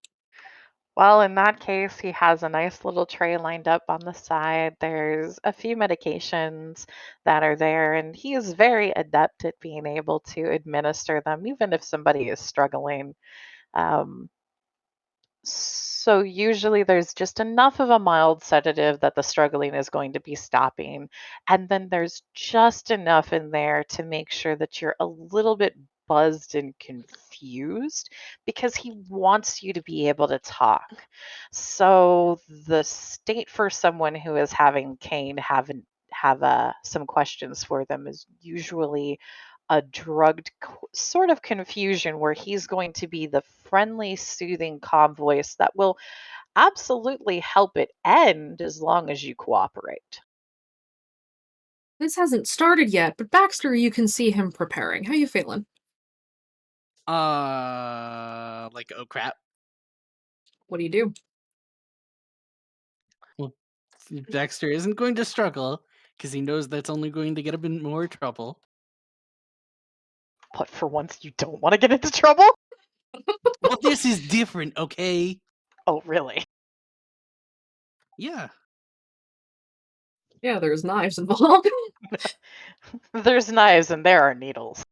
Well, in that case, he has a nice little tray lined up on the side. There's a few medications that are there, and he is very adept at being able to administer them, even if somebody is struggling. So usually there's just enough of a mild sedative that the struggling is going to be stopping. And then there's just enough in there to make sure that you're a little bit buzzed and confused because he wants you to be able to talk. So the state for someone who is having cane have some questions for them is usually a drugged sort of confusion where he's going to be the friendly, soothing, calm voice that will absolutely help it end as long as you cooperate. This hasn't started yet, but Baxter, you can see him preparing. How you feeling? Like, oh crap. What do you do? Well, Dexter isn't going to struggle because he knows that's only going to get him in more trouble. But for once, you don't want to get into trouble? Well, this is different, okay? Oh, really? Yeah. Yeah, there's knives involved. There's knives and there are needles.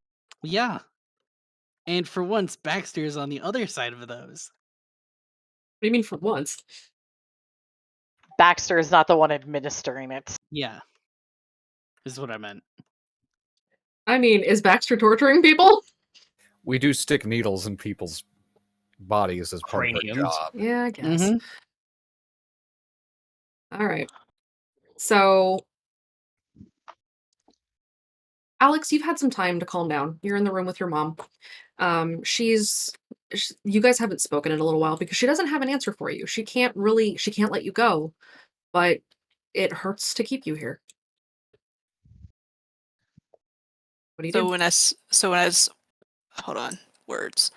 Yeah. And for once, Baxter is on the other side of those. What do you mean for once? Baxter is not the one administering it. Yeah. Is what I meant. I mean, is Baxter torturing people? We do stick needles in people's bodies as part of her Craniums. job. Yeah, I guess. Mhm. All right. So, Alex, you've had some time to calm down. You're in the room with your mom. You guys haven't spoken in a little while because she doesn't have an answer for you. She can't let you go, but it hurts to keep you here. What do you do? So when I was hold on, words.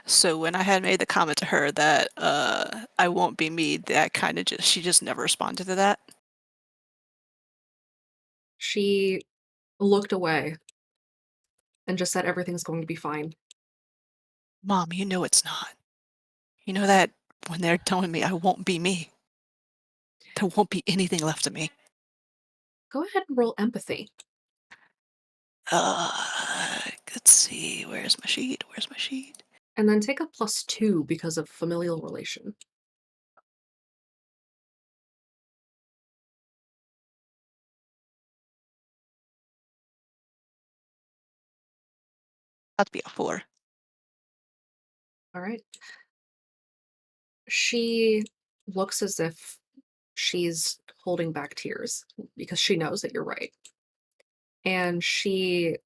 So when I had made the comment to her that I won't be me, that kind of she just never responded to that. She looked away and just said everything's going to be fine. Mom, you know it's not. You know that when they're telling me I won't be me, there won't be anything left of me. Go ahead and roll empathy. Let's see. Where's my sheet? Where's my sheet? And then take a +2 because of familial relation. That'd be a 4. All right. She looks as if she's holding back tears because she knows that you're right. And she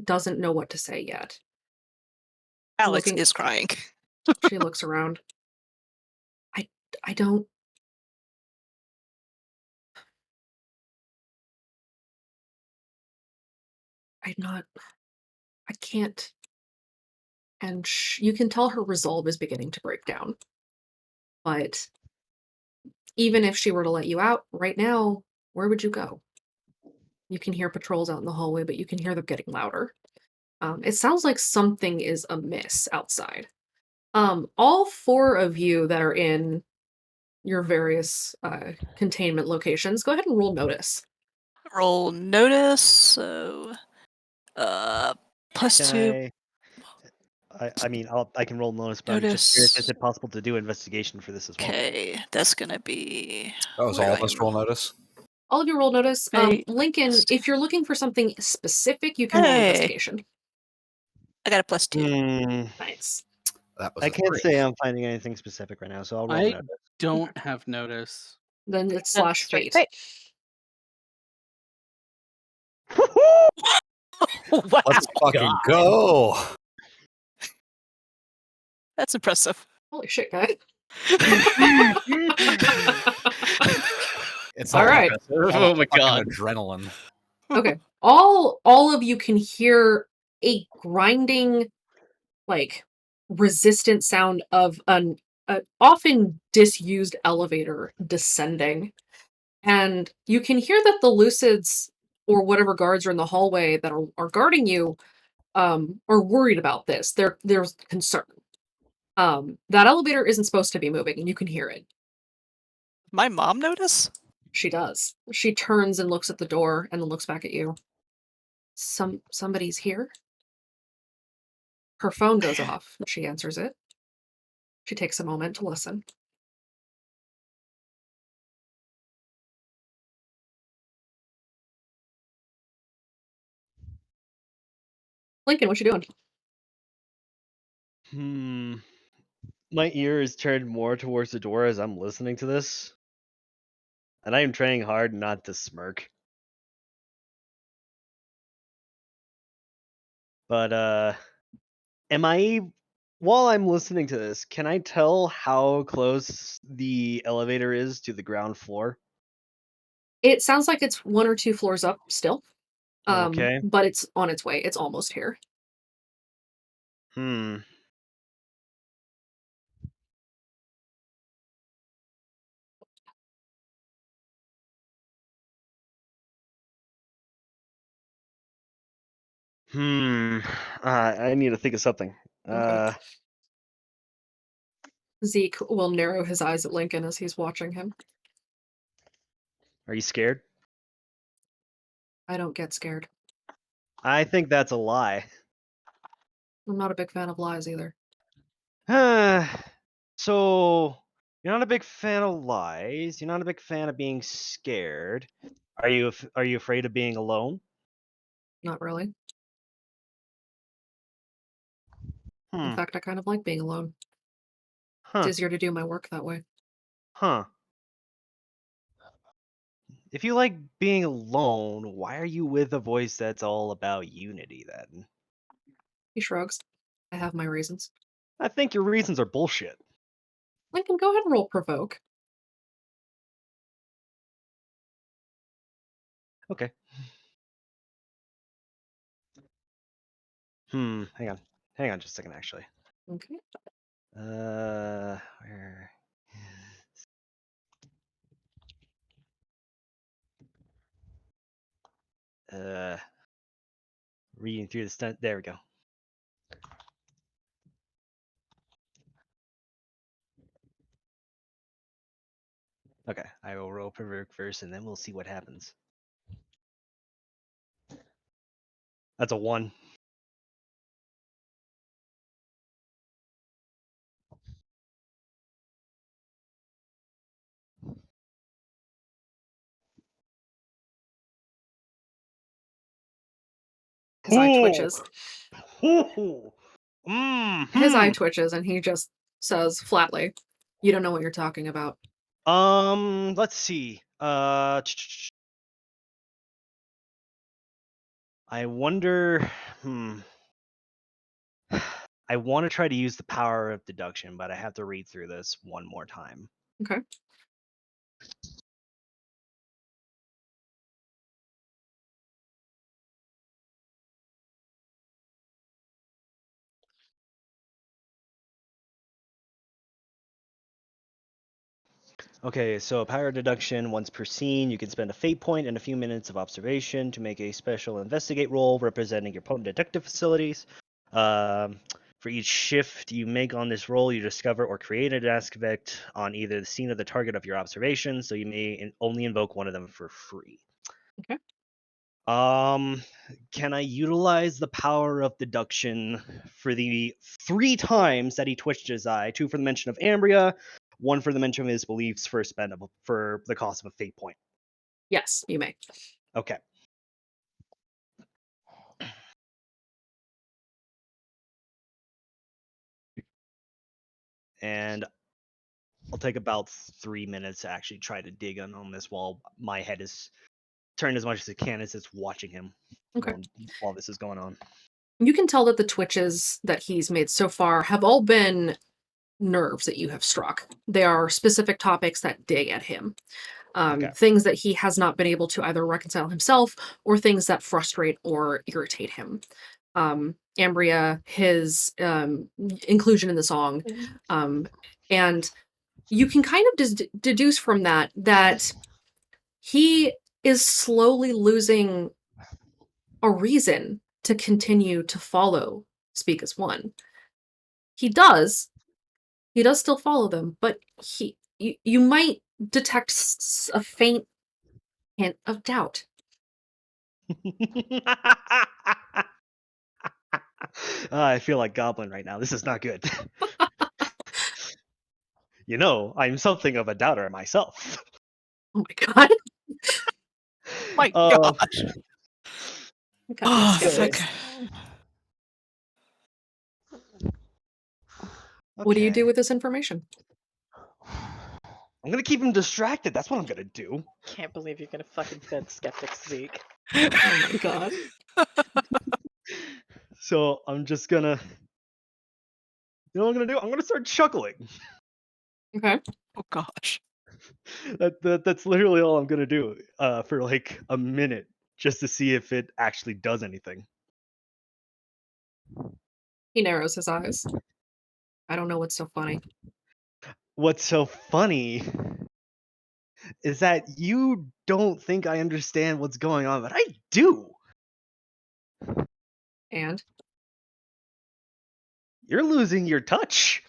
doesn't know what to say yet. Alex Looking, is crying. she looks around. I don't. I'm not. I can't. And you can tell her resolve is beginning to break down. But even if she were to let you out right now, where would you go? You can hear patrols out in the hallway, but you can hear them getting louder. It sounds like something is amiss outside. All 4 of you that are in your various containment locations, go ahead and roll notice. Roll notice. So, +2. I mean, I can roll notice, but I'm just curious, is Notice. it possible to do investigation for this as well? Okay, that's gonna be. That was where all do of I us roll roll? notice. All of you roll notice. Hey, Lincoln, if you're looking for something specific, you can roll Hey, investigation. I got a +2. Nice. That was I a can't 3. say I'm finding anything specific right now, so I'll roll I notice. don't have notice. Then it's Then slash straight fate. Wow, Let's fucking go. that's impressive. Holy shit, guys. It's All right. all Oh my fucking god. adrenaline. Okay. All of you can hear a grinding, like, resistant sound of an often disused elevator descending. And you can hear that the Lucids or whatever guards are in the hallway that are guarding you are worried about this. There's concern. That elevator isn't supposed to be moving, and you can hear it. My mom notice? She does. She turns and looks at the door and then looks back at you. Somebody's here? Her phone goes off. She answers it. She takes a moment to listen. Lincoln, what you doing? My ear is turned more towards the door as I'm listening to this, and I am trying hard not to smirk. But while I'm listening to this, can I tell how close the elevator is to the ground floor? It sounds like it's 1 or 2 floors up still. Okay. But it's on its way. It's almost here. Hmm. Hmm. I need to think of something. Okay. Zeke will narrow his eyes at Lincoln as he's watching him. Are you scared? I don't get scared. I think that's a lie. I'm not a big fan of lies either. So you're not a big fan of lies. You're not a big fan of being scared. Are you afraid of being alone? Not really. In fact, I kind of like being alone. It's Huh. easier to do my work that way. Huh. If you like being alone, why are you with a voice that's all about unity then? He shrugs. I have my reasons. I think your reasons are bullshit. Lincoln, go ahead and roll provoke. Okay. Hang on. Hang on just a second, actually. Okay. Where? Reading through the stunt. There we go. Okay, I will roll provoke first, and then we'll see what happens. That's a 1. His eye twitches. His eye Mm-hmm. twitches, and he just says flatly, "You don't know what you're talking about." Let's see. I wonder. I want to try to use the power of deduction, but I have to read through this one more time. Okay. Okay, so power deduction once per scene. You can spend a fate point and a few minutes of observation to make a special investigate roll representing your potent detective facilities. For each shift you make on this roll, you discover or create an aspect on either the scene or the target of your observation, so you may only invoke one of them for free. Okay. Can I utilize the power of deduction for the 3 times that he twitched his eye? 2 for the mention of Ambria, 1 for the mention of his beliefs for for the cost of a fate point. Yes, you may. Okay. And I'll take about 3 minutes to actually try to dig in on this while my head is turned as much as it can as it's watching him Okay. while this is going on. You can tell that the twitches that he's made so far have all been nerves that you have struck. They are specific topics that dig at him. Okay. Things that he has not been able to either reconcile himself or things that frustrate or irritate him. Ambria, his inclusion in the song, and you can kind of deduce from that he is slowly losing a reason to continue to follow Speak as One. He does still follow them, but you might detect a faint hint of doubt. I feel like Goblin right now. This is not good. You know, I'm something of a doubter myself. Oh my god. My Uh, gosh. I got these Oh, skeptics. okay. What do you do okay. with this information? I'm gonna keep him distracted. That's what I'm gonna do. Can't believe you're gonna fucking send skeptics, Zeke. Oh my god. So I'm just gonna. You know what I'm gonna do? I'm gonna start chuckling. Okay. Oh gosh. That's literally all I'm gonna do. For like a minute, just to see if it actually does anything. He narrows his eyes. I don't know what's so funny. What's so funny is that you don't think I understand what's going on, but I do. And You're losing your touch.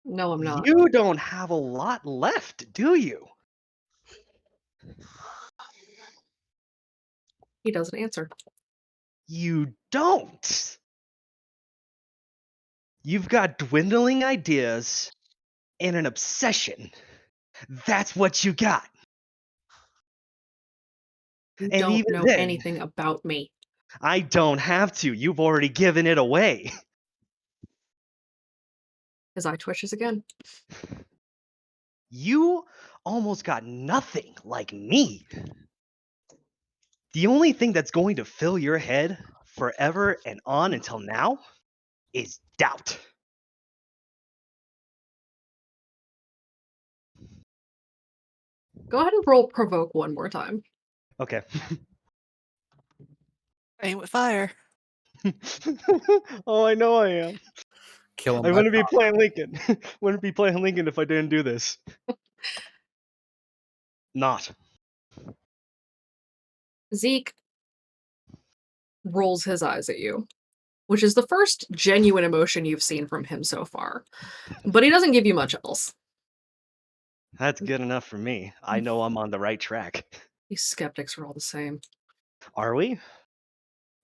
no, I'm not. You don't have a lot left, do you? He doesn't answer. You don't. You've got dwindling ideas and an obsession. That's what you got. You And don't even know then, anything about me. I don't have to. You've already given it away. His eye twitches again. You almost got nothing like me. The only thing that's going to fill your head forever and on until now is doubt. Go ahead and roll provoke one more time. Okay. Aim with fire. Oh, I know I am. Kill him. I by wouldn't be playing Lincoln. Wouldn't be playing Lincoln if I didn't do this. Not. Zeke rolls his eyes at you, which is the first genuine emotion you've seen from him so far. But he doesn't give you much else. That's good enough for me. I know I'm on the right track. These skeptics are all the same. Are we?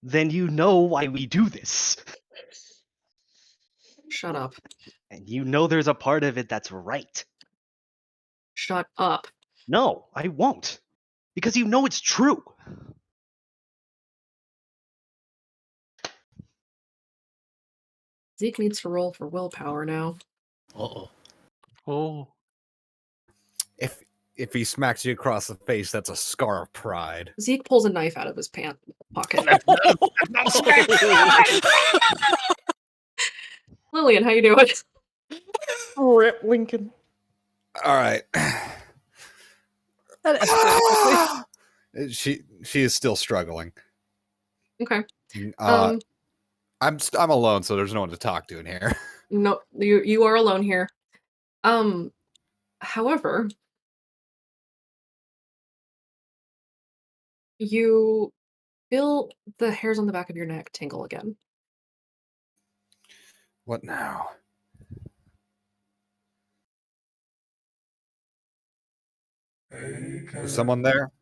Then you know why we do this. Shut up. And you know there's a part of it that's right. Shut up. No, I won't. Because you know it's true. Zeke needs to roll for willpower now. Uh-oh. Oh. If he smacks you across the face, that's a scar of pride. Zeke pulls a knife out of his pant pocket. Lillian, how you doing? Rip Lincoln. All right. That escalated quickly. She is still struggling. Okay. I'm alone, so there's no one to talk to in here. No, you are alone here. However, you feel the hairs on the back of your neck tingle again. What now? Is someone there?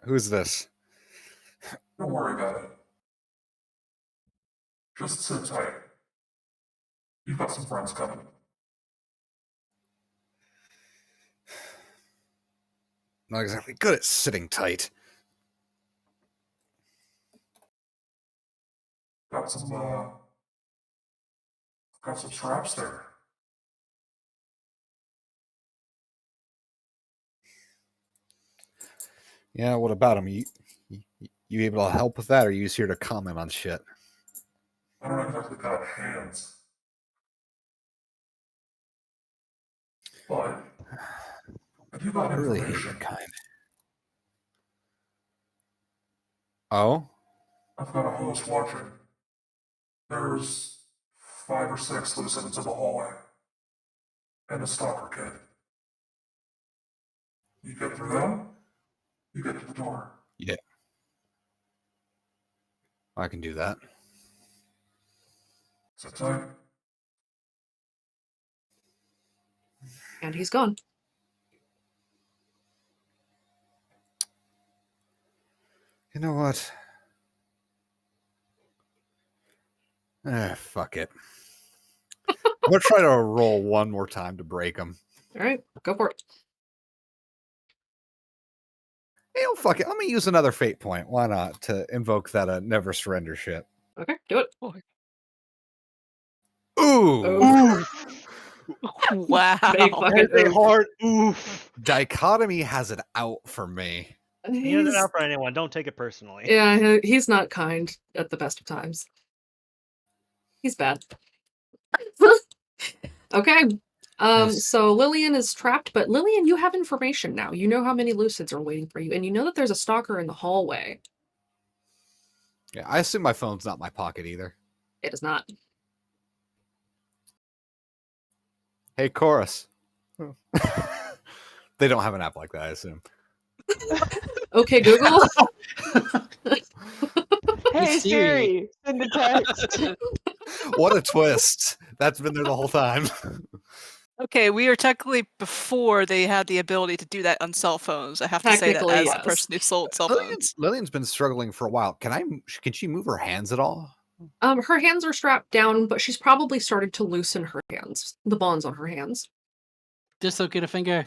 Who's this? Don't worry about it. Just sit tight. You've got some friends coming. Not exactly good at sitting tight. Got some traps there. Yeah, what about him? You able to help with that, or are you just here to comment on shit? I don't exactly got hands. But if you got I really hate information, your kind. Oh? I've got a host watching. There's 5 or 6 loose ends in the hallway. And a stalker kid. You get through them, you get to the door. Yeah. I can do that. Sit tight. And he's gone. You know what? Fuck it. I'm gonna try to roll one more time to break him. All right, go for it. Hey, fuck it. Let me use another fate point. Why not? To invoke that never surrender shit. Okay, do it. Ooh! Wow. Big fucking That's a oof. hard oof. Dichotomy has it out for me. He doesn't He's, out for anyone. Don't take it personally. yeah, he's not kind at the best of times. He's bad. Okay. Yes. So Lillian is trapped, but Lillian, you have information now. You know how many Lucids are waiting for you, and you know that there's a stalker in the hallway. Yeah, I assume my phone's not in my pocket either. It is not. Hey, Chorus. They don't have an app like that, I assume. Okay, Google. Hey Siri. Siri, send a text. What a twist. That's been there the whole time. Okay, we are technically before they had the ability to do that on cell phones. I have to say that Technically, as yes. the person who sold cell phones. Lillian's been struggling for a while. Can she move her hands at all? Her hands are strapped down, but she's probably started to loosen her hands, the bonds on her hands. Dislocate a finger.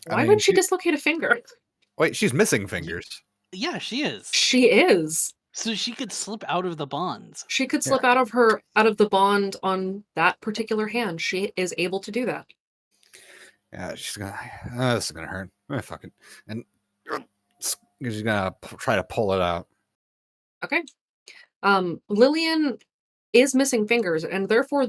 Why would she dislocate a finger? Wait, she's missing fingers. Yeah, she is. She is. So she could slip out of the bonds. She could slip out of the bond on that particular hand. She is able to do that. Yeah, she's gonna. This is gonna hurt. Fuck it. And she's gonna try to pull it out. Okay. Lillian is missing fingers, and therefore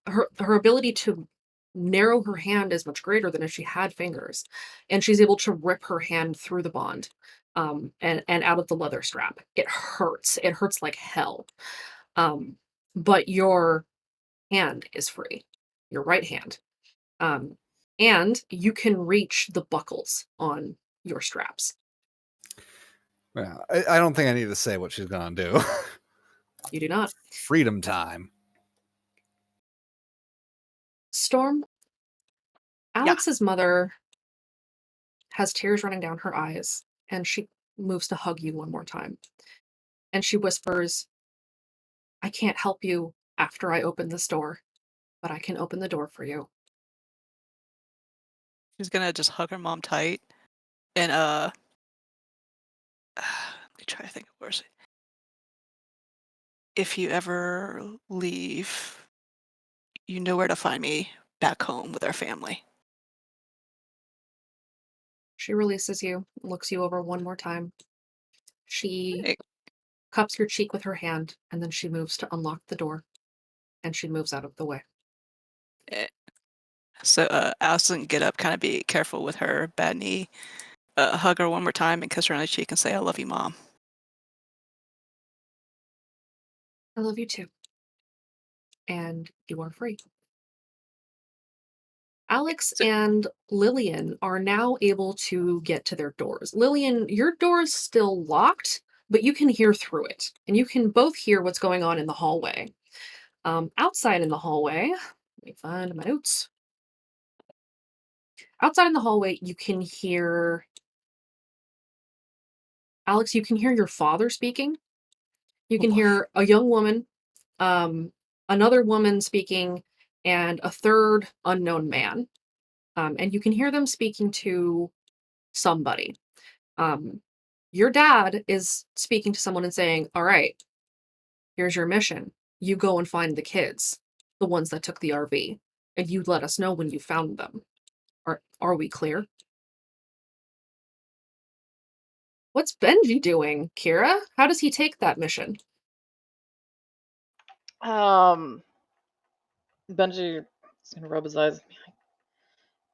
her ability to narrow her hand is much greater than if she had fingers, and she's able to rip her hand through the bond, and out of the leather strap. It hurts. It hurts like hell. But your hand is free, your right hand, and you can reach the buckles on your straps. Well, I don't think I need to say what she's gonna do. You do not. Freedom time. Storm, Alex's mother has tears running down her eyes, and she moves to hug you one more time. And she whispers, I can't help you after I open this door, but I can open the door for you. She's gonna just hug her mom tight and let me try to think of words. If you ever leave, you know where to find me back home with our family. She releases you, looks you over one more time. She Hey. cups your cheek with her hand, and then she moves to unlock the door, and she moves out of the way. So Allison, get up, kind of be careful with her bad knee. Hug her one more time and kiss her on the cheek and say, I love you, Mom. I love you too. And you are free. Alex and Lillian are now able to get to their doors. Lillian, your door is still locked, but you can hear through it, and you can both hear what's going on in the hallway. Outside in the hallway, let me find my notes. Outside in the hallway, you can hear Alex, you can hear your father speaking. You can hear a young woman, another woman speaking, and a third unknown man. And you can hear them speaking to somebody. Your dad is speaking to someone and saying, all right, here's your mission. You go and find the kids, the ones that took the RV, and you let us know when you found them. Are we clear? What's Benji doing, Kira? How does he take that mission? Benji is gonna rub his eyes.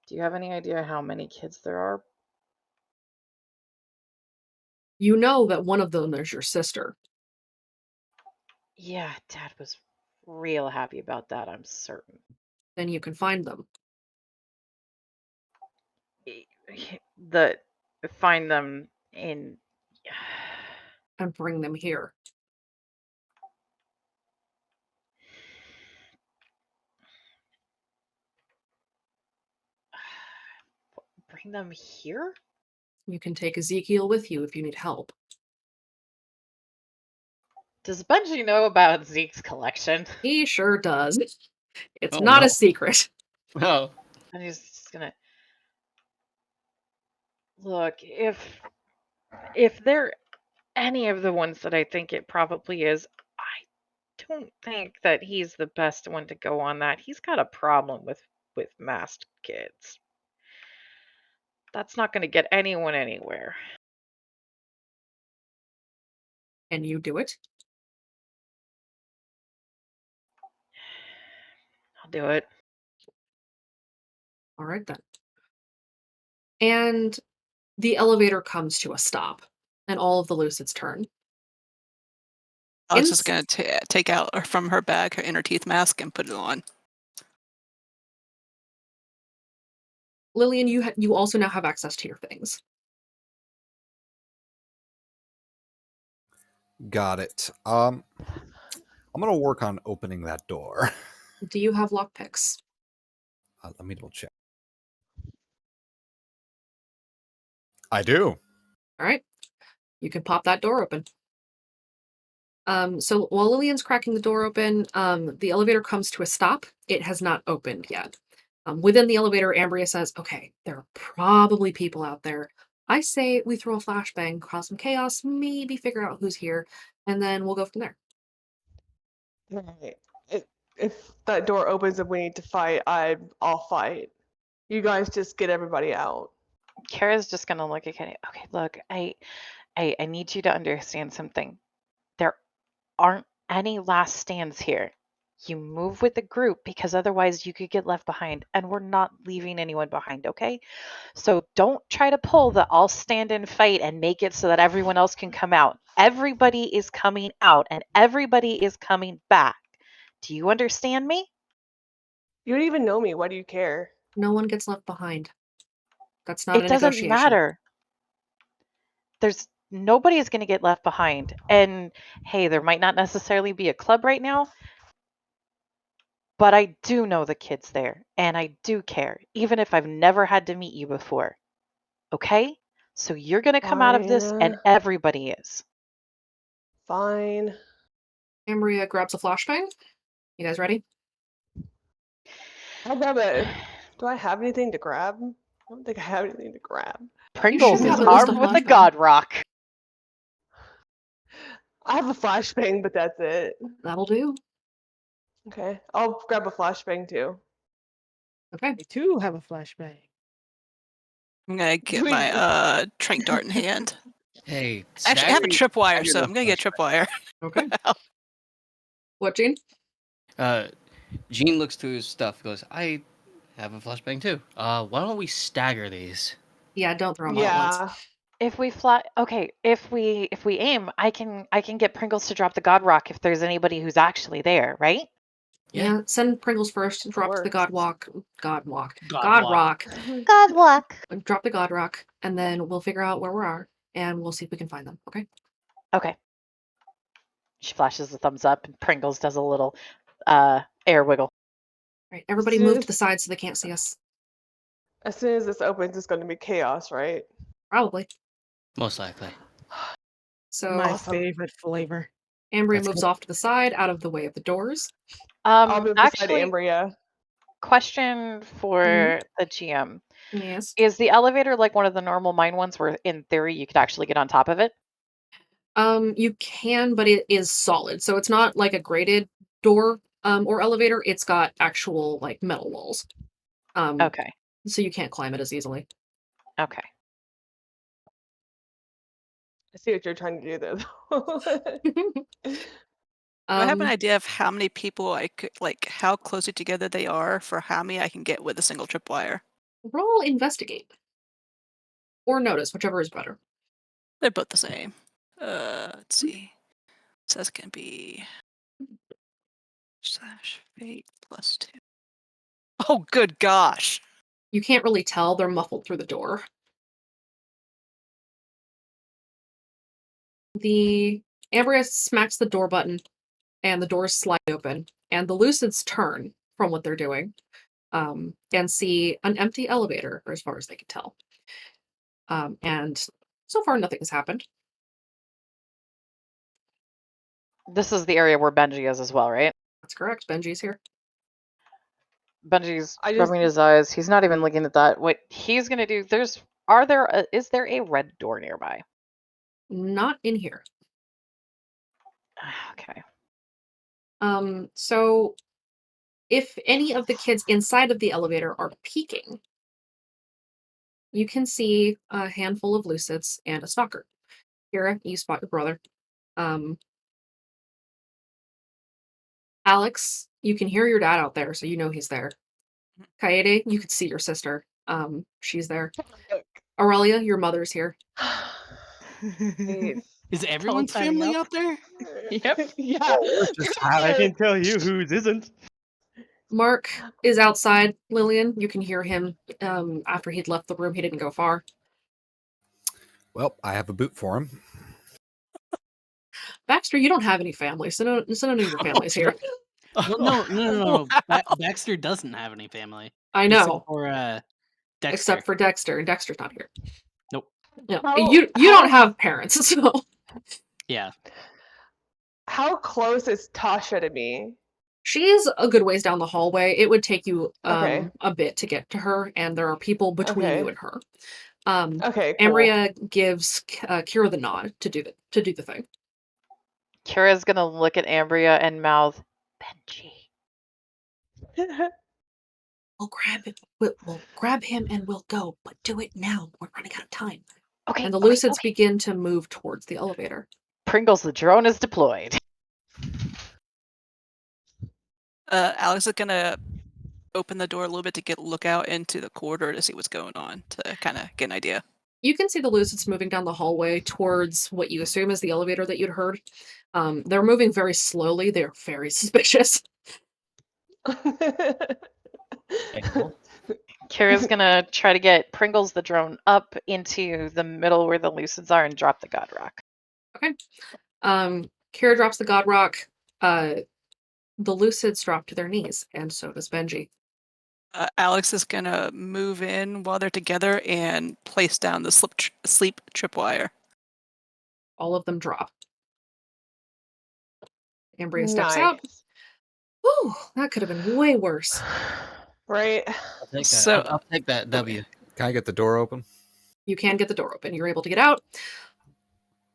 Do you have any idea how many kids there are? You know that one of them is your sister. Yeah, Dad was real happy about that, I'm certain. Then you can find them. Find them in. And bring them here. Bring them here? You can take Ezekiel with you if you need help. Does Benji know about Zeke's collection? He sure does. It's Oh, not no. a secret. Oh, I'm just gonna look if they're any of the ones that I think it probably is. I don't think that he's the best one to go on that. He's got a problem with masked kids. That's not going to get anyone anywhere. Can you do it? I'll do it. All right then. And the elevator comes to a stop, and all of the Lucids turn. Alex is going to take out from her bag her inner teeth mask and put it on. Lillian, you also now have access to your things. Got it. I'm gonna work on opening that door. Do you have lockpicks? Let me double check. I do. All right. You can pop that door open. So while Lillian's cracking the door open, the elevator comes to a stop. It has not opened yet. Within the elevator, Ambria says, okay, there are probably people out there. I say we throw a flashbang, cause some chaos, maybe figure out who's here, and then we'll go from there. Right. If that door opens and we need to fight, I'll fight. You guys just get everybody out. Kara's just gonna look at Kenny. Okay, look, I need you to understand something. There aren't any last stands here. You move with the group because otherwise you could get left behind, and we're not leaving anyone behind, okay? So don't try to pull the I'll stand and fight and make it so that everyone else can come out. Everybody is coming out and everybody is coming back. Do you understand me? You don't even know me. Why do you care? No one gets left behind. That's not It a doesn't negotiation. matter. Nobody is going to get left behind. And hey, there might not necessarily be a club right now, but I do know the kids there and I do care, even if I've never had to meet you before. Okay? So you're going to come out of this and Fine. everybody is. Fine. Ambria grabs a flashbang. You guys ready? I'll grab a. Do I have anything to grab? I don't think I have anything to grab. Pringles have is at least a armed with a flashbang. god rock. I have a flashbang, but that's it. That'll do. Okay, I'll grab a flashbang too. Okay. I too have a flashbang. I'm gonna get Do we- my trank dart in hand. Hey, Actually, I have a stagger- tripwire, stagger so the I'm gonna get tripwire. Okay. What, Gene? Gene looks through his stuff. Goes, I have a flashbang too. Why don't we stagger these? Yeah, don't throw them all at once. If we fly, okay. If we aim, I can get Pringles to drop the god rock if there's anybody who's actually there, right? Yeah, send Pringles first. Drop the works. God God Rock. walk. God rock. Drop the God Rock, and then we'll figure out where we are, and we'll see if we can find them. Okay. Okay. She flashes the thumbs up, and Pringles does a little air wiggle. All right. Everybody soon move as- to the side so they can't see us. As soon as this opens, it's going to be chaos, right? Probably. Most likely. So My Awesome. favorite flavor. Ambria That's moves good. off to the side, out of the way of the doors. I'll move beside Actually, Ambria. question for the GM: Yes. Is the elevator like one of the normal mine ones, where in theory you could actually get on top of it? You can, but it is solid, so it's not like a graded door or elevator. It's got actual like metal walls. Okay. So you can't climb it as easily. Okay. I see what you're trying to do there. Do I have an idea of how many people I could, like, how closely together they are for how many I can get with a single tripwire? Roll investigate. Or notice, whichever is better. They're both the same. Let's see. So that's gonna be /fate +2. Oh, good gosh. You can't really tell, they're muffled through the door. The Ambria smacks the door button, and the doors slide open, and the Lucids turn from what they're doing, and see an empty elevator, or as far as they can tell. And so far, nothing has happened. This is the area where Benji is as well, right? That's correct. Benji's here. Benji's I just- rubbing his eyes. He's not even looking at that. What he's gonna do? Is there a red door nearby? Not in here. Okay. So if any of the kids inside of the elevator are peeking, you can see a handful of Lucids and a stalker. Kira, you spot your brother. Alex, you can hear your dad out there, so you know he's there. Kaede, you could see your sister. She's there. Aurelia, your mother's here. Is everyone's signing family up. out there? Yep. Yeah. I can tell you whose isn't. Mark is outside. Lillian, you can hear him. After he'd left the room, he didn't go far. Well, I have a boot for him. Baxter, you don't have any family, so none of your family's here. Well, no. Baxter doesn't have any family. I Except know, for Dexter. except for Dexter, and Dexter's not here. Nope. No, How- you how- don't have parents, so Yeah. How close is Tasha to me? she's a good ways down the hallway. It would take you Okay. a bit to get to her, and there are people between Okay. you and her. Okay, cool. Ambria gives Kira the nod to do the thing. Kira's gonna look at Ambria and mouth, Benji. We'll grab it. We'll grab him and we'll go, but do it now. We're running out of time. Okay. And the okay, Lucids okay. begin to move towards the elevator. Pringles, the drone is deployed. Alex is gonna open the door a little bit to look out into the corridor to see what's going on, to kind of get an idea. You can see the Lucids moving down the hallway towards what you assume is the elevator that you'd heard. They're moving very slowly. They're very suspicious. Kira's gonna try to get Pringles the drone up into the middle where the Lucids are and drop the God Rock. Okay. Kira drops the God Rock. The Lucids drop to their knees, and so does Benji. Alex is gonna move in while they're together and place down the sleep tripwire. All of them drop. Ambria steps out. Nice. Whew, that could have been way worse. Right. I'll take that. So- I'll take that W. Can I get the door open? You can get the door open. You're able to get out.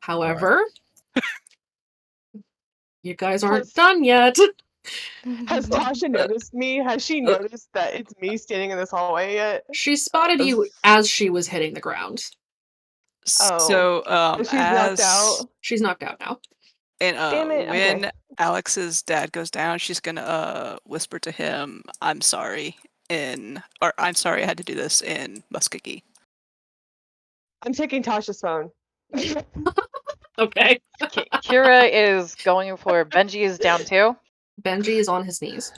However, you guys aren't done yet. Has Tasha noticed me? Has she noticed that it's me standing in this hallway yet? She spotted you as she was hitting the ground. So She's knocked out. She's knocked out now. And Damn it, when okay. Alex's dad goes down, she's gonna whisper to him, "I'm sorry," or "I'm sorry I had to do this" in Muskogee. I'm taking Tasha's phone. Okay. Kira is going for Benji is down too. Benji is on his knees.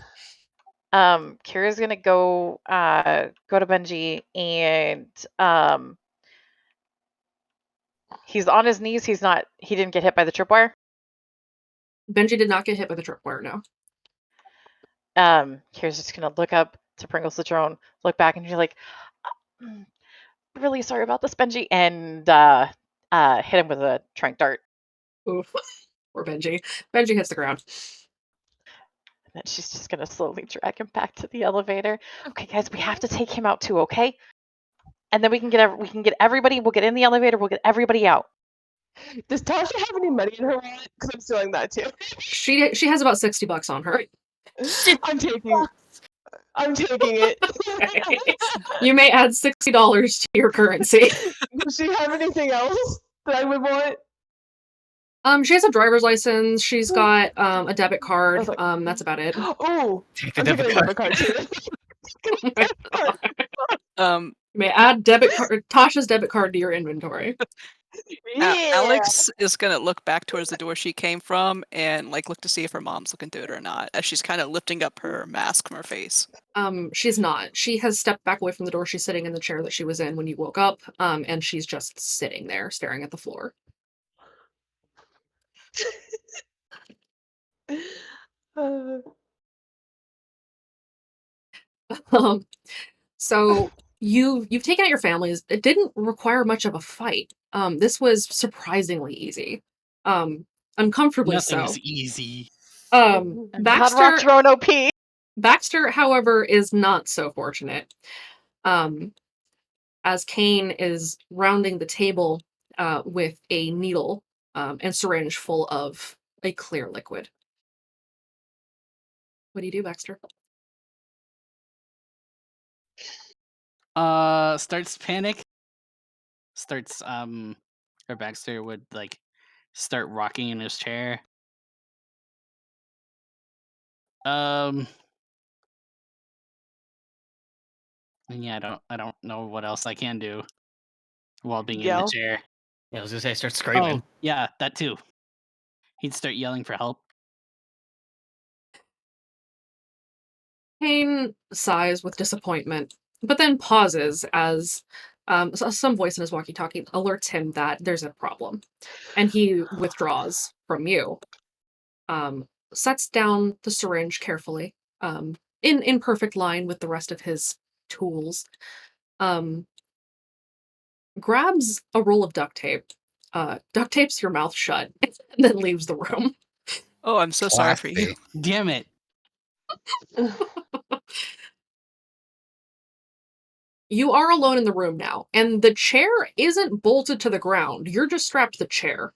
Kira's gonna go to Benji and he's on his knees. He didn't get hit by the tripwire. Benji did not get hit by the tripwire, no. Kira's just gonna look up to Pringles the drone, look back, and you're like, really sorry about this, Benji, and hit him with a trank dart. Oof. Poor Benji. Benji hits the ground. And then she's just gonna slowly drag him back to the elevator. Okay, guys, we have to take him out too, okay? And then we can get everybody. We'll get in the elevator. We'll get everybody out. Does Tasha have any money in her wallet? Because I'm stealing that too. She has about $60 on her. I'm taking it. You may add $60 to your currency. Does she have anything else that I would want? She has a driver's license. She's got a debit card. like- That's about it. Oh, Take the I'm taking a debit debit card too. You may add Tasha's debit card to your inventory. Yeah. Alex is gonna look back towards the door she came from and look to see if her mom's looking through it or not, as she's kind of lifting up her mask from her face. She's not. She has stepped back away from the door. She's sitting in the chair that she was in when you woke up. And she's just sitting there staring at the floor. So you've taken out your families. It didn't require much of a fight. This was surprisingly easy. Uncomfortably Nothing so. is easy. God Rock Baxter, drone OP. Baxter, however, is not so fortunate. As Kane is rounding the table with a needle and syringe full of a clear liquid. What do you do, Baxter? Starts panic. Starts or Baxter would start rocking in his chair. And yeah, I don't know what else I can do while being in Yell? the chair. Yeah, I was gonna say start screaming. Oh, yeah, that too. He'd start yelling for help. Kane sighs with disappointment, but then pauses as some voice in his walkie-talkie alerts him that there's a problem, and he withdraws from you. Sets down the syringe carefully, in perfect line with the rest of his tools. Grabs a roll of duct tape, duct tapes your mouth shut, and then leaves the room. Oh, I'm so sorry for you. Damn it. You are alone in the room now, and the chair isn't bolted to the ground. You're just strapped to the chair.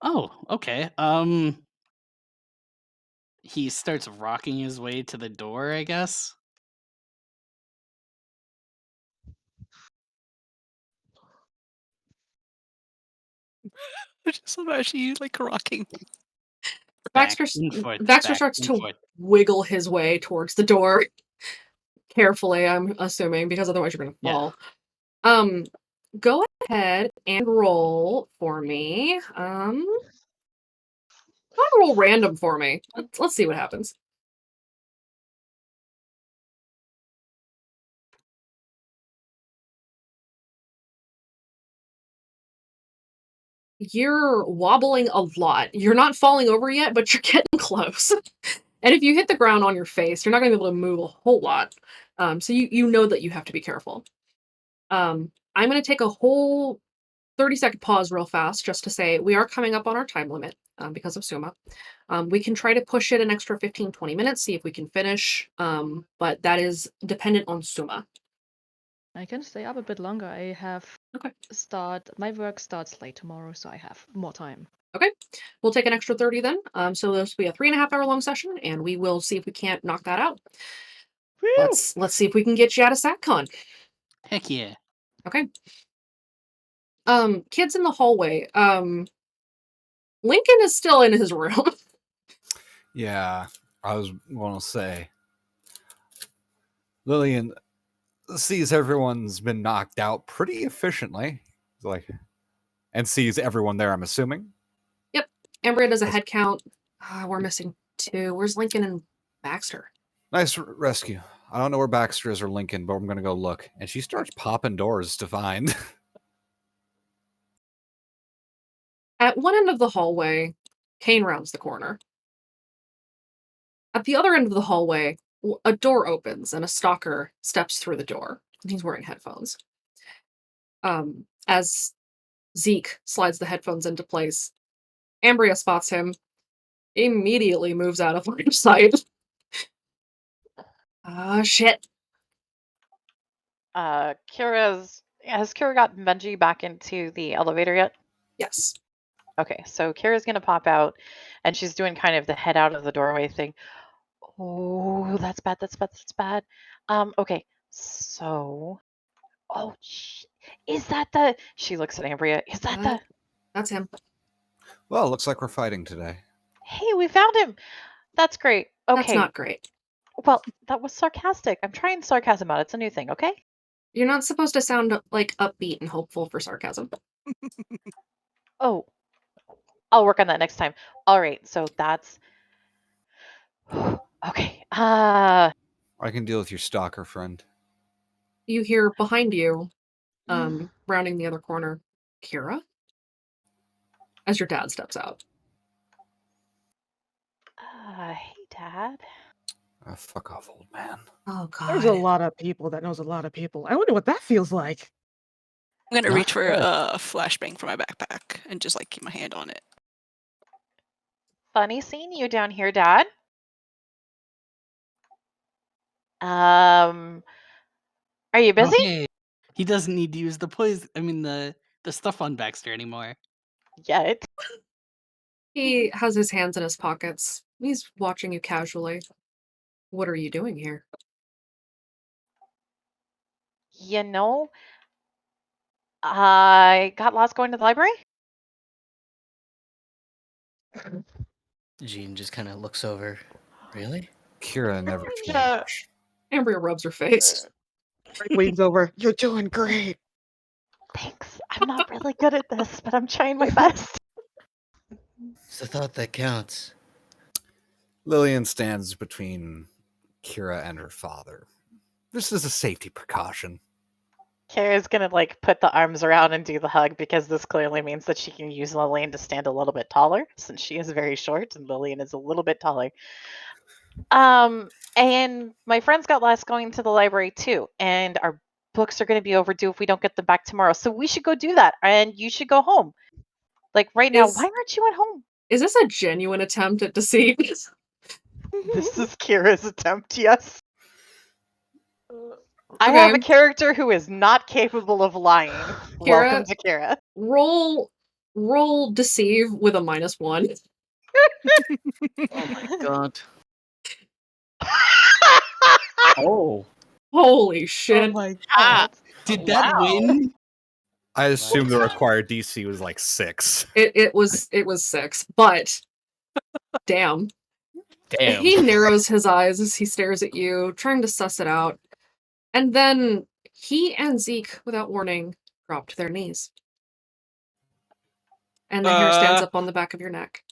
Oh, okay. He starts rocking his way to the door, I guess. I just imagine you like rocking. Back Baxter and forth, Baxter back starts and to forth. wiggle his way towards the door. Carefully, I'm assuming, because otherwise you're gonna Yeah. fall. Go ahead and roll for me. Go ahead and roll random for me. Let's see what happens. You're wobbling a lot. You're not falling over yet, but you're getting close. And if you hit the ground on your face, you're not going to be able to move a whole lot. So you know that you have to be careful. I'm going to take a whole 30-second pause real fast just to say we are coming up on our time limit because of Suma. We can try to push it an extra 15, 20 minutes, see if we can finish, but that is dependent on Suma. I can stay up a bit longer. I have Okay. my work starts late tomorrow, so I have more time. Okay, we'll take an extra 30 then. So this will be a 3.5-hour long session, and we will see if we can't knock that out. Let's see if we can get you out of SatCon. Heck yeah. Okay. Kids in the hallway. Lincoln is still in his room. Yeah, I was going to say. Lillian sees everyone's been knocked out pretty efficiently, and sees everyone there, I'm assuming. Yep. Ambria does a head count. We're missing 2. Where's Lincoln and Baxter? Nice rescue. I don't know where Baxter is or Lincoln, but I'm going to go look. And she starts popping doors to find. At one end of the hallway, Kane rounds the corner. At the other end of the hallway, a door opens and a stalker steps through the door. And he's wearing headphones. As Zeke slides the headphones into place, Ambria spots him, immediately moves out of line of sight. Shit. Has Kira gotten Benji back into the elevator yet? Yes. Okay, so Kira's gonna pop out, and she's doing kind of the head out of the doorway thing. Oh, that's bad. That's bad. That's bad. Okay, so, is that the? She looks at Ambria. Is that the? That's him. Well, looks like we're fighting today. Hey, we found him. That's great. Okay. That's not great. Well, that was sarcastic. I'm trying sarcasm out. It's a new thing, okay? You're not supposed to sound like upbeat and hopeful for sarcasm. Oh, I'll work on that next time. All right, so that's okay. I can deal with your stalker friend. You hear behind you, rounding the other corner, Kira? As your dad steps out. Hey, Dad. Fuck off, old man. Oh, God. There's a lot of people that knows a lot of people. I wonder what that feels like. I'm gonna Not reach for good. a flashbang from my backpack and just like keep my hand on it. Funny seeing you down here, Dad. Are you busy? Okay. He doesn't need to use the poison. I mean the stuff on Baxter anymore. Yet. He has his hands in his pockets. He's watching you casually. What are you doing here? You know, I got lost going to the library. Jean just kind of looks over. Really? Kira never Yeah. changed. Ambria rubs her face. Frank leans over. You're doing great. Thanks. I'm not really good at this, but I'm trying my best. It's the thought that counts. Lillian stands between Kira and her father. This is a safety precaution. Kara's gonna like put the arms around and do the hug because this clearly means that she can use Lillian to stand a little bit taller since she is very short and Lillian is a little bit taller. And my friends got lost going to the library too, and our books are gonna be overdue if we don't get them back tomorrow. So we should go do that, and you should go home. Like right now, Is- why aren't you at home? Is this a genuine attempt at deceit? This is Kira's attempt, yes. I have a Okay. character who is not capable of lying. Welcome to Kira. Roll deceive with a -1. Oh my god. Oh. Holy Oh shit. my Ah, god. did that Wow. win? I assume the required DC was like 6. It was 6, but damn. Damn. He narrows his eyes as he stares at you, trying to suss it out. And then he and Zeke, without warning, drop to their knees. And the hair stands up on the back of your neck.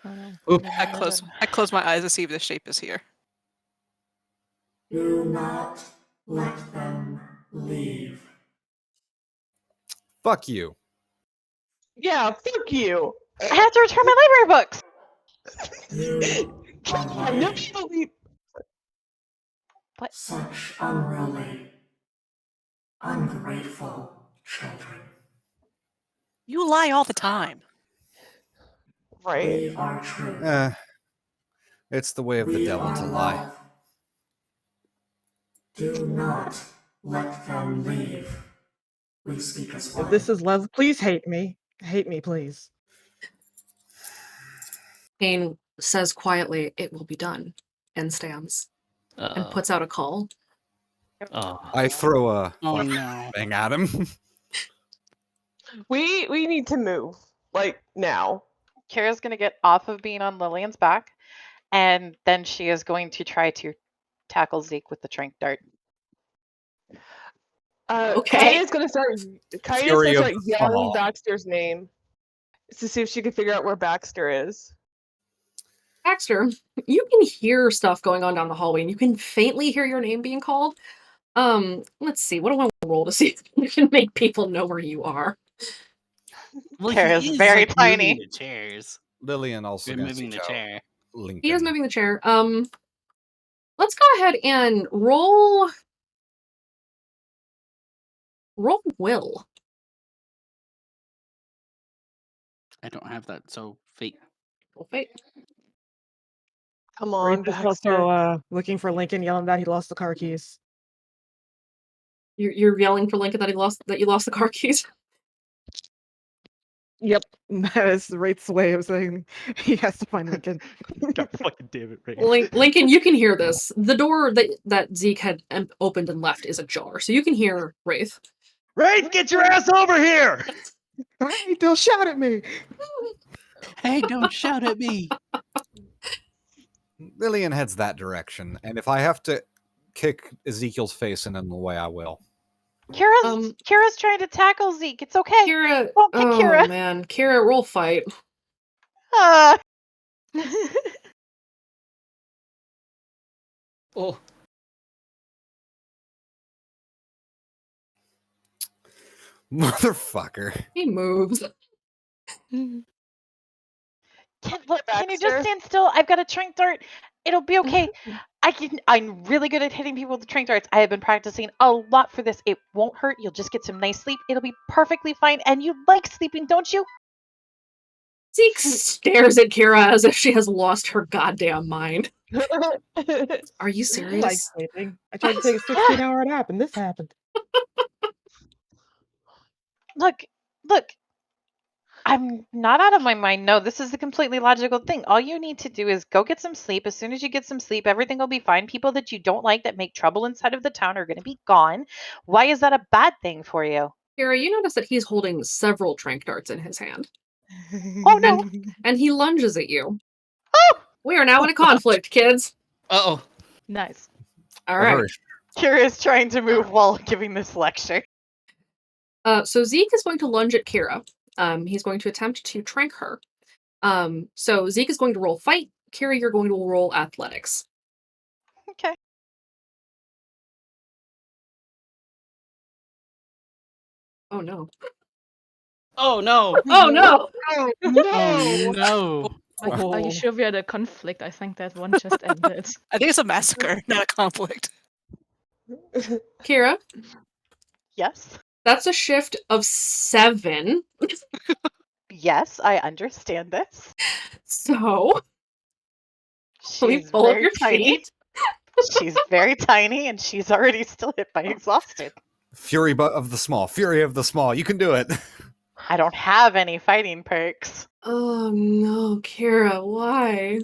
Oh no. Oop. I close my eyes to see if the shape is here. Do not let them leave. Fuck you. Yeah, fuck you. I have to return my library books. You are No like people leave. such unruly, ungrateful children. You lie all the time. Right. We are true. It's the way of the We devil are to lie. love. Do not let them leave. We speak as one. If this is love, please hate me. Hate me, please. Kane says quietly, "It will be done," and stands and puts out a call. Oh. I throw a Oh no. thing at him. We need to move. Like now. Kira's going to get off of being on Lillian's back, and then she is going to try to tackle Zeke with the trank dart. Okay. Kaya's gonna start Fury of the yelling fall. Baxter's name to see if she can figure out where Baxter is. Baxter, you can hear stuff going on down the hallway, and you can faintly hear your name being called. Let's see. What do I roll to see if you can make people know where you are? Well, Kara's he is very like tiny. moving the chairs. Lillian also You're gonna moving the seek out chair. Lincoln. He is moving the chair. Let's go ahead and roll will. I don't have that, so fate. Roll fate. Come Wraith on, is Baxter. also looking for Lincoln, yelling that he lost the car keys. You're yelling for Lincoln that you lost the car keys. Yep, that is Wraith's way of saying he has to find Lincoln. God fucking damn it, right? Lincoln, you can hear this. The door that Zeke had opened and left is ajar, so you can hear Wraith. Wraith, get your ass over here! Hey, don't shout at me. Hey, don't shout at me. Lillian heads that direction, and if I have to kick Ezekiel's face in the way, I will. Kira's trying to tackle Zeke. It's okay. Kira, Don't kick Kira. Man, Kira, roll fight. Oh. Motherfucker. He moves. Can you just stand still? I've got a trank dart. It'll be okay. I'm really good at hitting people with the trank darts. I have been practicing a lot for this. It won't hurt. You'll just get some nice sleep. It'll be perfectly fine. And you like sleeping, don't you? Zeke stares at Kira as if she has lost her goddamn mind. Are you I like serious? sleeping. I tried to take a 16-hour nap, and this happened. Look. I'm not out of my mind. No, this is a completely logical thing. All you need to do is go get some sleep. As soon as you get some sleep, everything will be fine. People that you don't like that make trouble inside of the town are going to be gone. Why is that a bad thing for you? Kira, you notice that he's holding several trank darts in his hand. Oh no! And he lunges at you. We are now in a conflict, kids. Uh-oh. Nice. All right. Kira is trying to move while giving this lecture. So Zeke is going to lunge at Kira. He's going to attempt to trank her. So Zeke is going to roll fight. Kira, you're going to roll athletics. Okay. Oh no. Oh no. Oh no. Oh Oh no. Are you sure we're at a conflict? I think that one just ended. I think it's a massacre, not a conflict. Kira, Yes. that's a shift of 7. Yes, I understand this. So please She's pull up very your tiny. sheet. She's very tiny, and she's already still hit by exhausted. Fury of the small. Fury of the small. You can do it. I don't have any fighting perks. Oh no, Kira, why?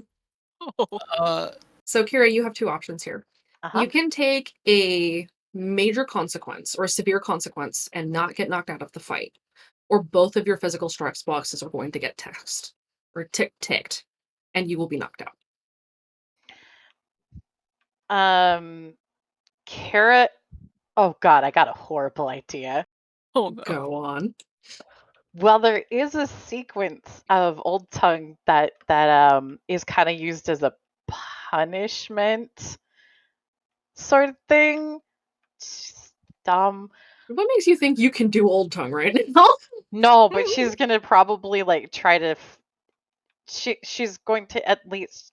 So Kira, you have two options here. Uh-huh. You can take a major consequence or a severe consequence and not get knocked out of the fight, or both of your physical stress boxes are going to get ticked, and you will be knocked out. Kara. Oh God, I got a horrible idea. Oh no. Go on. Well, there is a sequence of Old Tongue that is kind of used as a punishment sort of thing. Dumb. What makes you think you can do Old Tongue right now? No, but she's gonna probably like try to. She's going to at least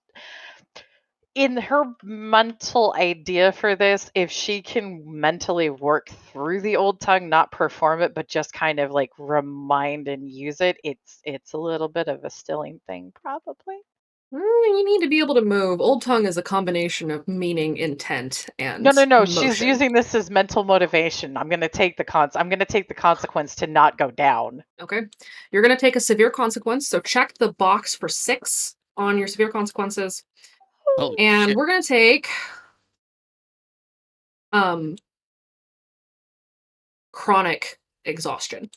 in her mental idea for this, if she can mentally work through the Old Tongue, not perform it, but just kind of like remind and use it, it's a little bit of a stilling thing, probably. You need to be able to move. Old Tongue is a combination of meaning, intent, and No. She's motion. using this as mental motivation. I'm gonna take the consequence to not go down. Okay. You're going to take a severe consequence, so check the box for 6 on your severe consequences. Holy And shit. we're going to take chronic exhaustion,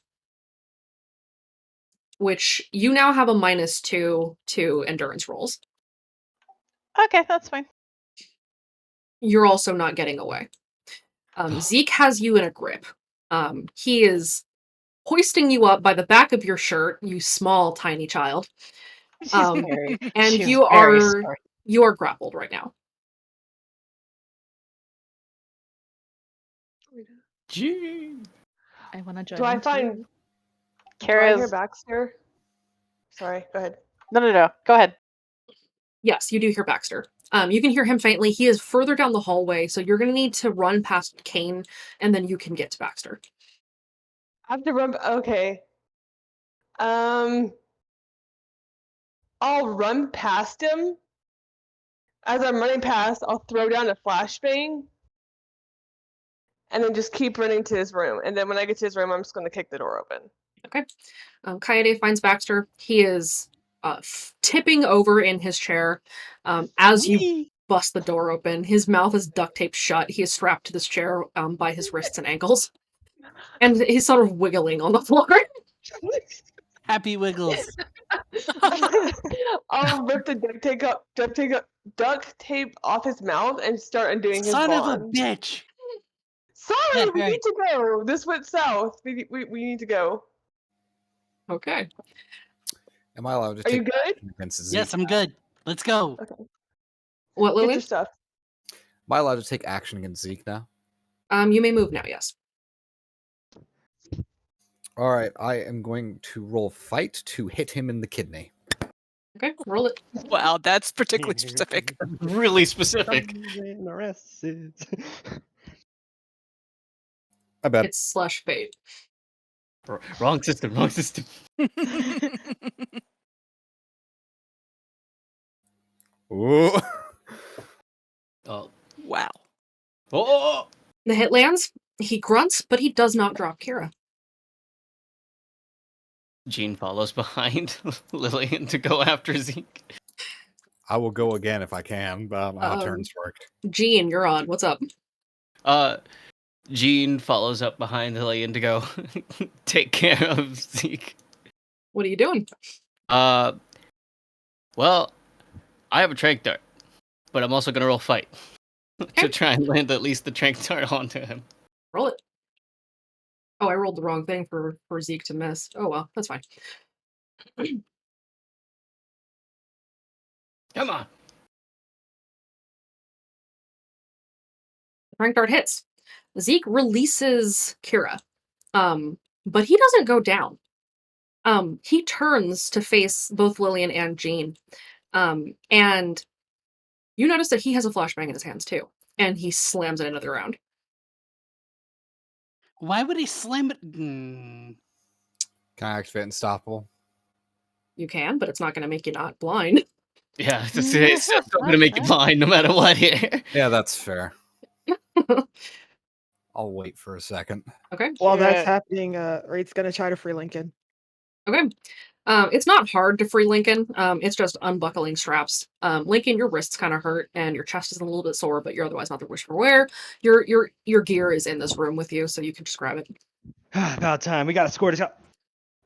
which you now have a -2 to endurance rolls. Okay, that's fine. You're also not getting away. Zeke has you in a grip. He is hoisting you up by the back of your shirt, you small, tiny child. And she's you very are smart. you are grappled right now. Gee. I wanna join Do I in find? too. Do I hear Kara's. Baxter? Sorry, go ahead. No. Go ahead. Yes, you do hear Baxter. You can hear him faintly. He is further down the hallway, so you're going to need to run past Kane, and then you can get to Baxter. I have to run. Okay. I'll run past him. As I'm running past, I'll throw down a flashbang, and then just keep running to his room. And then when I get to his room, I'm just going to kick the door open. Okay. Coyote finds Baxter. He is tipping over in his chair as you bust the door open. His mouth is duct taped shut. He is strapped to this chair by his wrists and ankles. And he's sort of wiggling on the floor. Happy Wiggles. I'll rip the duct tape off his mouth and start undoing his Son of a bonds. bitch. Sorry, we Right. need to go. This went south. We need to go. Okay. Am I allowed to Are you take good? action against Zeke? Yes, I'm good. Let's go. Okay. What, Get Lily? your stuff. Am I allowed to take action against Zeke now? You may move now, yes. All right, I am going to roll fight to hit him in the kidney. Okay, roll it. Wow, that's particularly specific. Really specific. I bet. It's /fate. Wrong system. Wrong system. Ooh. Oh. Wow. Oh. The hit lands. He grunts, but he does not drop Kira. Jean follows behind Lillian to go after Zeke. I will go again if I can, but I don't know how Um, turns work. Jean, you're on. What's up? Jean follows up behind Lillian to go take care of Zeke. What are you doing? Well, I have a trank dart, but I'm also gonna roll fight to try and land at least the trank dart onto him. Roll it. Oh, I rolled the wrong thing for Zeke to miss. Oh well, that's fine. Come on. Trank dart hits. Zeke releases Kira, but he doesn't go down. He turns to face both Lillian and Jean, and you notice that he has a flashbang in his hands too, and he slams it into the ground. Why would he slam it? Can I activate Unstoppable? You can, but it's not going to make you not blind. Yeah, it's still gonna make you blind no matter what here. Yeah, that's fair. I'll wait for a second. Okay. While that's Yeah. happening, Wraith's gonna try to free Lincoln. Okay. It's not hard to free Lincoln. It's just unbuckling straps. Lincoln, your wrists kind of hurt and your chest is a little bit sore, but you're otherwise not the worse for wear. Your gear is in this room with you, so you can just grab it. About time. We got to score this out.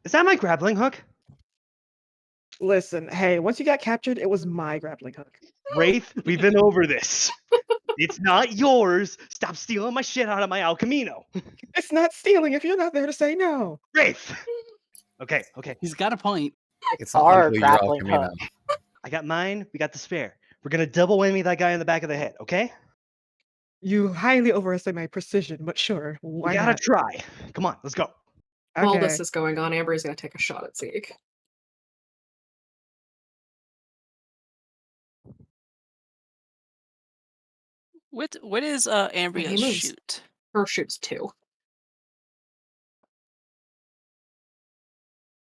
Is that my grappling hook? Listen, hey, once you got captured, it was my grappling hook. Wraith, we've been over this. It's not yours. Stop stealing my shit out of my El Camino. It's not stealing if you're not there to say no. Wraith! Okay. He's got a point. It's not Our legally your El grappling Camino. hook. I got mine. We got the spare. We're going to double whammy that guy in the back of the head, okay? You highly overestimate my precision, but sure, We why gotta not? try. Come on, let's go. While Okay. this is going on, Amber's going to take a shot at Zeke. What is Ambria's moves. shoot? Her shoots 2.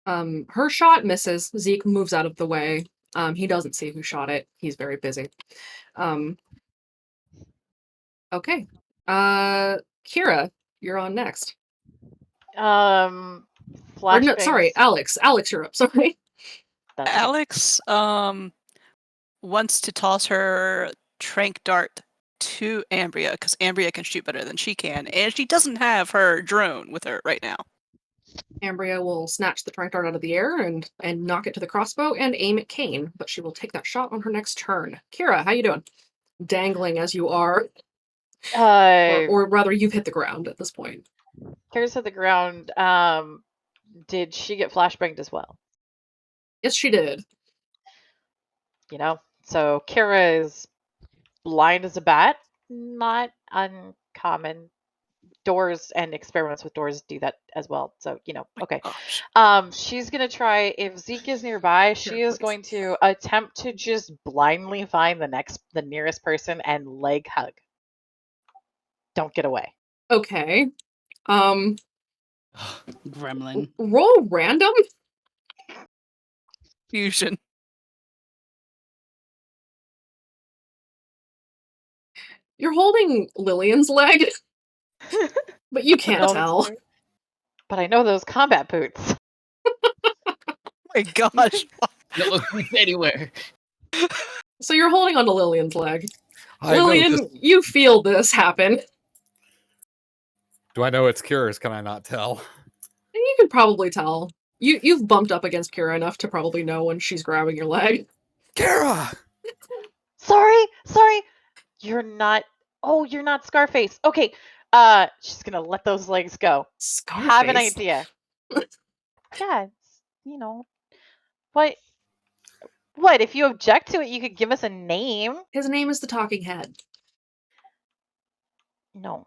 Her shot misses. Zeke moves out of the way. He doesn't see who shot it. He's very busy. Okay. Kira, you're on next. Or no, sorry, Flashbangs. Alex. Alex, you're up. Sorry. That's okay. Alex wants to toss her trank dart to Ambria because Ambria can shoot better than she can, and she doesn't have her drone with her right now. Ambria will snatch the trank dart out of the air and knock it to the crossbow and aim at Kane, but she will take that shot on her next turn. Kira, how you doing? Dangling as you are, or rather, you've hit the ground at this point. Kira's hit the ground. Did she get flashbanged as well? Yes, she did. You know, so Kira is blind as a bat. Not uncommon. Doors and experiments with doors do that as well. So, okay. She's gonna try, if Zeke is nearby, she is going to attempt to just blindly find the nearest person and leg hug. Don't get away. Okay. Gremlin. Roll random. Fusion. You're holding Lillian's leg, but you can't tell. But I know those combat boots. Oh my gosh. Don't look anywhere. So you're holding onto Lillian's leg. I know Lillian, this- you feel this happen. Do I know it's Kira's? Can I not tell? You can probably tell. You've bumped up against Kira enough to probably know when she's grabbing your leg. Kira! Sorry. You're not Scarface. Okay. She's gonna let those legs go. Scarface? Have an idea. Yeah, What? What? If you object to it, you could give us a name. His name is the Talking Head. No.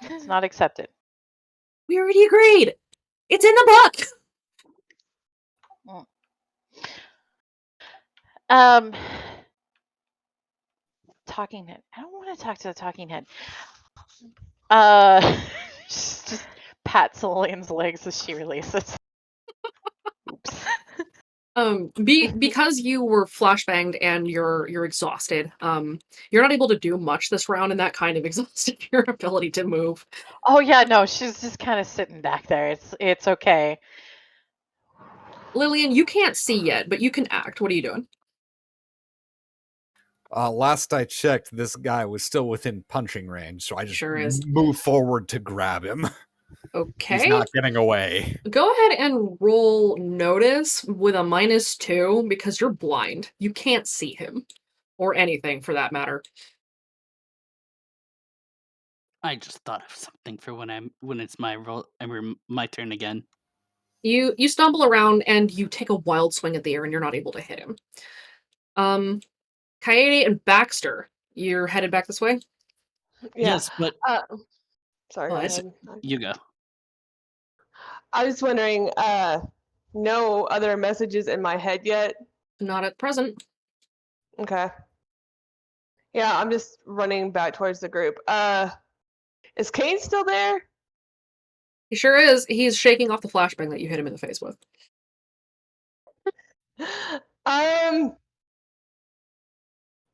It's not accepted. We already agreed. It's in the book. Talking Head. I don't want to talk to the Talking Head. Just pats Lillian's legs as she releases. Oops. Because you were flashbanged and you're exhausted, you're not able to do much this round, and that kind of exhausted your ability to move. Oh yeah, no, she's just kind of sitting back there. It's okay. Lillian, you can't see yet, but you can act. What are you doing? Last I checked, this guy was still within punching range, so I just Sure is. move forward to grab him. Okay. He's not getting away. Go ahead and roll notice with a -2 because you're blind. You can't see him. Or anything for that matter. I just thought of something for when it's my roll my turn again. You stumble around and you take a wild swing at the air and you're not able to hit him. Coyote and Baxter, you're headed back this way? Yeah. Yes, but Sorry, go What? ahead. you go. I was wondering, no other messages in my head yet? Not at present. Okay. Yeah, I'm just running back towards the group. Is Kane still there? He sure is. He's shaking off the flashbang that you hit him in the face with.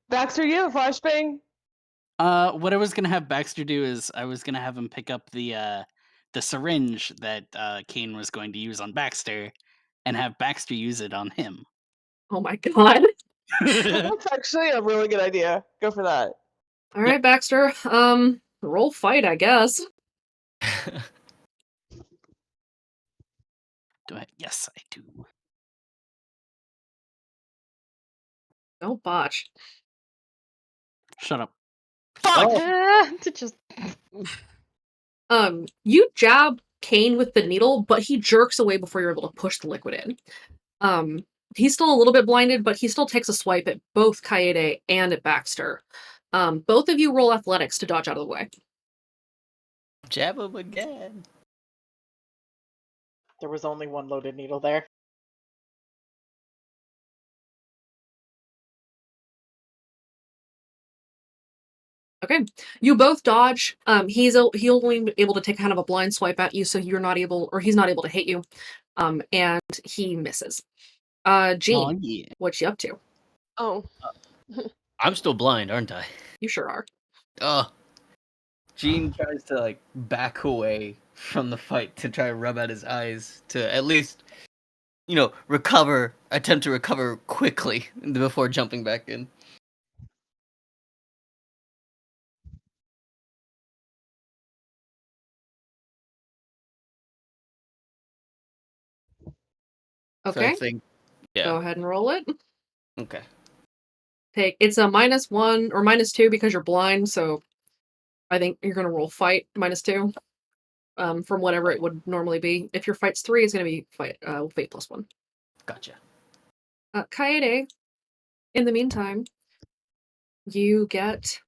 Baxter, you have a flashbang? What I was gonna have Baxter do is I was gonna have him pick up the syringe that Kane was going to use on Baxter, and have Baxter use it on him. Oh my god. That's actually a really good idea. Go for that. All right, Baxter. Roll fight, I guess. Yes, I do. Don't botch. Shut up. Oh, To just You jab Kane with the needle, but he jerks away before you're able to push the liquid in. He's still a little bit blinded, but he still takes a swipe at both Kaede and at Baxter. Both of you roll athletics to dodge out of the way. Jab him again. There was only one loaded needle there. Okay, you both dodge. He's only able to take kind of a blind swipe at you, so you're not able, or he's not able to hit you. And he misses. Jean, yeah. what you up to? Oh. I'm still blind, aren't I? You sure are. Gene tries to like back away from the fight to try to rub out his eyes to at least, attempt to recover quickly before jumping back in. So I Okay, think, go yeah. ahead and roll it. Okay. It's a -1 or -2 because you're blind, so I think you're gonna roll fight -2. From whatever it would normally be. If your fight's 3, it's gonna be fate +1. Gotcha. Kaede, in the meantime, you get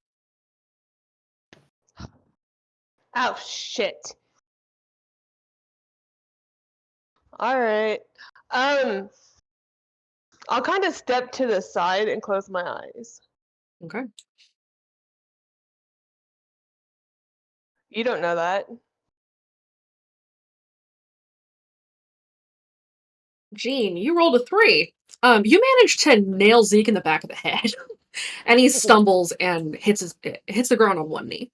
Oh, shit. Alright. I'll kind of step to the side and close my eyes. okay. You don't know that. Jean, you rolled a 3. You managed to nail Zeke in the back of the head, and he stumbles and hits the ground on one knee.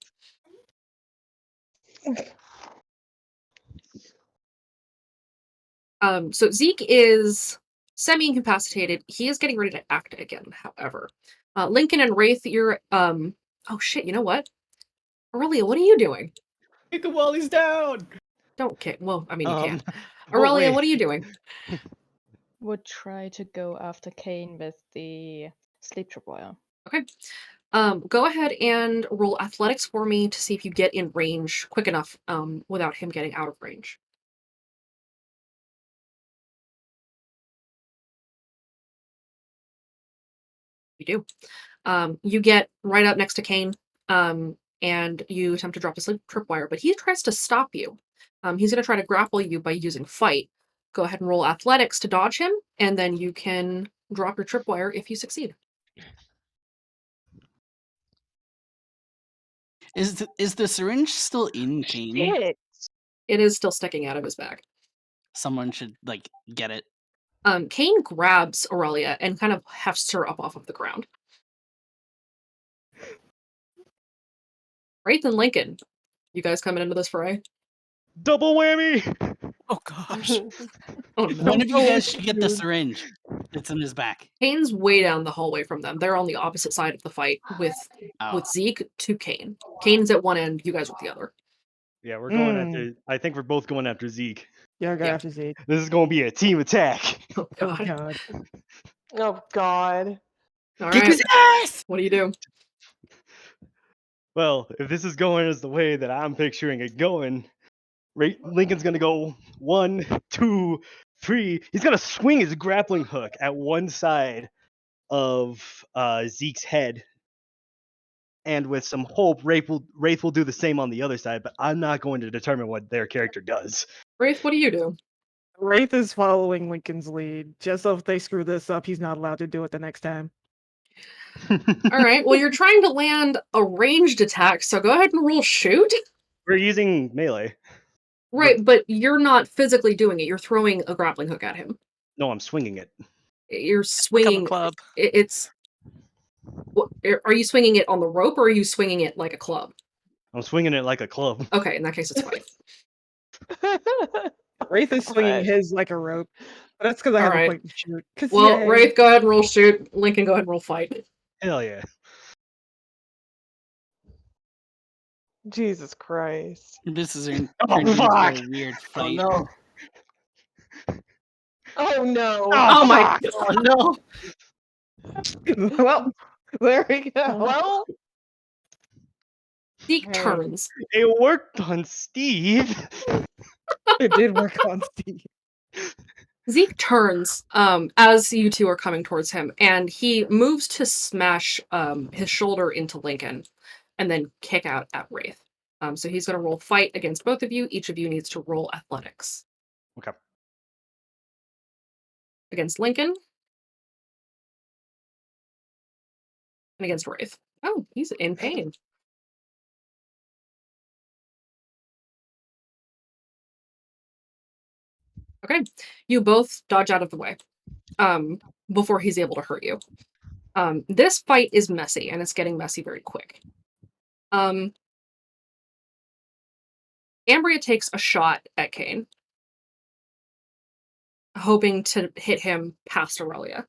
So Zeke is semi-incapacitated. He is getting ready to act again, however. Lincoln and Wraith, you're oh shit, you know what? Aurelia, what are you doing? Kick him while he's down. Don't kick. Well, I mean, you can. but Aurelia, wait. what are you doing? would try to go after Kane with the sleep tripwire. Okay. Go ahead and roll athletics for me to see if you get in range quick enough without him getting out of range. You do. You get right up next to Kane, and you attempt to drop a sleep tripwire, but he tries to stop you. He's going to try to grapple you by using fight. Go ahead and roll athletics to dodge him, and then you can drop your tripwire if you succeed. Is the syringe still in Kane? Shit. It is still sticking out of his back. Someone should get it. Kane grabs Aurelia and kind of hefts her up off of the ground. Wraith and Lincoln, you guys coming into this fray? Double whammy! Oh gosh. Oh no. One of you guys should get the syringe. It's in his back. Kane's way down the hallway from them. They're on the opposite side of the fight with Zeke to Kane. Kane's at one end, you guys are at the other. Yeah, we're going after. I think we're both going after Zeke. Yeah, go after Zeke. This is going to be a team attack. Oh Oh god. god. Oh, God. All Kick right. his ass! What do you do? Well, if this is going as the way that I'm picturing it going, Lincoln's going to go 1, 2, 3. He's going to swing his grappling hook at one side of Zeke's head. And with some hope, Wraith will do the same on the other side, but I'm not going to determine what their character does. Wraith, what do you do? Wraith is following Lincoln's lead. Just so if they screw this up, he's not allowed to do it the next time. All right. Well, you're trying to land a ranged attack, so go ahead and roll shoot. We're using melee. Right, but you're not physically doing it. You're throwing a grappling hook at him. No, I'm swinging it. You're Become a swinging. club. It's. Are you swinging it on the rope or are you swinging it like a club? I'm swinging it like a club. Okay, in that case, it's fine. Wraith is swinging his like a rope, but that's because I have a Alright. point to shoot. 'Cause Well, yay. Wraith, go ahead and roll shoot. Lincoln, go ahead and roll fight. Hell yeah. Jesus Christ. This is Oh, turned into fuck! a weird Oh fight. no! Oh no. Oh my fuck. Oh no! Well, there we go. Well, Zeke Hey. turns. It worked on Steve. It did work on Steve. Zeke turns as you two are coming towards him, and he moves to smash his shoulder into Lincoln and then kick out at Wraith. So he's going to roll fight against both of you. Each of you needs to roll athletics. Okay. Against Lincoln. And against Wraith. Oh, he's in pain. Okay. You both dodge out of the way before he's able to hurt you. This fight is messy, and it's getting messy very quick. Ambria takes a shot at Kane, hoping to hit him past Aurelia.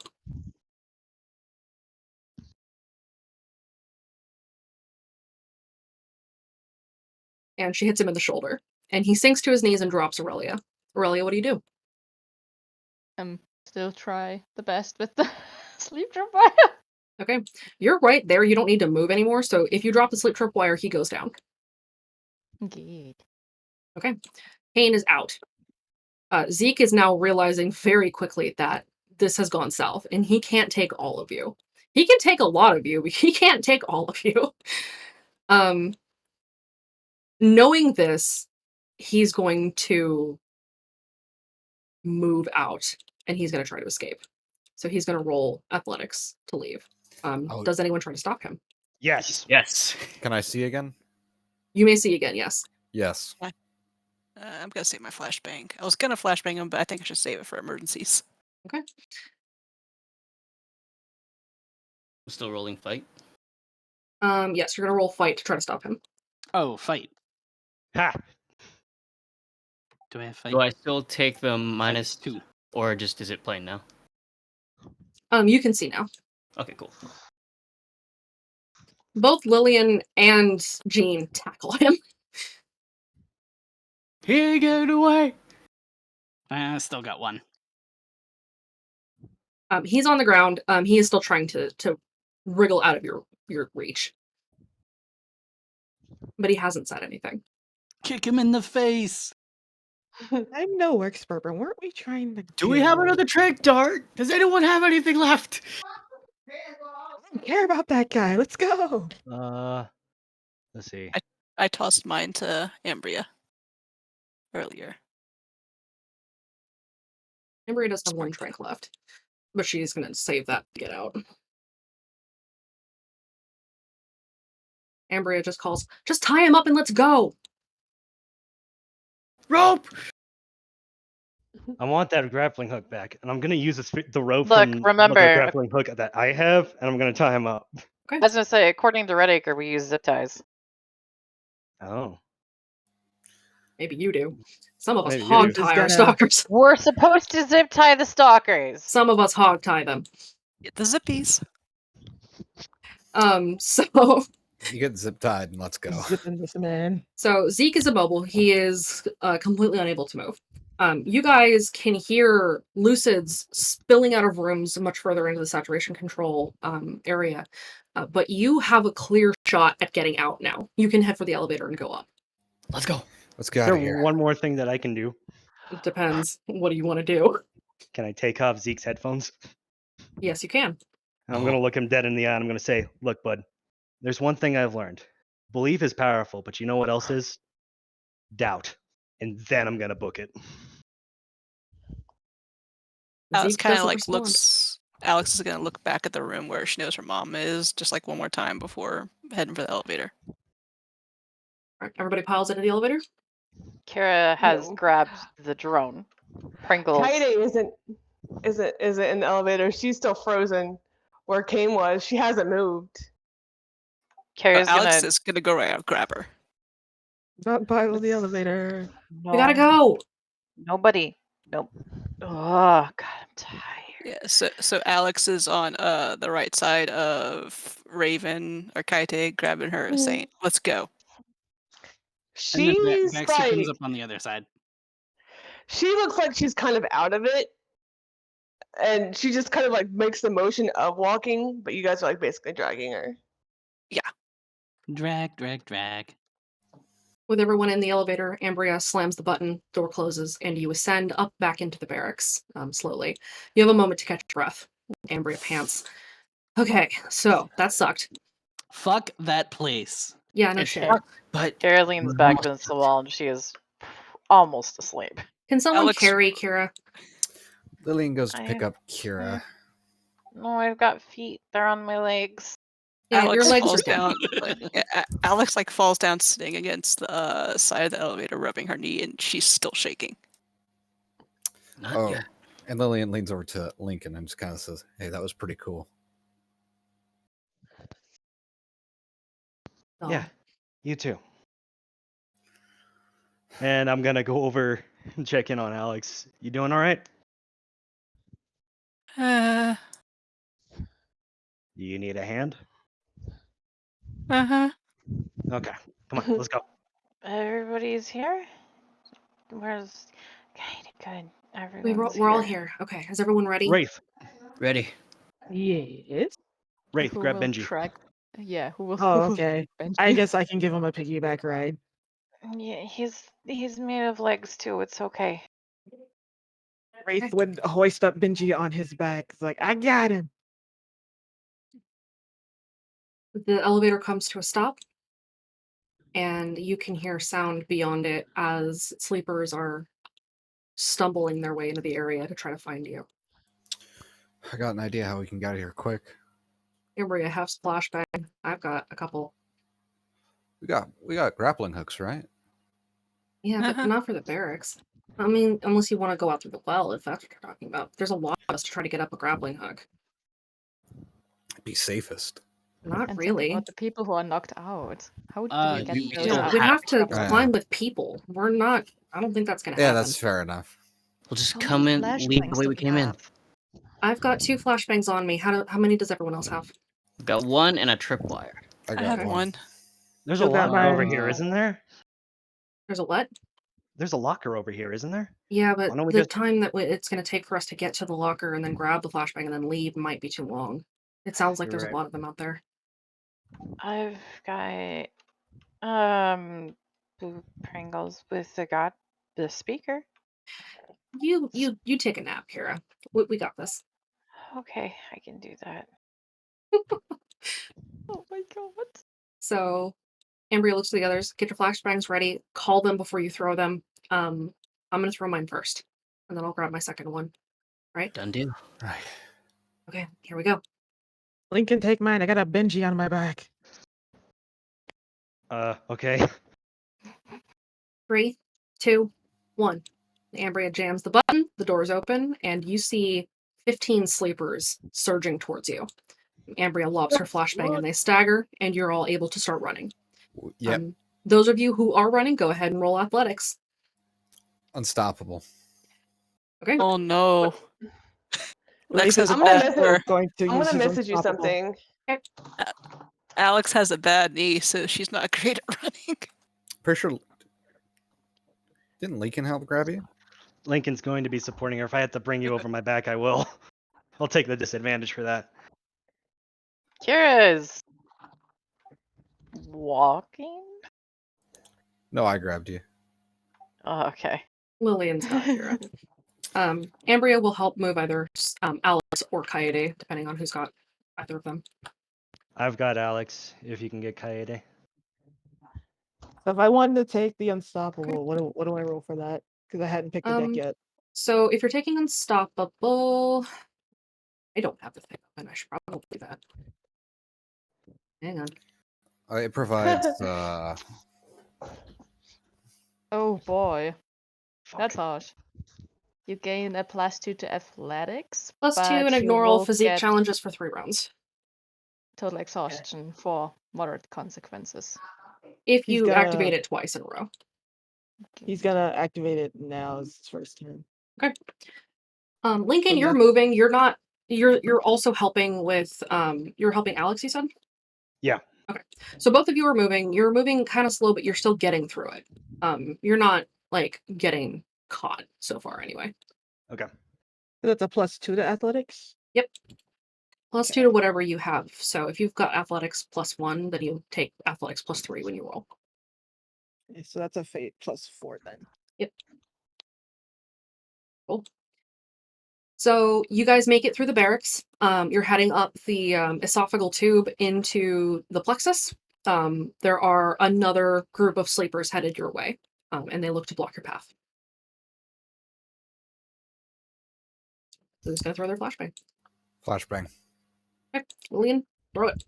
And she hits him in the shoulder. And he sinks to his knees and drops Aurelia. Aurelia, what do you do? Still try the best with the sleep trip wire. Okay. You're right there. You don't need to move anymore. So if you drop the sleep trip wire, he goes down. Good. Okay. Kane is out. Zeke is now realizing very quickly that this has gone south, and he can't take all of you. He can take a lot of you, but he can't take all of you. Knowing this, he's going to move out, and he's going to try to escape. So he's going to roll athletics to leave. Does anyone try to stop him? Yes. Yes. Can I see again? You may see again, yes. Yes. I'm gonna save my flashbang. I was gonna flashbang him, but I think I should save it for emergencies. Okay. Still rolling fight. Yes, you're going to roll fight to try to stop him. Oh, fight. Ha! Do I have fight? Do I still take the minus -2? Or just is it plain now? You can see now. Okay, cool. Both Lillian and Jean tackle him. He get away. I still got one. He's on the ground. He is still trying to wriggle out of your reach. But he hasn't said anything. Kick him in the face. I'm no expert, but weren't we trying to Do we have kill- another trank dart? Does anyone have anything left? I don't care about that guy. Let's go. Let's see. I tossed mine to Ambria earlier. Ambria does have one trank left. But she's going to save that to get out. Ambria just calls, just tie him up and let's go. Rope. I want that grappling hook back, and I'm gonna use the rope Look, from remember- the grappling hook that I have, and I'm gonna tie him up. I was gonna say, according to Redacre, we use zip ties. Oh. Maybe you do. Some of us Maybe you hog do. tie our Just stalkers. We're supposed to zip tie the stalkers. Some of us hog tie them. Get the zippies. So You get zip tied and let's go. Zipping this man. So Zeke is immobile. He is completely unable to move. You guys can hear lucids spilling out of rooms much further into the saturation control area, but you have a clear shot at getting out now. You can head for the elevator and go up. Let's go. Let's get Is out there of here. one more thing that I can do? It depends. What do you want to do? Can I take off Zeke's headphones? Yes, you can. I'm gonna look him dead in the eye, and I'm gonna say, "Look, bud, there's one thing I've learned. Belief is powerful, but you know what else is? Doubt." And then I'm gonna book it. Alex Zeke kind of doesn't like respond. looks. Alex is gonna look back at the room where she knows her mom is, just like one more time before heading for the elevator. All right, everybody piles into the elevator. Kira has No. grabbed the drone. Pringles. Kaide isn't in the elevator. She's still frozen where Kane was. She hasn't moved. Kira's Alex gonna. is gonna go right out, grab her. Not by the elevator. No, We gotta go. Nobody. Nope. Oh God, I'm tired. Yeah, so Alex is on the right side of Raven or Kaite, grabbing her, saying, "Let's go." And then She's Baxter comes like, up on the other side. she looks like she's kind of out of it. And she just kind of like makes the motion of walking, but you guys are like basically dragging her. Drag. With everyone in the elevator, Ambria slams the button, door closes, and you ascend up back into the barracks slowly. You have a moment to catch your breath. Ambria pants. Okay, so that sucked. Fuck that place. Yeah, no It's shit. not- But Kira leans back against the wall and she is almost asleep. Can someone Alex- carry Kira? Lillian goes to pick I- up Kira. No, I've got feet. They're on my legs. Yeah, Alex your legs falls are dead. down. Alex like falls down, sitting against the side of the elevator, rubbing her knee, and she's still shaking. not Oh, yet. and Lillian leans over to Lincoln and just kind of says, "Hey, that was pretty cool." Oh. Yeah, you too. And I'm gonna go over and check in on Alex. You doing all right? Uh You need a hand? huh. Okay, come on, let's go. Everybody's here? Where's. Good. Everyone's We're all here. Okay, is everyone ready? Wraith, Ready? Yes. Wraith, Who grab will Benji. track? Yeah, who will? Oh, who will okay. Benji? I guess I can give him a piggyback ride. Yeah, he's made of legs too. It's okay. Wraith would hoist up Benji on his back. It's like, I got him. The elevator comes to a stop, and you can hear sound beyond it as sleepers are stumbling their way into the area to try to find you. I got an idea how we can get out of here quick. Ambria have flashbang. I've got a couple. We got grappling hooks, right? Yeah, but not for the barracks. I mean, unless you want to go out through the well, if that's what you're talking about. There's a lot of us to try to get up a grappling hook. Be safest. Not And think really. about the people who are knocked out. How do we get we those still up? We'd have to Right. climb with people. We're not. I don't think that's gonna Yeah, happen. that's fair enough. We'll just How come many in, flashbangs leave the way do we came in. have? I've got 2 flashbangs on me. How many does everyone else have? We've got one and a tripwire. I I got have one. one. There's a Still got locker over mine. here, isn't there? There's a what? There's a locker over here, isn't there? Yeah, but Why don't we the just- time that it's going to take for us to get to the locker and then grab the flashbang and then leave might be too long. It sounds like You're there's right. a lot of them out there. I've got Pringles with the speaker. You take a nap, Kira. We got this. Okay, I can do that. Oh my god. So, Ambria looks to the others. Get your flashbangs ready. Call them before you throw them. I'm going to throw mine first, and then I'll grab my second one. Right? Done deal. Right. Okay, here we go. Lincoln, take mine. I got a Benji on my back. Okay. 3, 2, 1. Ambria jams the button. The doors open, and you see 15 sleepers surging towards you. Ambria lobs her flashbang and they stagger, and you're all able to start running. Yep. Those of you who are running, go ahead and roll athletics. Unstoppable. Okay. Oh no. Wraith Lex has is a I'm gonna bad. message- going to I'm use gonna his message you unstoppable. something. Alex has a bad knee, so she's not great at running. Pretty sure. Didn't Lincoln help grab you? Lincoln's going to be supporting her. If I had to bring you over my back, I will. I'll take the disadvantage for that. Kira is walking. No, I grabbed you. Oh, okay. Lillian's got Kira. Ambria will help move either Alex or Kaede, depending on who's got either of them. I've got Alex, if you can get Kaede. So if I wanted to take the unstoppable, what do I roll for that? Because I hadn't picked the deck yet. So if you're taking Unstoppable, I don't have the thing open. I should probably do that. Hang on. It provides Oh boy, Fuck. that's harsh. You gain a +2 to athletics, +2 but and you ignore all will physique get challenges for 3 rounds. total exhaustion for moderate consequences. If He's you activate gonna it twice in a row. he's gonna activate it now as his first turn. Okay. Lincoln, So you're that's- moving. You're also helping with you're helping Alex, you said? Yeah. Okay. So both of you are moving. You're moving kind of slow, but you're still getting through it. You're not like getting caught so far anyway. Okay. That's a +2 to athletics. Yep. +2 to whatever you have. So if you've got athletics +1, then you take athletics +3 when you roll. Okay, so that's a fate +4 then. Yep. Cool. So you guys make it through the barracks. You're heading up the esophageal tube into the plexus. There are another group of sleepers headed your way, and they look to block your path. So who's going to throw their flashbang? Flashbang. Okay, Lillian, throw it.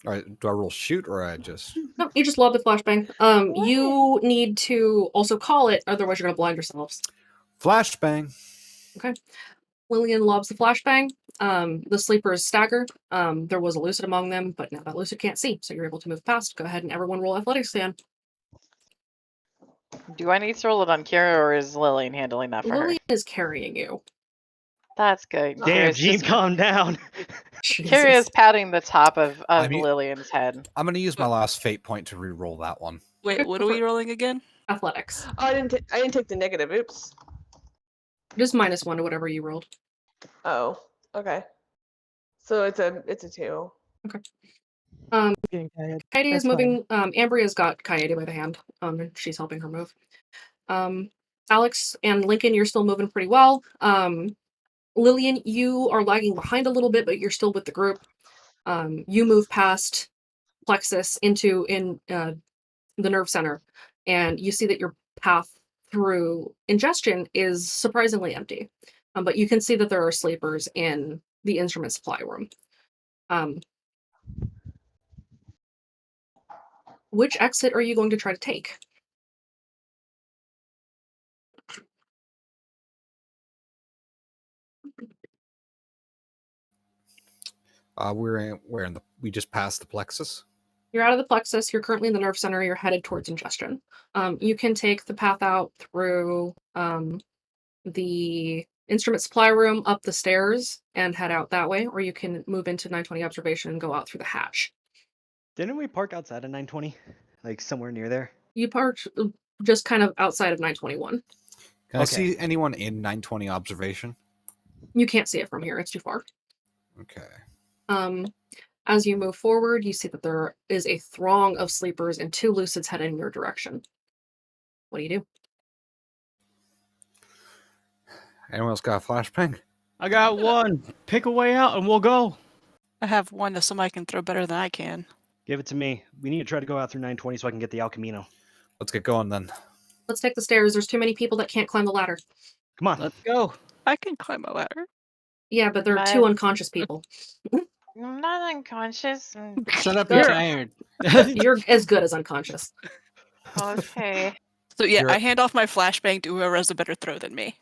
All right. Do I roll shoot or I just? No, you just lob the flashbang. You need to also call it, otherwise you're going to blind yourselves. Flashbang. Okay. Lillian lobs the flashbang. The sleepers stagger. There was a lucid among them, but now that lucid can't see, so you're able to move past. Go ahead and everyone roll athletics again. Do I need to roll it on Kira, or is Lillian handling that for Lillian her? is carrying you. That's good. Damn, Kira's Gene, just calm down. Kira's patting the top of I mean- Lillian's head. I'm going to use my last fate point to re-roll that one. Wait, what are we rolling again? Athletics. Oh, I didn't take the negative. Oops. Just -1 to whatever you rolled. Oh, okay. So it's a 2. Getting tired. Kaede is That's fine. moving. Ambria's got Kaede by the hand. And she's helping her move. Alex and Lincoln, you're still moving pretty well. Lillian, you are lagging behind a little bit, but you're still with the group. You move past Plexus into the nerve center, and you see that your path through ingestion is surprisingly empty. But you can see that there are sleepers in the instrument supply room. Which exit are you going to try to take? We just passed the plexus. You're out of the plexus. You're currently in the nerve center. You're headed towards ingestion. You can take the path out through the instrument supply room, up the stairs, and head out that way, or you can move into 920 observation and go out through the hatch. Didn't we park outside of 920? Like somewhere near there? You parked just kind of outside of 921. Can I Okay. see anyone in 920 observation? You can't see it from here. It's too far. Okay. As you move forward, you see that there is a throng of sleepers and 2 lucids heading in your direction. What do you do? Anyone else got a flashbang? I got one. Pick a way out and we'll go. I have one that somebody can throw better than I can. Give it to me. We need to try to go out through 920 so I can get the El Camino. Let's get going then. Let's take the stairs. There's too many people that can't climb the ladder. Come on. Let's go. I can climb a ladder. Yeah, but there are 2 unconscious people. I'm not unconscious. Shut up, Good. you're tired. You're as good as unconscious. Okay. So yeah, You're- I hand off my flashbang to whoever has a better throw than me.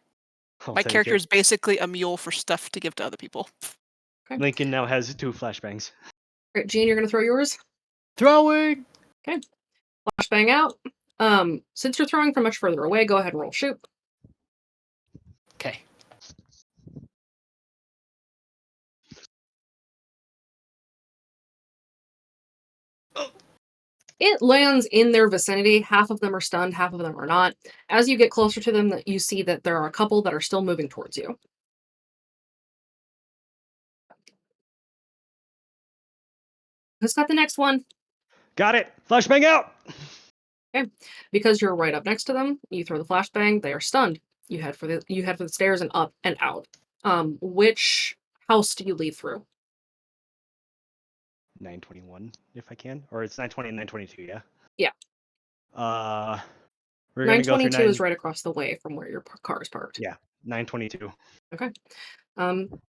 I'll My take character it. is basically a mule for stuff to give to other people. Lincoln now has 2 flashbangs. All right, Gene, you're going to throw yours? Throwing. Flashbang out. Since you're throwing from much further away, go ahead and roll shoot. Okay. It lands in their vicinity. Half of them are stunned, half of them are not. As you get closer to them, you see that there are a couple that are still moving towards you. Who's got the next one? Got it. Flashbang out. Because you're right up next to them, you throw the flashbang, they are stunned. You head for the stairs and up and out. Which house do you lead through? 921, if I can. Or it's 920 and 922, yeah? Yeah. We're going to go through 922 is right across the way from where your car is parked. Yeah, 922. Okay.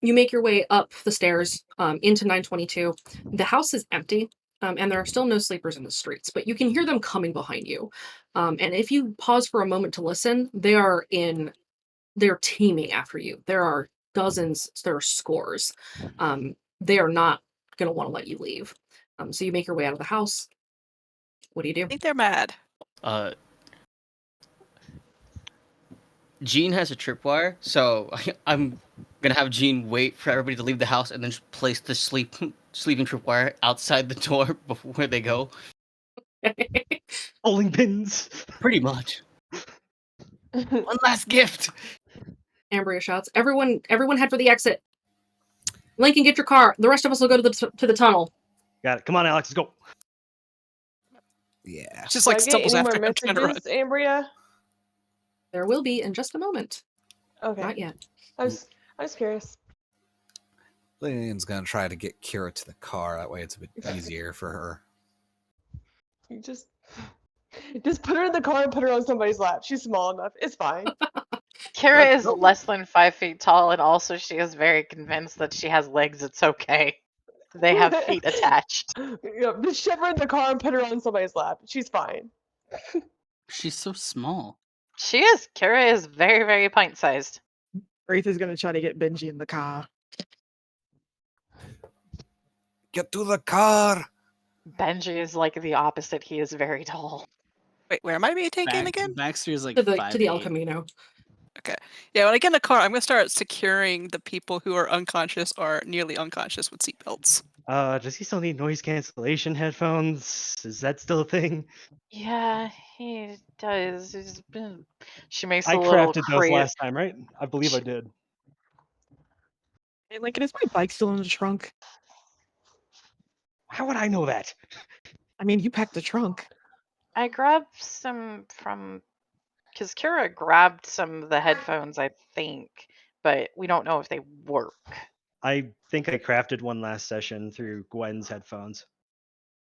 You make your way up the stairs into 922. The house is empty. and there are still no sleepers in the streets, but you can hear them coming behind you. And if you pause for a moment to listen, they're teaming after you. There are dozens, there are scores. They are not going to want to let you leave. So you make your way out of the house. What do you do? I think they're mad. Jean has a tripwire, so I'm gonna have Jean wait for everybody to leave the house and then just place the sleeping tripwire outside the door before they go. Bowling pins. Pretty much. One last gift. Ambria shouts, everyone head for the exit. Lincoln, get your car. The rest of us will go to the tunnel. Got it. Come on, Alex, let's go. Yeah. Just Do I like get stumbles any more after him trying to run. messages, Ambria? There will be in just a moment. Okay. Not yet. I was curious. Lillian's gonna try to get Kira to the car. That way it's a bit easier for her. You just put her in the car and put her on somebody's lap. She's small enough. It's fine. Kira is less than 5 feet tall, and also she is very convinced that she has legs. It's okay. They have feet attached. Yeah, just shove her in the car and put her on somebody's lap. She's fine. She's so small. She is. Kira is very, very pint-sized. Wraith is gonna try to get Benji in the car. Get to the car. Benji is like the opposite. He is very tall. Wait, where am I being taken again? Baxter is like To the El 5'8". Camino. Okay. Yeah, when I get in the car, I'm gonna start securing the people who are unconscious or nearly unconscious with seatbelts. Does he still need noise cancellation headphones? Is that still a thing? Yeah, he does. She makes I a little crafted those crazy. last time, right? I believe I did. Hey, Lincoln, is my bike still in the trunk? How would I know that? I mean, you packed the trunk. I grabbed some from, because Kira grabbed some of the headphones, I think, but we don't know if they work. I think I crafted one last session through Gwen's headphones.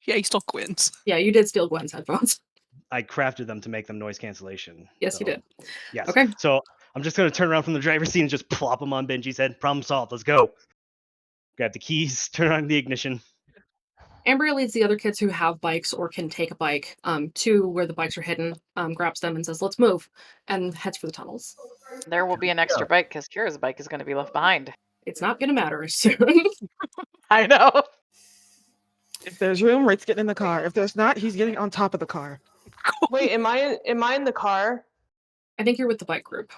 Yeah, he still Quinn's. Yeah, you did steal Gwen's headphones. I crafted them to make them noise cancellation. Yes, you did. Yes. Okay. So I'm just going to turn around from the driver's seat and just plop them on Benji's head. Problem solved. Let's go. Grab the keys, turn on the ignition. Ambria leads the other kids who have bikes or can take a bike to where the bikes are hidden, grabs them and says, let's move, and heads for the tunnels. There will be an extra bike because Kira's bike is going to be left behind. It's not going to matter soon. I know. If there's room, Wraith's getting in the car. If there's not, he's getting on top of the car. Wait, am I in the car? I think you're with the bike group.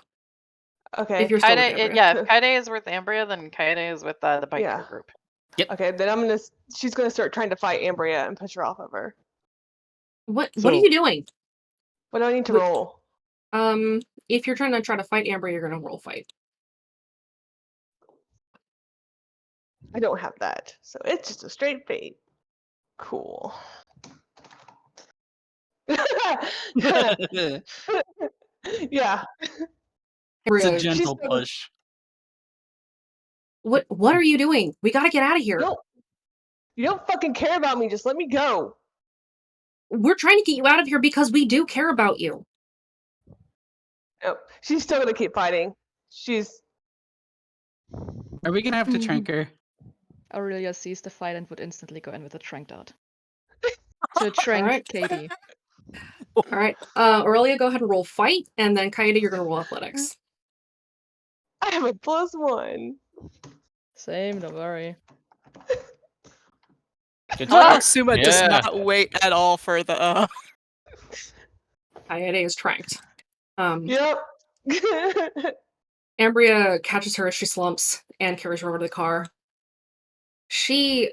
Okay. If you're still with Kaede, Ambria. yeah, if Kaede is with Ambria, then Kaede is with the biker group. Okay, then she's gonna start trying to fight Ambria and push her off of her. What are you doing? What do I need to roll? If you're trying to fight Ambria, you're gonna roll fight. I don't have that, so it's just a straight fate. Cool. Yeah. It's a gentle push. What are you doing? We gotta get out of here. You don't fucking care about me. Just let me go. We're trying to get you out of here because we do care about you. Oh, she's still gonna keep fighting. Are we gonna have to trank her? Aurelia sees the fight and would instantly go in with a trank dart. To trank Alright. Katie. Alright. Aurelia, go ahead and roll fight, and then Kaede, you're gonna roll athletics. I have a +1. Same, don't worry. Suma does not wait at all for the Kaede is tranked. Yep. Ambria catches her as she slumps and carries her over to the car. She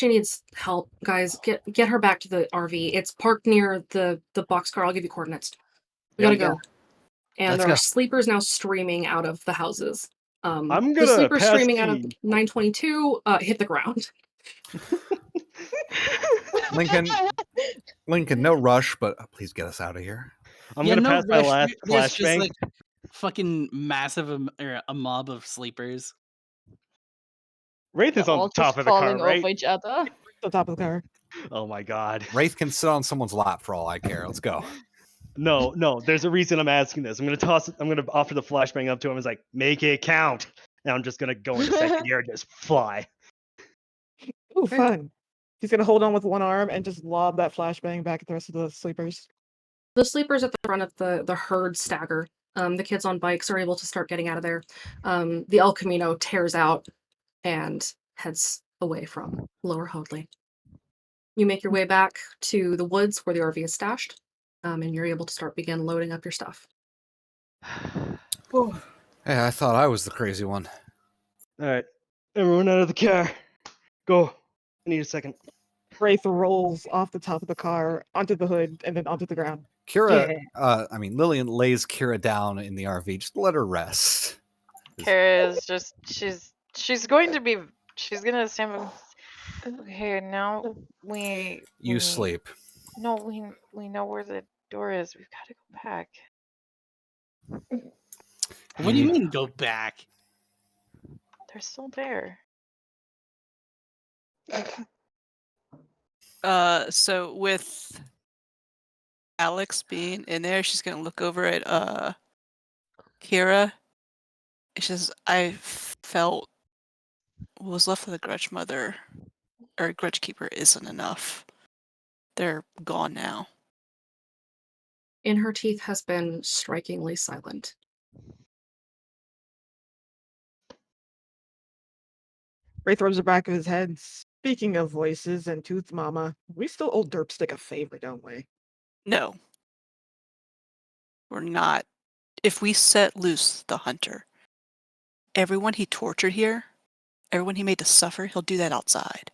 needs help, guys. Get her back to the RV. It's parked near the boxcar. I'll give you coordinates. We gotta go. And Let's there go. are sleepers now streaming out of the houses. I'm The gonna sleepers pass streaming out of key. 922 hit the ground. Lincoln, no rush, but please get us out of here. I'm gonna pass my last There's just flashbang. like fucking massive a mob of sleepers. Wraith is They're on all the top just of the car, falling right? over each other. The top of the car. Oh my god. Wraith can sit on someone's lap for all I care. Let's go. No, there's a reason I'm asking this. I'm gonna offer the flashbang up to him. It's like, make it count. And I'm just gonna go into second gear and just fly. Ooh, fun. He's gonna hold on with one arm and just lob that flashbang back at the rest of the sleepers. The sleepers at the front of the herd stagger. The kids on bikes are able to start getting out of there. The El Camino tears out and heads away from Lower Hoadley. You make your way back to the woods where the RV is stashed, and you're able to begin loading up your stuff. Hey, I thought I was the crazy one. All right, everyone out of the car. Go. I need a second. Wraith rolls off the top of the car onto the hood and then onto the ground. Kira, Yeah. Lillian lays Kira down in the RV. Just let her rest. Kara's just she's going to stand. Okay, now You sleep. No, we know where the door is. We've got to go back. What do you mean go back? They're still there. So with Alex being in there, she's gonna look over at Kira. She says, "I felt what was left of the Grudge Mother or Grudge Keeper isn't enough. They're gone now." In her teeth has been strikingly silent. Wraith rubs the back of his head. Speaking of voices and Tooth Mama, we still owe Derpstick a favor, don't we? No, we're not. If we set loose the hunter, everyone he tortured here, everyone he made to suffer, he'll do that outside.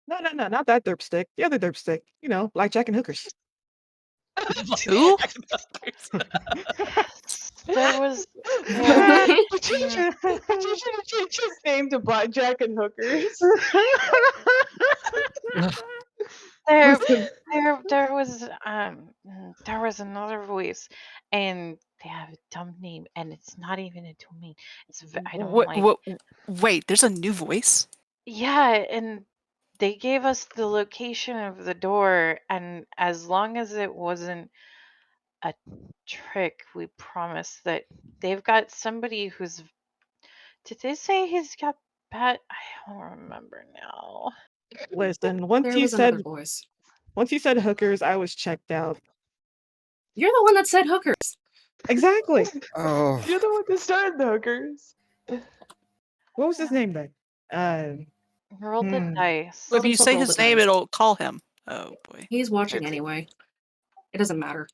No, not that Derpstick. The other Derpstick. You know, blackjack and hookers. Who? There was Teacher changed his name to Blackjack and Hookers. there Listen, there was another voice, and they have a dumb name, and it's not even a domain. I don't like. Wait, there's a new voice? Yeah, and they gave us the location of the door, and as long as it wasn't a trick, we promised that they've got somebody who's. Did they say he's got bad? I don't remember now. listen. Once There he was another said voice. hookers, I was checked out. You're the one that said hookers. Exactly. Oh, You're the one that started the hookers. What was his name then? Roll the Hmm. dice. If you himself say roll his the name, dice. it'll call him. Oh boy. He's watching anyway. It doesn't matter.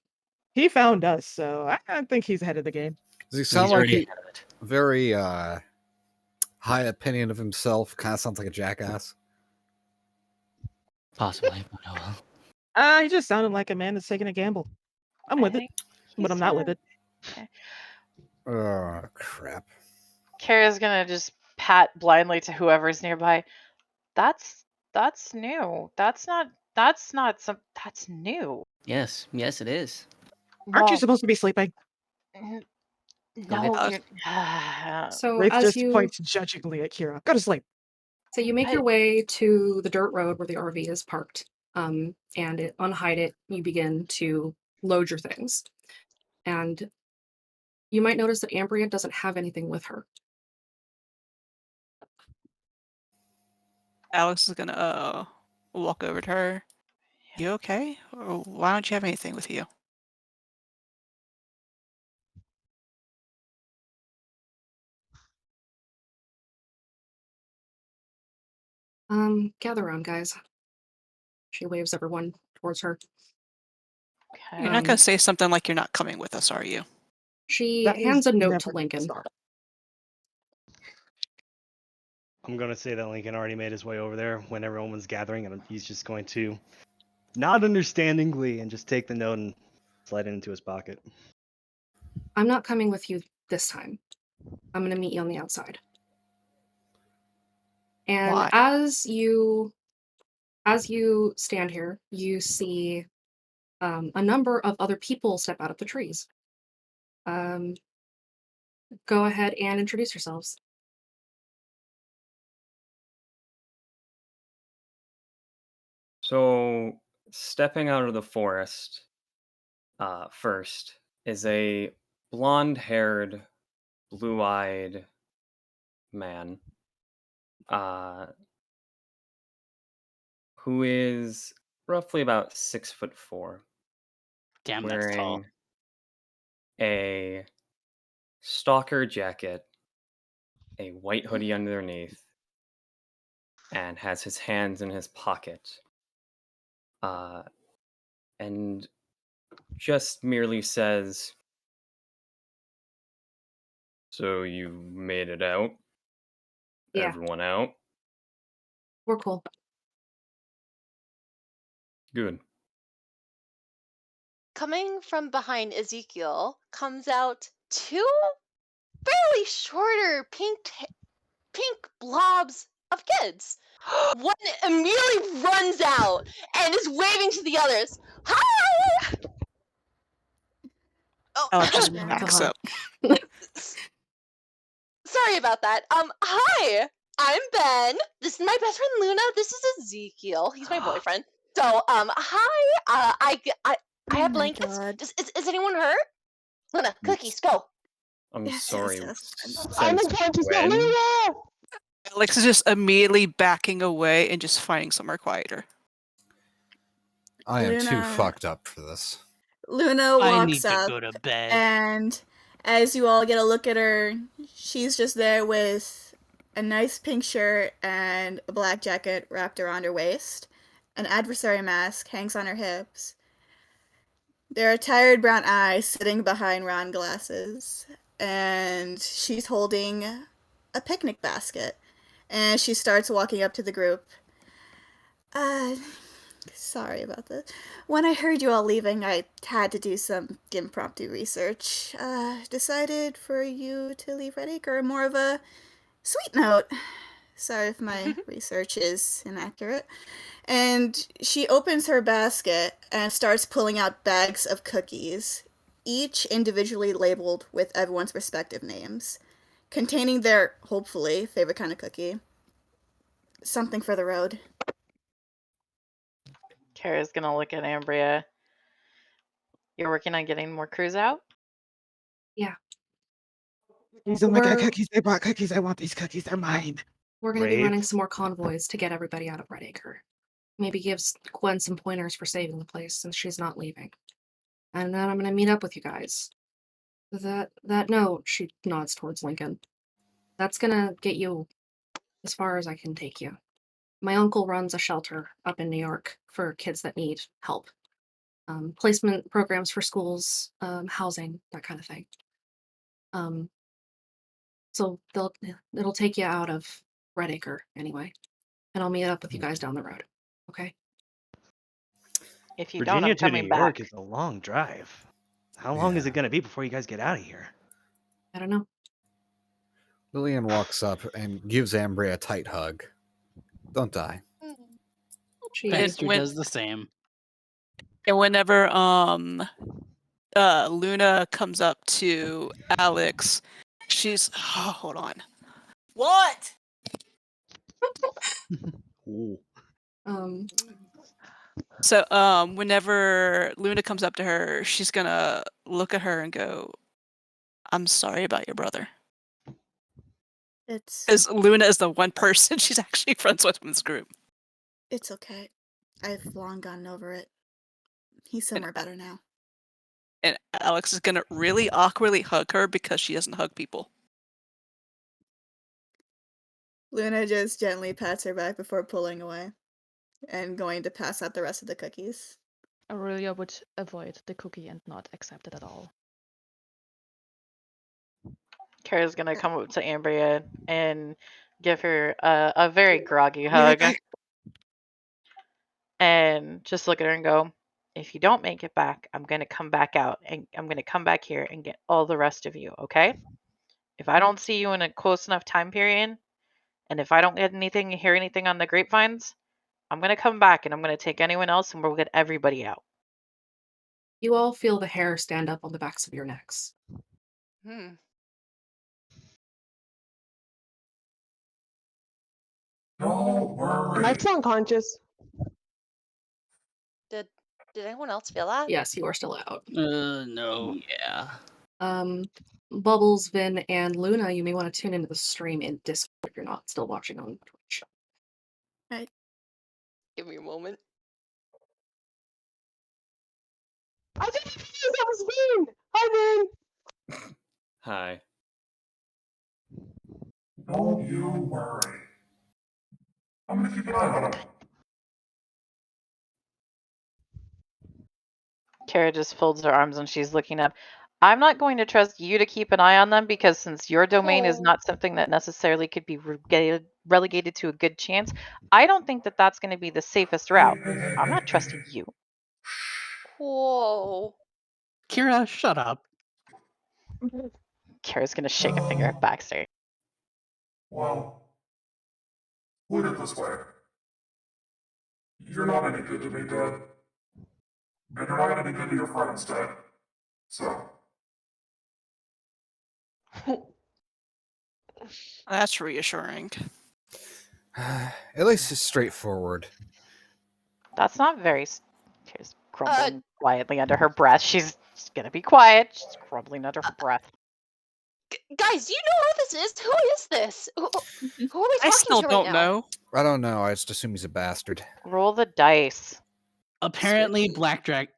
He found us, so I think he's ahead of the game. does he sound He's like already he ahead of it. very high opinion of himself? Kind of sounds like a jackass. Possibly, but oh well. He just sounded like a man that's taking a gamble. I'm I with it, think but I'm not with it. Oh crap! Kara's gonna just pat blindly to whoever's nearby. That's new. That's new. Yes, yes, it is. Aren't you Well, supposed to be sleeping? n- Go ahead. no, you're. So Wraith as just you points judgingly at Kira. Go to sleep. make your way to the dirt road where the RV is parked, and unhide it, you begin to load your things. And you might notice that Ambria doesn't have anything with her. Alex is gonna walk over to her. You okay? Or why don't you have anything with you? Gather around, guys. She waves everyone towards her. Okay. You're not gonna say something like you're not coming with us, are you? She That hands is a note never to gonna Lincoln. start. I'm gonna say that Lincoln already made his way over there when everyone was gathering, and he's just going to nod understandingly and just take the note and slide it into his pocket. I'm not coming with you this time. I'm going to meet you on the outside. And Why? as you stand here, you see a number of other people step out of the trees. Go ahead and introduce yourselves. So, stepping out of the forest first is a blonde haired, blue eyed man who is roughly about 6'4", Damn, that's tall. wearing a stalker jacket, a white hoodie underneath, and has his hands in his pocket. And just merely says, "So you made it out? Yeah, Everyone out? we're cool. Good." Coming from behind Ezekiel comes out two fairly shorter pink blobs of kids. One immediately runs out and is waving to the others. Hi! Alex Oh, just Oh my backs god. up. sorry about that. Hi, I'm Ben. This is my best friend Luna. This is Ezekiel. He's my boyfriend. So, hi. I have blankets. Is anyone hurt? Luna, cookies, go. I'm Yes, sorry. yes, yes. I'm Since unconscious. Go, when? Luna! Alex is just immediately backing away and just finding somewhere quieter. I am too Luna- fucked up for this. Luna I walks need to up, go to bed. and as you all get a look at her, she's just there with a nice pink shirt and a black jacket wrapped around her waist. An adversary mask hangs on her hips. There are tired brown eyes sitting behind round glasses, and she's holding a picnic basket. And she starts walking up to the group. Sorry about this. When I heard you all leaving, I had to do some impromptu research. Decided for you to leave Redacre more of a sweet note. Sorry if my research is inaccurate. And she opens her basket and starts pulling out bags of cookies, each individually labeled with everyone's respective names, containing their, hopefully, favorite kind of cookie. Something for the road. Kara's gonna look at Ambria. You're working on getting more crews out? Yeah. Cookies, oh my god, We're- cookies. They brought cookies. I want these cookies. They're mine. We're going to be Brave. running some more convoys to get everybody out of Redacre. Maybe gives Gwen some pointers for saving the place since she's not leaving. And then I'm going to meet up with you guys. That note, she nods towards Lincoln. That's going to get you as far as I can take you. My uncle runs a shelter up in New York for kids that need help. Placement programs for schools, housing, that kind of thing. So it'll take you out of Redacre anyway. And I'll meet up with you guys down the road. Okay? If you Virginia don't, I'm to New coming York back. is a long drive. How long is Yeah. it going to be before you guys get out of here? I don't know. Lillian walks up and gives Ambria a tight hug. Don't die. She Baxter when- does the same. And whenever Luna comes up to Alex, she's hold on. What? Ooh. So whenever Luna comes up to her, she's gonna look at her and go, "I'm sorry about your brother." It's Because Luna is the one person she's actually friends with in this group. it's okay. I've long gotten over it. He's somewhere better now. And Alex is gonna really awkwardly hug her because she doesn't hug people. Luna just gently pats her back before pulling away and going to pass out the rest of the cookies. Aurelia would avoid the cookie and not accept it at all. Kara's gonna come up to Ambria and give her a very groggy hug. And just look at her and go, if you don't make it back, I'm going to come back out and I'm going to come back here and get all the rest of you, okay? If I don't see you in a close enough time period, and if I don't get anything, hear anything on the grapevines, I'm going to come back and I'm going to take anyone else and we'll get everybody out. You all feel the hair stand up on the backs of your necks. Don't worry. Am I still unconscious? Did anyone else feel that? Yes, you are still out. No. Yeah. Bubbles, Vin, and Luna, you may want to tune into the stream in Discord if you're not still watching on Twitch. Give me a moment. I didn't realize that was Vin! Hi, Vin! Hi. Don't you worry. I'm gonna keep an eye on him. Kara just folds her arms and she's looking up. I'm not going to trust you to keep an eye on them because since your domain is Oh. not something that necessarily could be relegated to a good chance, I don't think that that's going to be the safest route. I'm not trusting you. Whoa. Kira, shut up. Kara's going to shake a finger at Baxter. Well, look at it this way. You're not any good to me, Dad. And you're not any good to your friends, Dad. So, That's reassuring. At least it's straightforward. That's not very. Kara's grumbling quietly under her breath. She's going to be quiet. She's grumbling under her breath. Guys, do you know who this is? Who is this? Who are we talking I still to right don't now? know. I don't know. I just assume he's a bastard. Roll the dice. Apparently, blackjack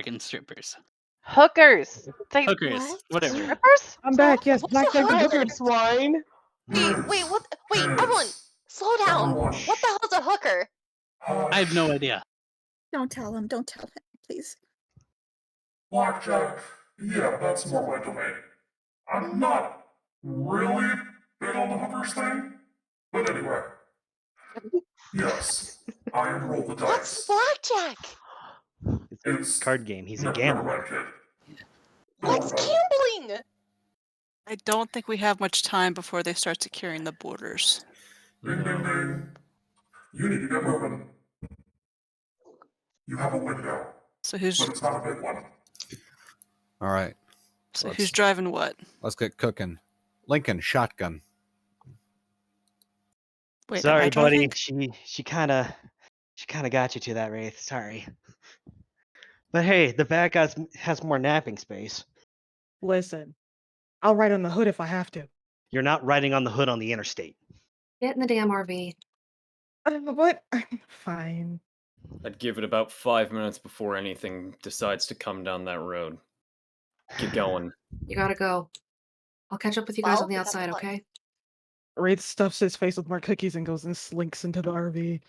and strippers. Hookers. They Hookers. What? Whatever. strippers? I'm back. Yes, What's blackjack a and hooker? hookers. Swine! Wait, what? Wait, everyone, slow down. everyone, What the hell's a hooker? I have no idea. Don't tell him. Don't tell him, please. Blackjack. Yeah, that's more my domain. I'm not really big on the hookers thing. But anyway. Yes, I am roll the What's dice. blackjack? It's a card game. He's a Never gambler. mind, kid. What's gambling? I don't think we have much time before they start securing the borders. Ding, ding, ding. You need to get moving. You have a window, So but who's it's not a big one. All right, who's driving what? let's get cooking. Lincoln, shotgun. Wait, am Sorry, I buddy. driving? She kind of got you to that, Wraith. Sorry. But hey, the back has more napping space. Listen, I'll ride on the hood if I have to. You're not riding on the hood on the interstate. Get in the damn RV. What? Fine. I'd give it about 5 minutes before anything decides to come down that road. Get going. You gotta go. I'll catch up with you guys Well, on the we have outside, to okay? Wraith stuffs his face with more cookies and goes and slinks into the RV.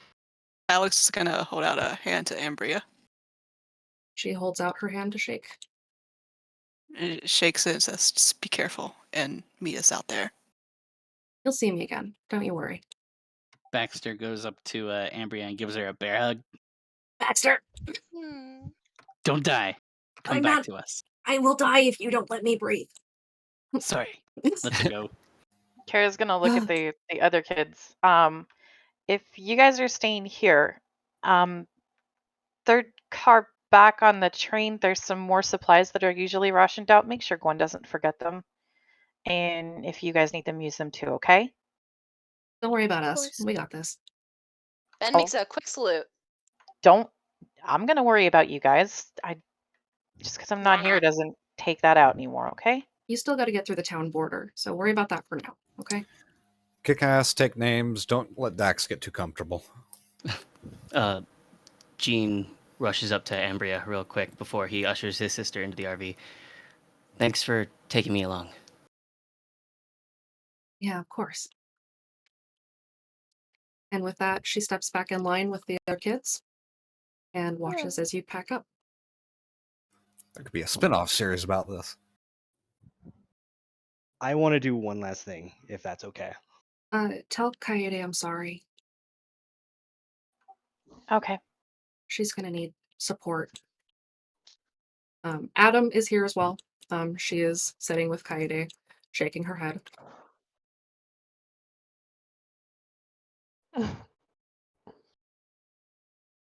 Alex is gonna hold out a hand to Ambria. She holds out her hand to shake. It shakes it and says, "Just be careful," and Mia's out there. You'll see me again. Don't you worry. Baxter goes up to Ambria and gives her a bear hug. Baxter! Hmm. Don't die. Come I'm back not- to us. I will die if you don't let me breathe. Sorry. Let her go. Kara's gonna look at the other kids. If you guys are staying here, third car back on the train, there's some more supplies that are usually rationed out. Make sure Gwen doesn't forget them. And if you guys need them, use them too, okay? Don't worry about Of us. course. We got this. Ben Oh. makes a quick salute. I'm gonna worry about you guys. Just because I'm not here doesn't take that out anymore, okay? You still gotta get through the town border, so worry about that for now, okay? Kick ass, take names. Don't let Dax get too comfortable. Gene rushes up to Ambria real quick before he ushers his sister into the RV. Thanks for taking me along. Yeah, of course. And with that, she steps back in line with the other kids and watches as you pack up. There could be a spin-off series about this. I want to do one last thing, if that's okay. Tell Coyote I'm sorry. Okay. She's gonna need support. Adam is here as well. She is sitting with Coyote, shaking her head.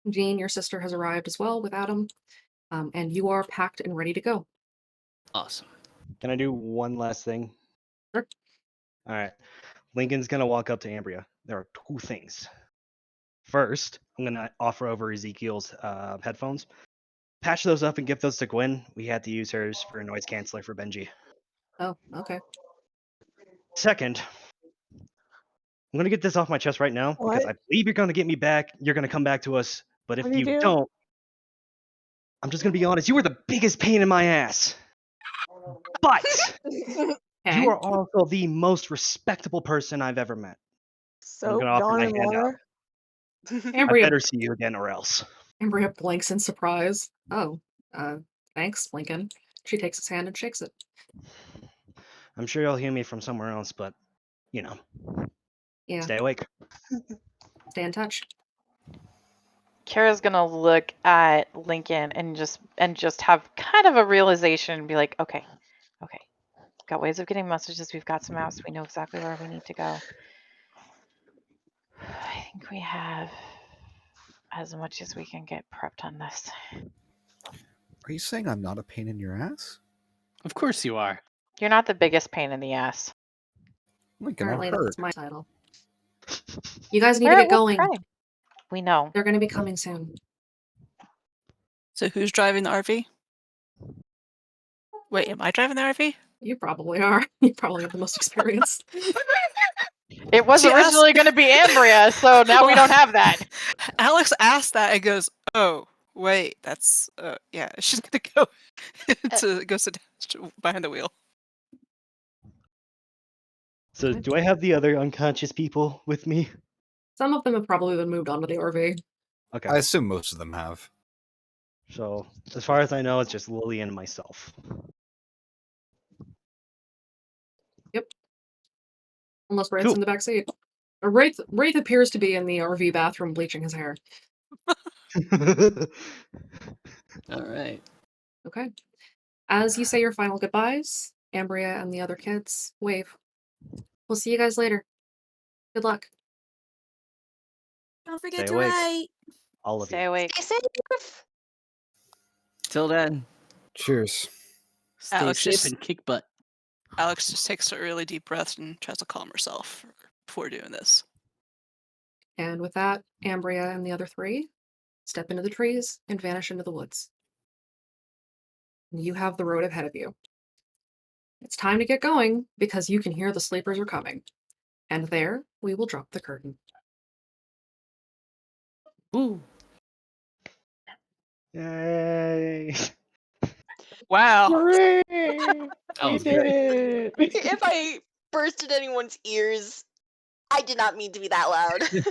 Jean, your sister, has arrived as well with Adam, and you are packed and ready to go. Awesome. Can I do one last thing? Sure. All right. Lincoln's going to walk up to Ambria. There are two things. First, I'm going to offer over Ezekiel's headphones. Patch those up and give those to Gwen. We had to use hers for a noise canceller for Benji. Oh, okay. Second, I'm gonna get this off my chest right now because I What? believe you're gonna get me back. You're gonna come back to us. But if What do you you do? don't, I'm just gonna be honest. You were the biggest pain in my ass. But you Okay. are also the most respectable person I've ever met. I'm Soap, gonna offer Dawn, my and hand out. water. I Ambria better see you again or else. Ambria blinks in surprise. Oh, thanks, Lincoln. She takes his hand and shakes it. I'm sure you'll hear me from somewhere else, but you know, Yeah, stay awake. stay in touch. Kara's gonna look at Lincoln and just have kind of a realization and be like, okay, got ways of getting messages. We've got some apps. We know exactly where we need to go. I think we have as much as we can get prepped on this. Are you saying I'm not a pain in your ass? Of course you are. You're not the biggest pain in the ass. Lincoln, I've Apparently, heard. that's my title. You guys need to get We're going. trying. We know. They're going to be coming soon. So who's driving the RV? Wait, am I driving the RV? You probably are. You probably have the most experience. It was She asked- originally going to be Ambria, so now we don't have that. Alex asked that and goes, "Oh, wait, that's yeah." She's gonna go go sit down behind the wheel. So, do I have the other unconscious people with me? Some of them have probably been moved onto the RV. Okay. I assume most of them have. So, as far as I know, it's just Lily and myself. Yep. Unless Wraith's Cool. in the back seat. Wraith appears to be in the RV bathroom bleaching his hair. All right. Okay. As you say your final goodbyes, Ambria and the other kids wave. We'll see you guys later. Good luck. Don't forget Stay to awake. write. All of Stay you. awake. Stay safe. Till then. Cheers. Stay Alex safe just- and kick butt. Alex just takes a really deep breath and tries to calm herself before doing this. And with that, Ambria and the other three step into the trees and vanish into the woods. You have the road ahead of you. It's time to get going because you can hear the sleepers are coming. And there, we will drop the curtain. Woo. Yay! Wow. Hooray! That We was did great. it! If I bursted anyone's ears, I did not mean to be that loud.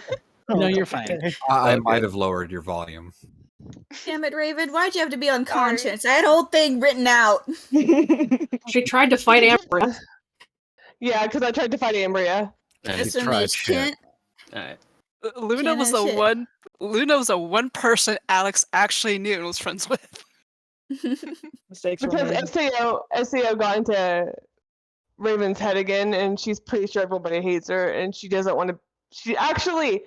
No, you're fine. Okay. I Okay. might have lowered your volume. Damn it, Raven. Why'd you have to be unconscious? I had a whole thing written out. She tried to fight Ambria. Yeah, because I tried to fight Ambria. Alright. This one tried is shit. Chint. Alright. Luna Can't was have the shit. one. Luna was the one person Alex actually knew and was friends with. Mistakes were Because made. SAO got into Raven's head again, and she's pretty sure everybody hates her, and she doesn't want to. She actually,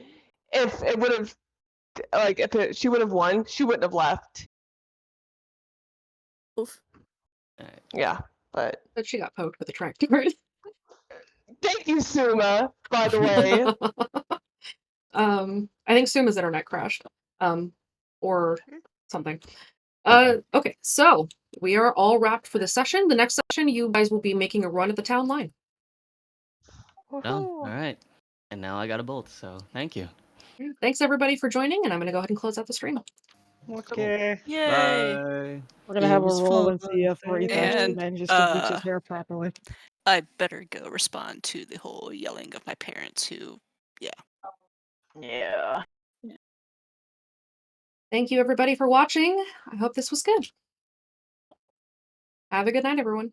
if it would have, she would have won, she wouldn't have left. Oof. Yeah, but But she got poked with a tractor. thank you, Suma. By the way, I think Suma's internet crashed. Or something. Okay, so we are all wrapped for the session. The next session, you guys will be making a run at the town line. Done. All right. And now I got a bolt, so thank you. Thanks everybody for joining, and I'm gonna go ahead and close out the stream. okay. Yay! Bye. We're gonna It have a was roll and fun. see if Wraith actually And, manages to bleach his hair properly. I better go respond to the whole yelling of my parents who, Yeah. Thank you everybody for watching. I hope this was good. Have a good night, everyone.